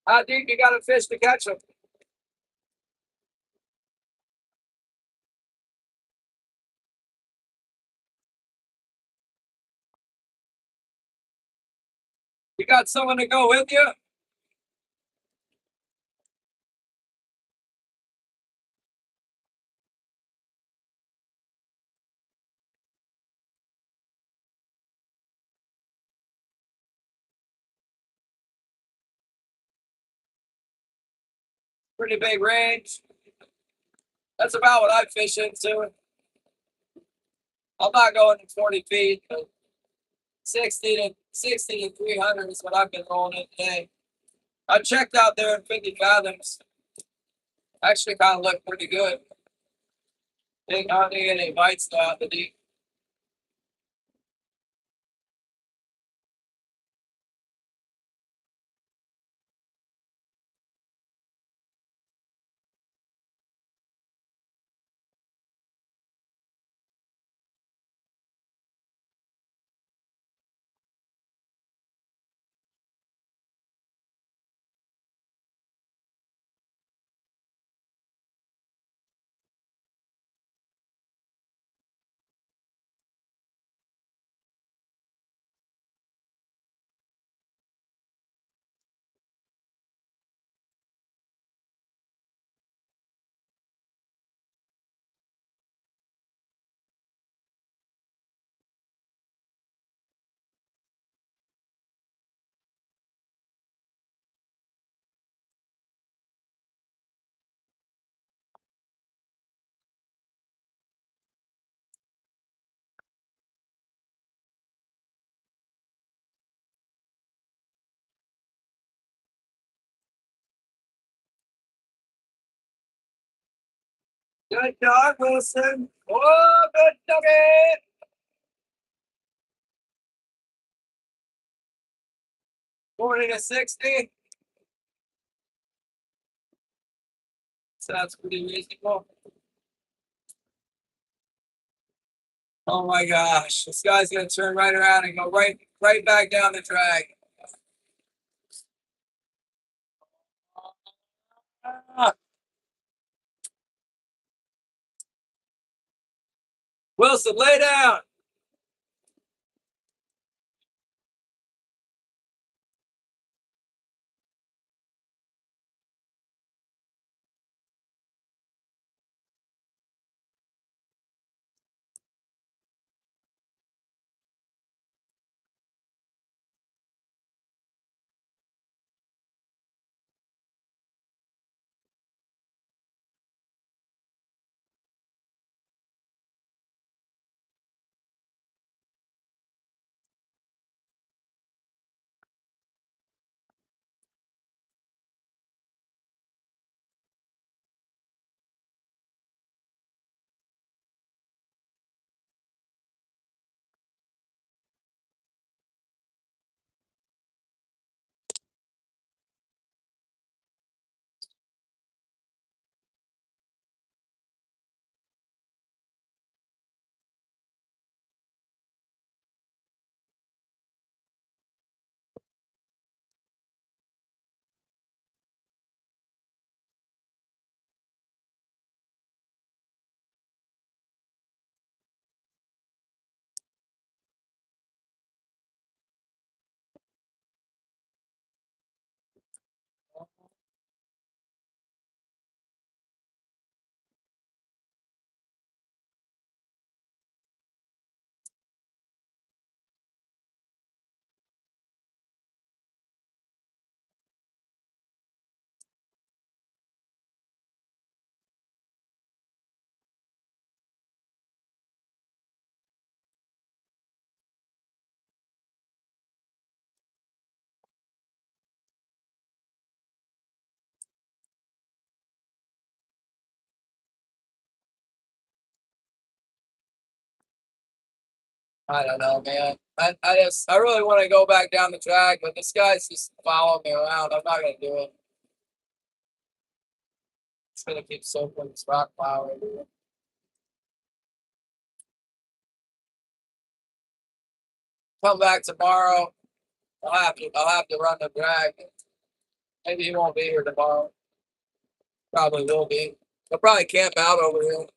How deep you gotta fish to catch them? You got someone to go with you? Pretty big range. That's about what I fish into. I'm not going to 40 feet, but 60 to 300 is what I've been rolling in today. I checked out there in 50 fathoms. Actually, kind of looked pretty good. Didn't hardly get any bites though out the deep. Good dog, Wilson. Oh, good doggy. 40 to 60. Sounds pretty reasonable. Oh my gosh, this guy's gonna turn right around and go right back down the drag. Ah, Wilson, lay down. I don't know, man. I really want to go back down the track, but this guy's just following me around. I'm not gonna do it. It's gonna keep circling this rock pile. Come back tomorrow. I'll have to run the drag. Maybe he won't be here tomorrow. Probably will be. He'll probably camp out over here.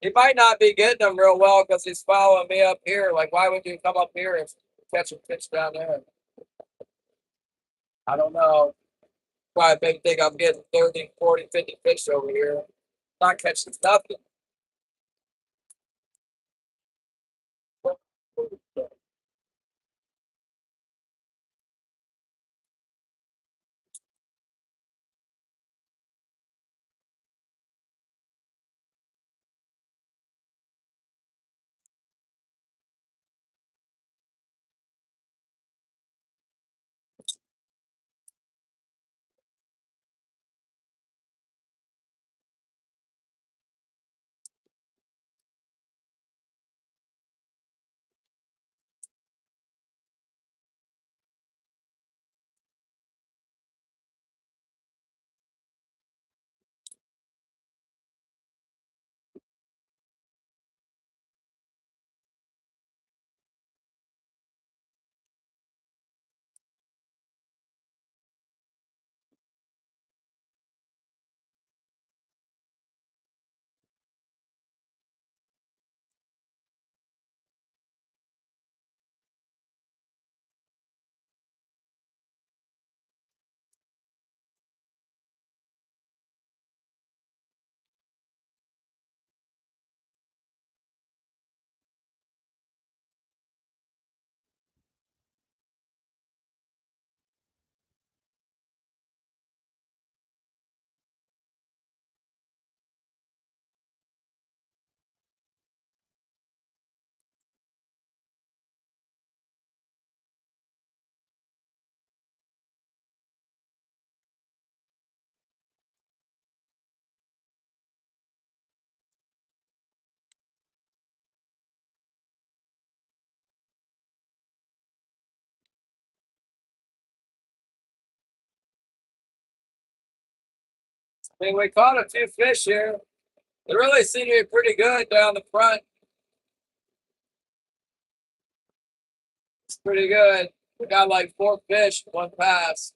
He might not be getting them real well because he's following me up here. Like, why would you come up here and catch a fish down there? I don't know. Probably maybe think I'm getting 30, 40, 50 fish over here. Not catching nothing. I mean, we caught a few fish here. They really seem to be pretty good down the front. It's pretty good. We got like 4 fish, 1 pass.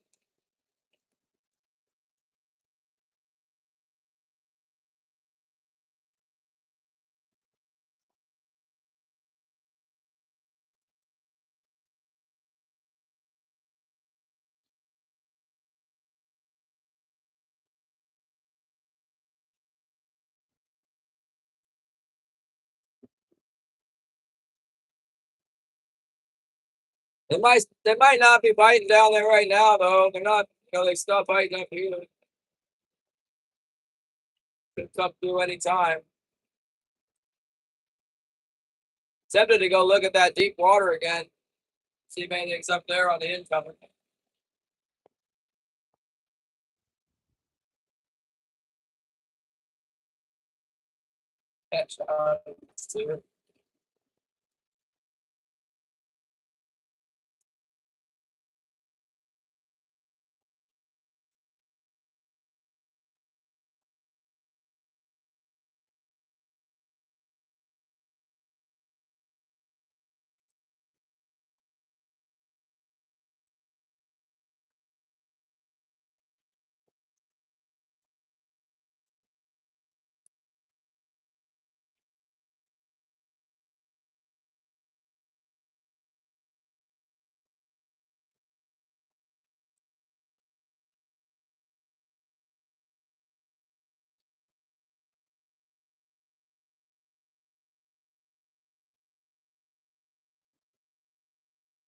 They might not be biting down there right now though. They're not, they stop biting up here. Could come through any time. Tempted to go look at that deep water again. See if anything's up there on the incoming. Catch too.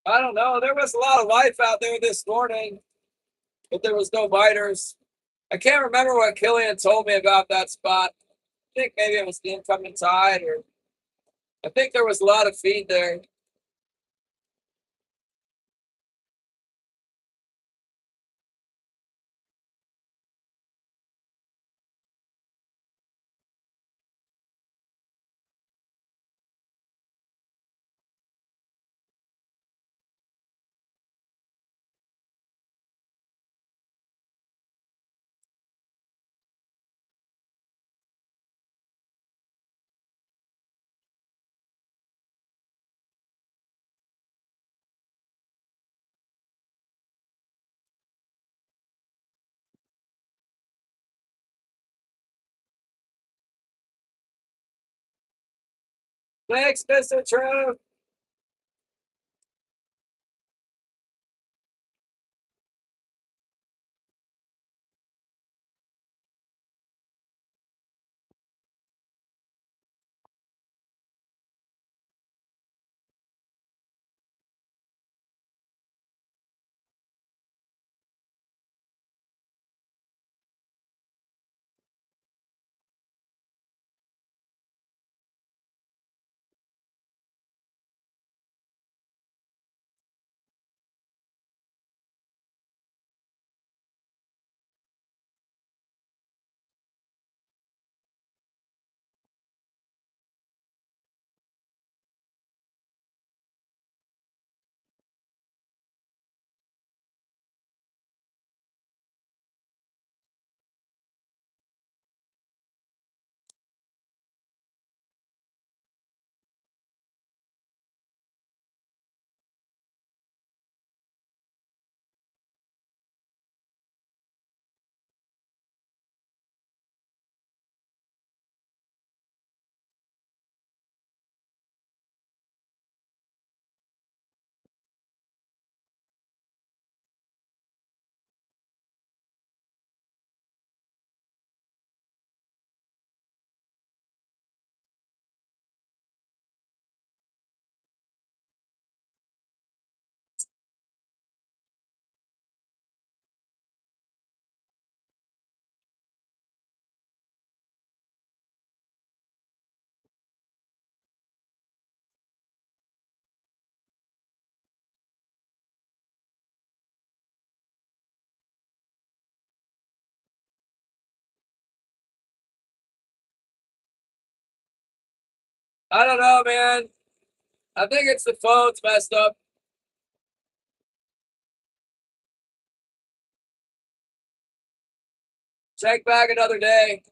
I don't know. There was a lot of life out there this morning, but there was no biters. I can't remember what Killian told me about that spot. I think maybe it was the incoming tide, or I think there was a lot of feed there. Thanks, Mr. Trev. I don't know, man. I think it's the phone's messed up. Check back another day.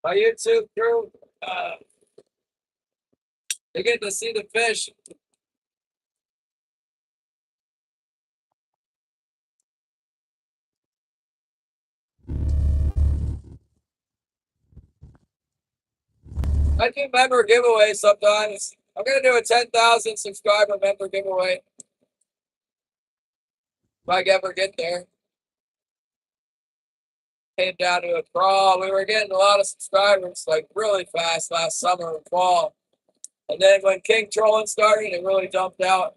My YouTube crew, they get to see the fish. I do member giveaways sometimes. I'm gonna do a 10,000 subscriber member giveaway if I ever get there. Came down to a crawl. We were getting a lot of subscribers like really fast last summer and fall. And then when king trolling started, it really dumped out.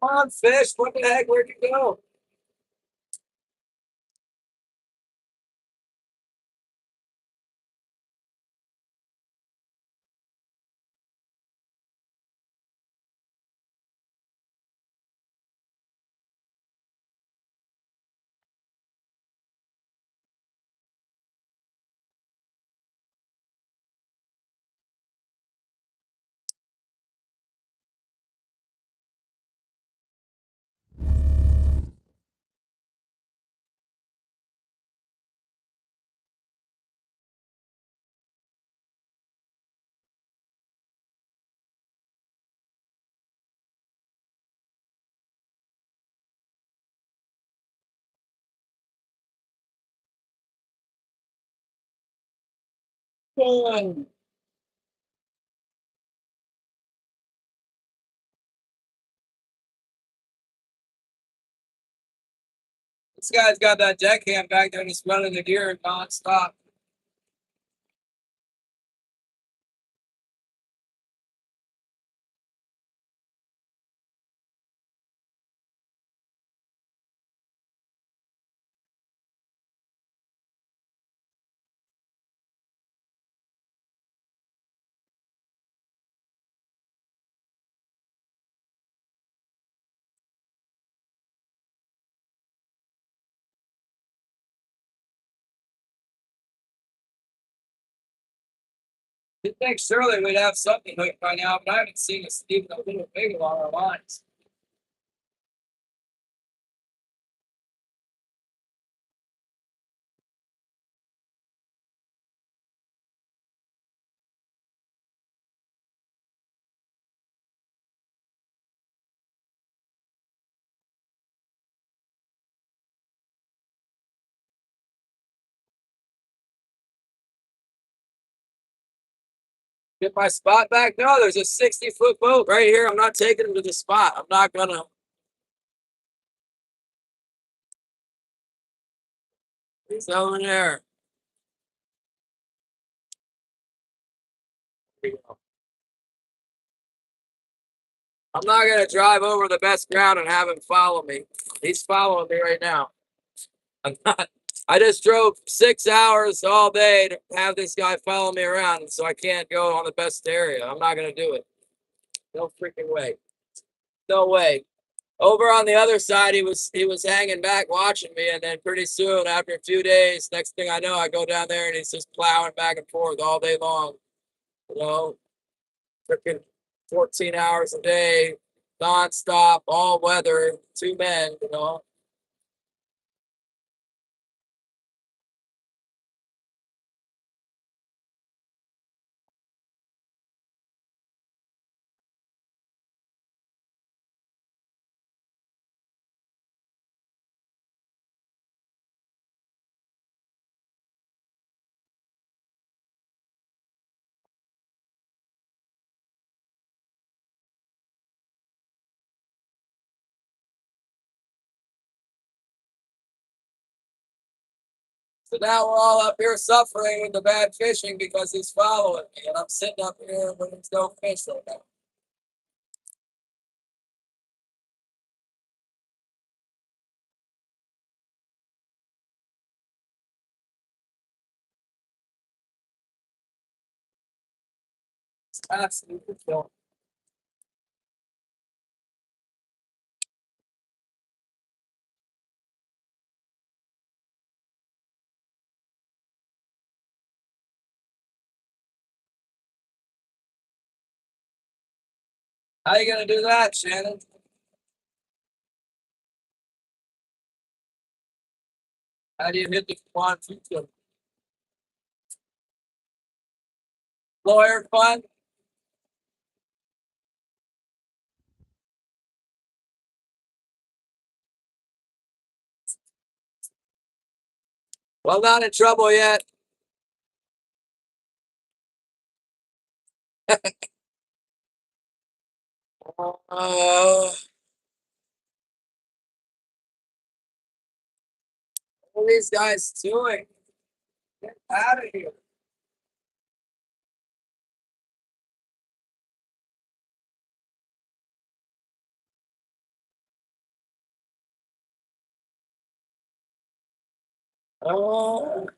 Come on, fish. What the heck? Where'd you go? Come This guy's got that deckhand back there just running the gear nonstop. You'd think surely we'd have something hooked by now, but I haven't seen us even a little big along our lines. Get my spot back? No, there's a 60-foot boat right here. I'm not taking him to the spot. I'm not gonna. He's over there. I'm not gonna drive over the best ground and have him follow me. He's following me right now. I'm not. I just drove 6 hours all day to have this guy follow me around, so I can't go on the best area. I'm not gonna do it. No freaking way. No way. Over on the other side, he was hanging back watching me, and then pretty soon, after a few days, next thing I know, I go down there and he's just plowing back and forth all day long. You know, freaking 14 hours a day, nonstop, all weather, two men. So now we're all up here suffering with the bad fishing because he's following me, and I'm sitting up here when there's no fish right now. Absolutely killing. How you gonna do that, Shannon? How do you hit the quad future? Lawyer fund? Well, not in trouble yet. What are these guys doing? Get out of here. Oh,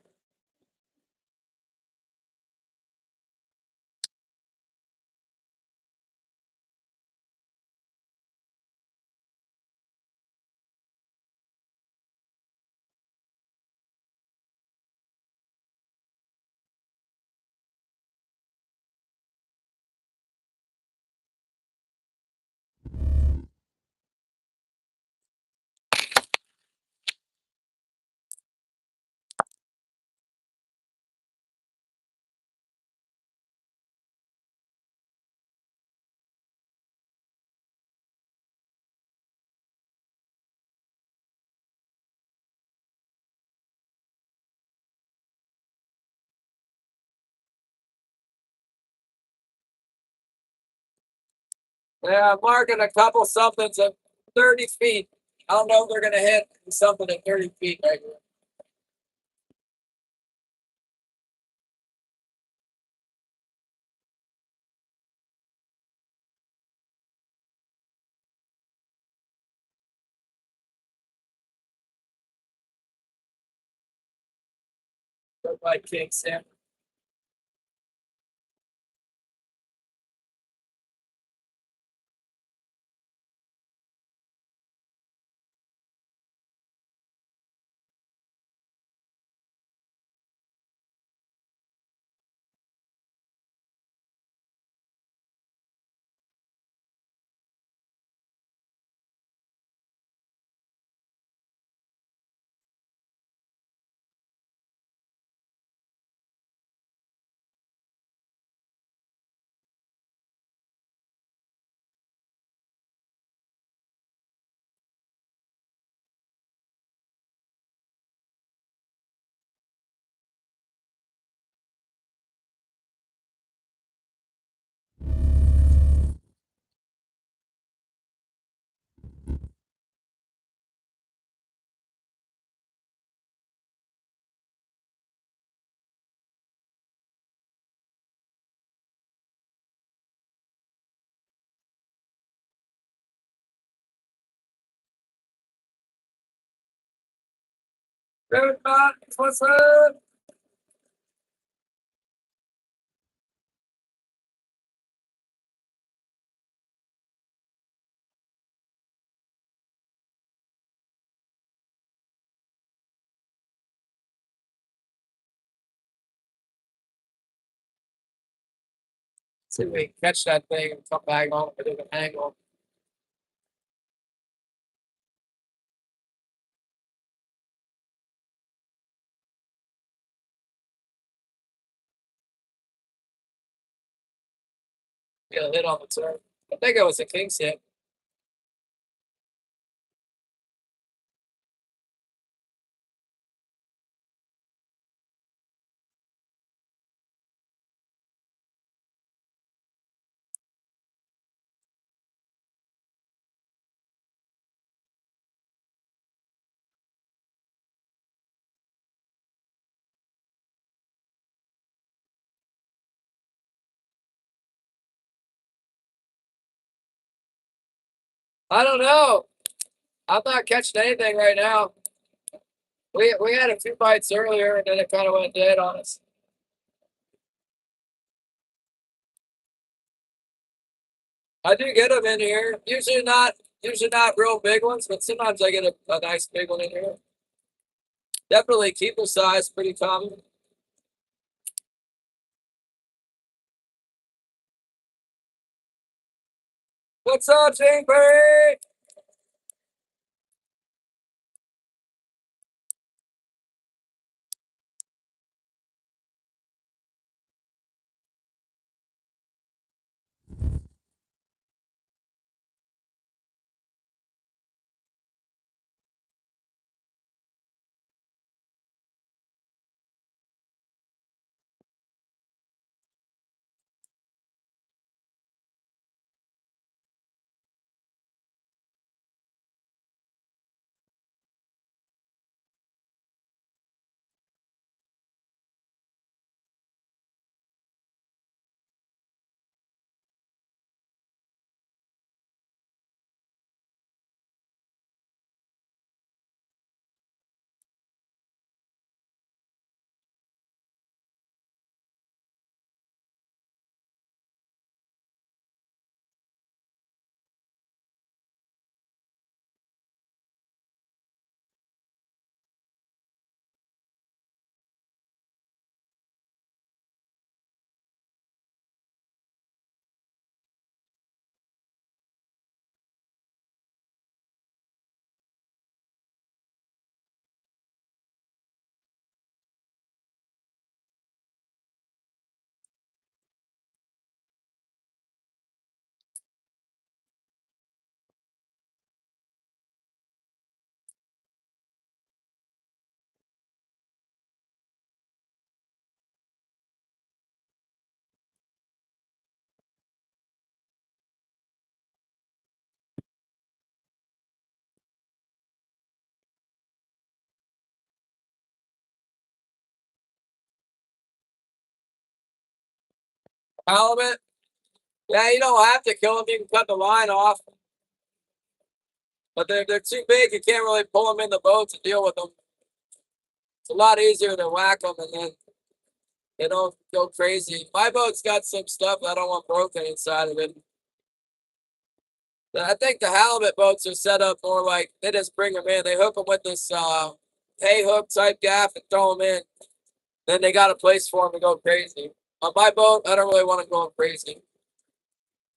yeah, I'm marking a couple somethings at 30 feet. I don't know if they're gonna hit something at 30 feet right here. Look like King Sam. Good man, what's up? See if we can catch that thing and come back on a different angle. Get a hit on the turn. I think it was a king's hit. I don't know. I'm not catching anything right now. We had a few bites earlier and then it kind of went dead on us. I do get them in here. Usually not real big ones, but sometimes I get a nice big one in here. Definitely keeper size, pretty common. What's up, Chamber? Halibut. Yeah, you don't have to kill them. You can cut the line off. But they're too big. You can't really pull them in the boat to deal with them. It's a lot easier to whack them and then they don't go crazy. My boat's got some stuff I don't want broken inside of it. I think the halibut boats are set up more like they just bring them in. They hook them with this hay hook type gaff and throw them in. Then they got a place for them to go crazy. On my boat, I don't really want to go crazy.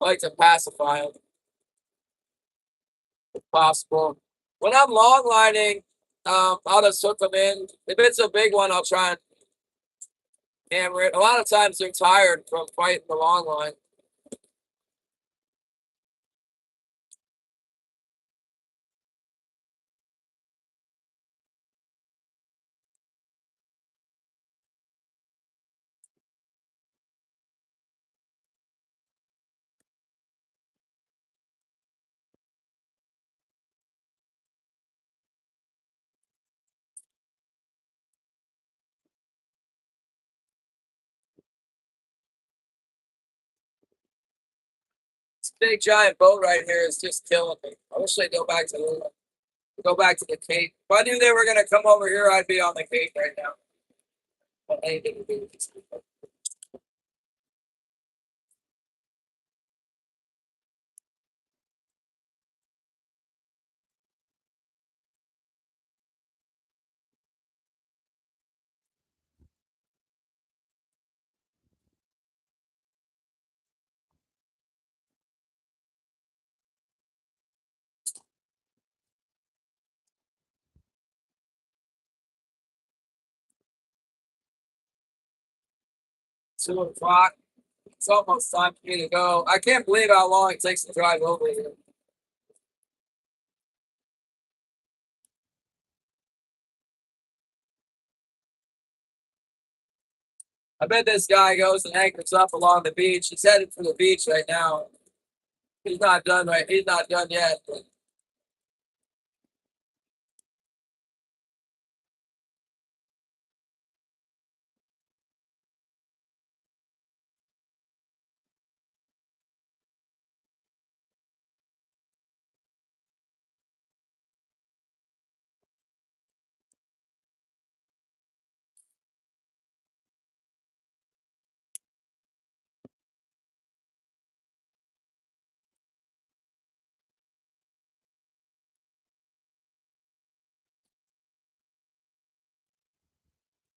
I like to pacify them if possible. When I'm long lining, I'll just hook them in. If it's a big one, I'll try and hammer it. A lot of times they're tired from fighting the long line. This big giant boat right here is just killing me. I wish they'd go back to the Cape. If I knew they were gonna come over here, I'd be on the Cape right now. But anything to do with these people. It's 2 o'clock. It's almost time for me to go. I can't believe how long it takes to drive over here. I bet this guy goes and anchors up along the beach. He's headed for the beach right now. He's not done right. He's not done yet.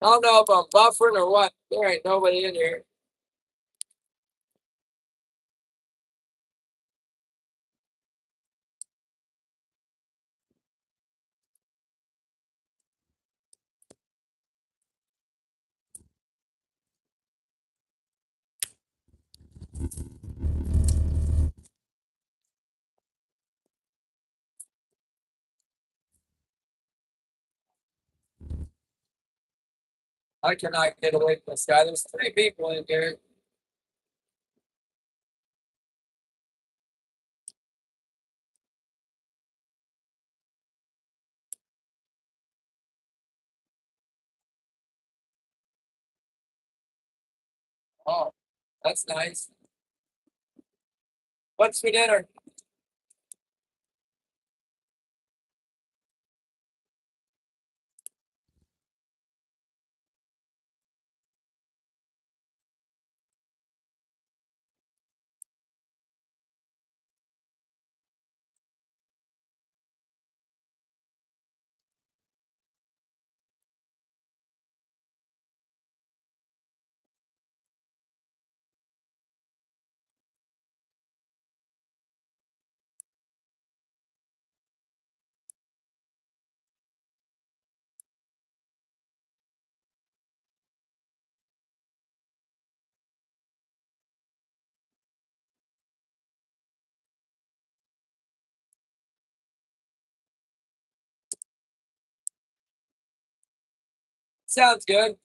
I don't know if I'm buffering or what. There ain't nobody in here. I cannot get away from this guy. There's 3 people in here. Oh, that's nice. What's for dinner? Sounds good.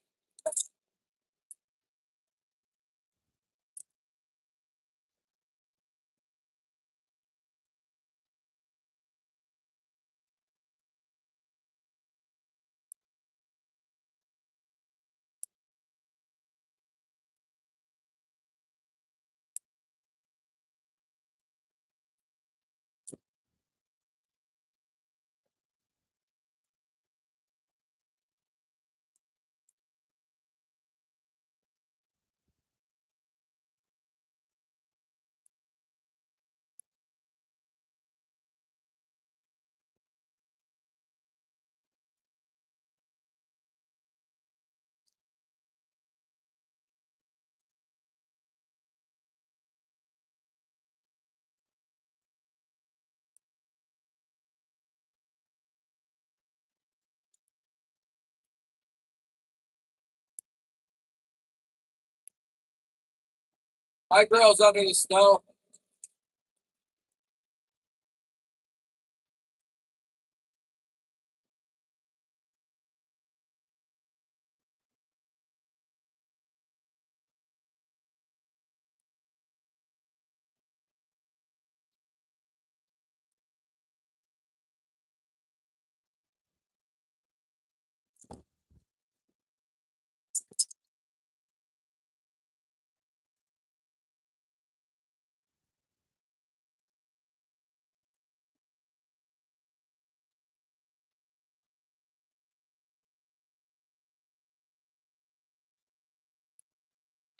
My girl's under the snow.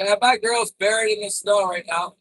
Yeah, my girl's buried in the snow right now.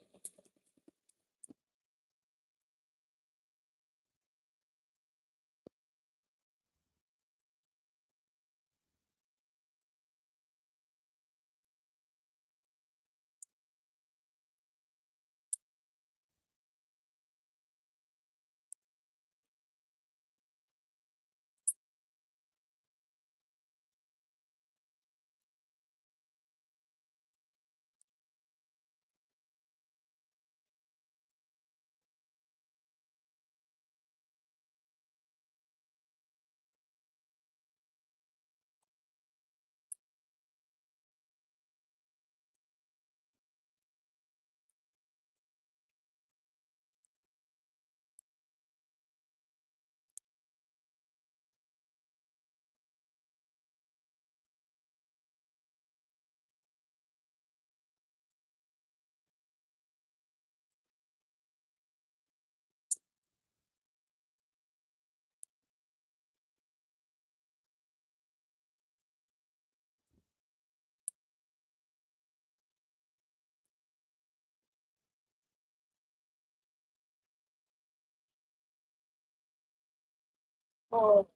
Oh,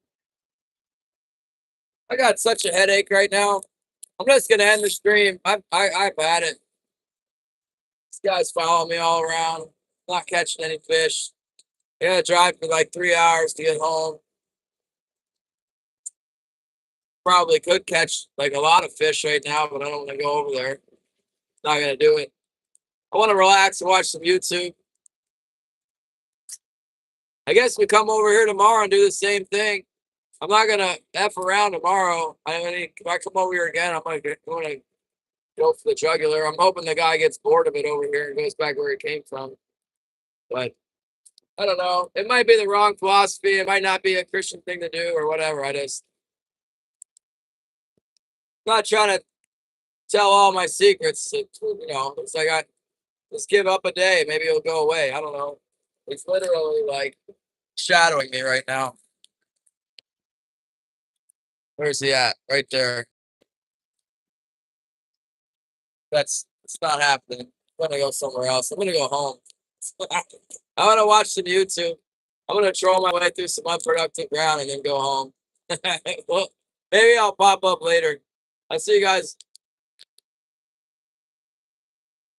I got such a headache right now. I'm just gonna end the stream. I've had it. These guys follow me all around. Not catching any fish. I gotta drive for like 3 hours to get home. Probably could catch like a lot of fish right now, but I don't want to go over there. Not gonna do it. I want to relax and watch some YouTube. I guess we come over here tomorrow and do the same thing. I'm not gonna f around tomorrow. I mean, if I come over here again, I'm gonna go for the jugular. I'm hoping the guy gets bored of it over here and goes back where he came from. But I don't know. It might be the wrong philosophy. It might not be a Christian thing to do or whatever. I just not trying to tell all my secrets. It's like I just give up a day. Maybe it'll go away. I don't know. It's literally like shadowing me right now. Where's he at? Right there. It's not happening. I'm gonna go somewhere else. I'm gonna go home. I'm gonna watch some YouTube. I'm gonna troll my way through some unproductive ground and then go home. Well, maybe I'll pop up later. I'll see you guys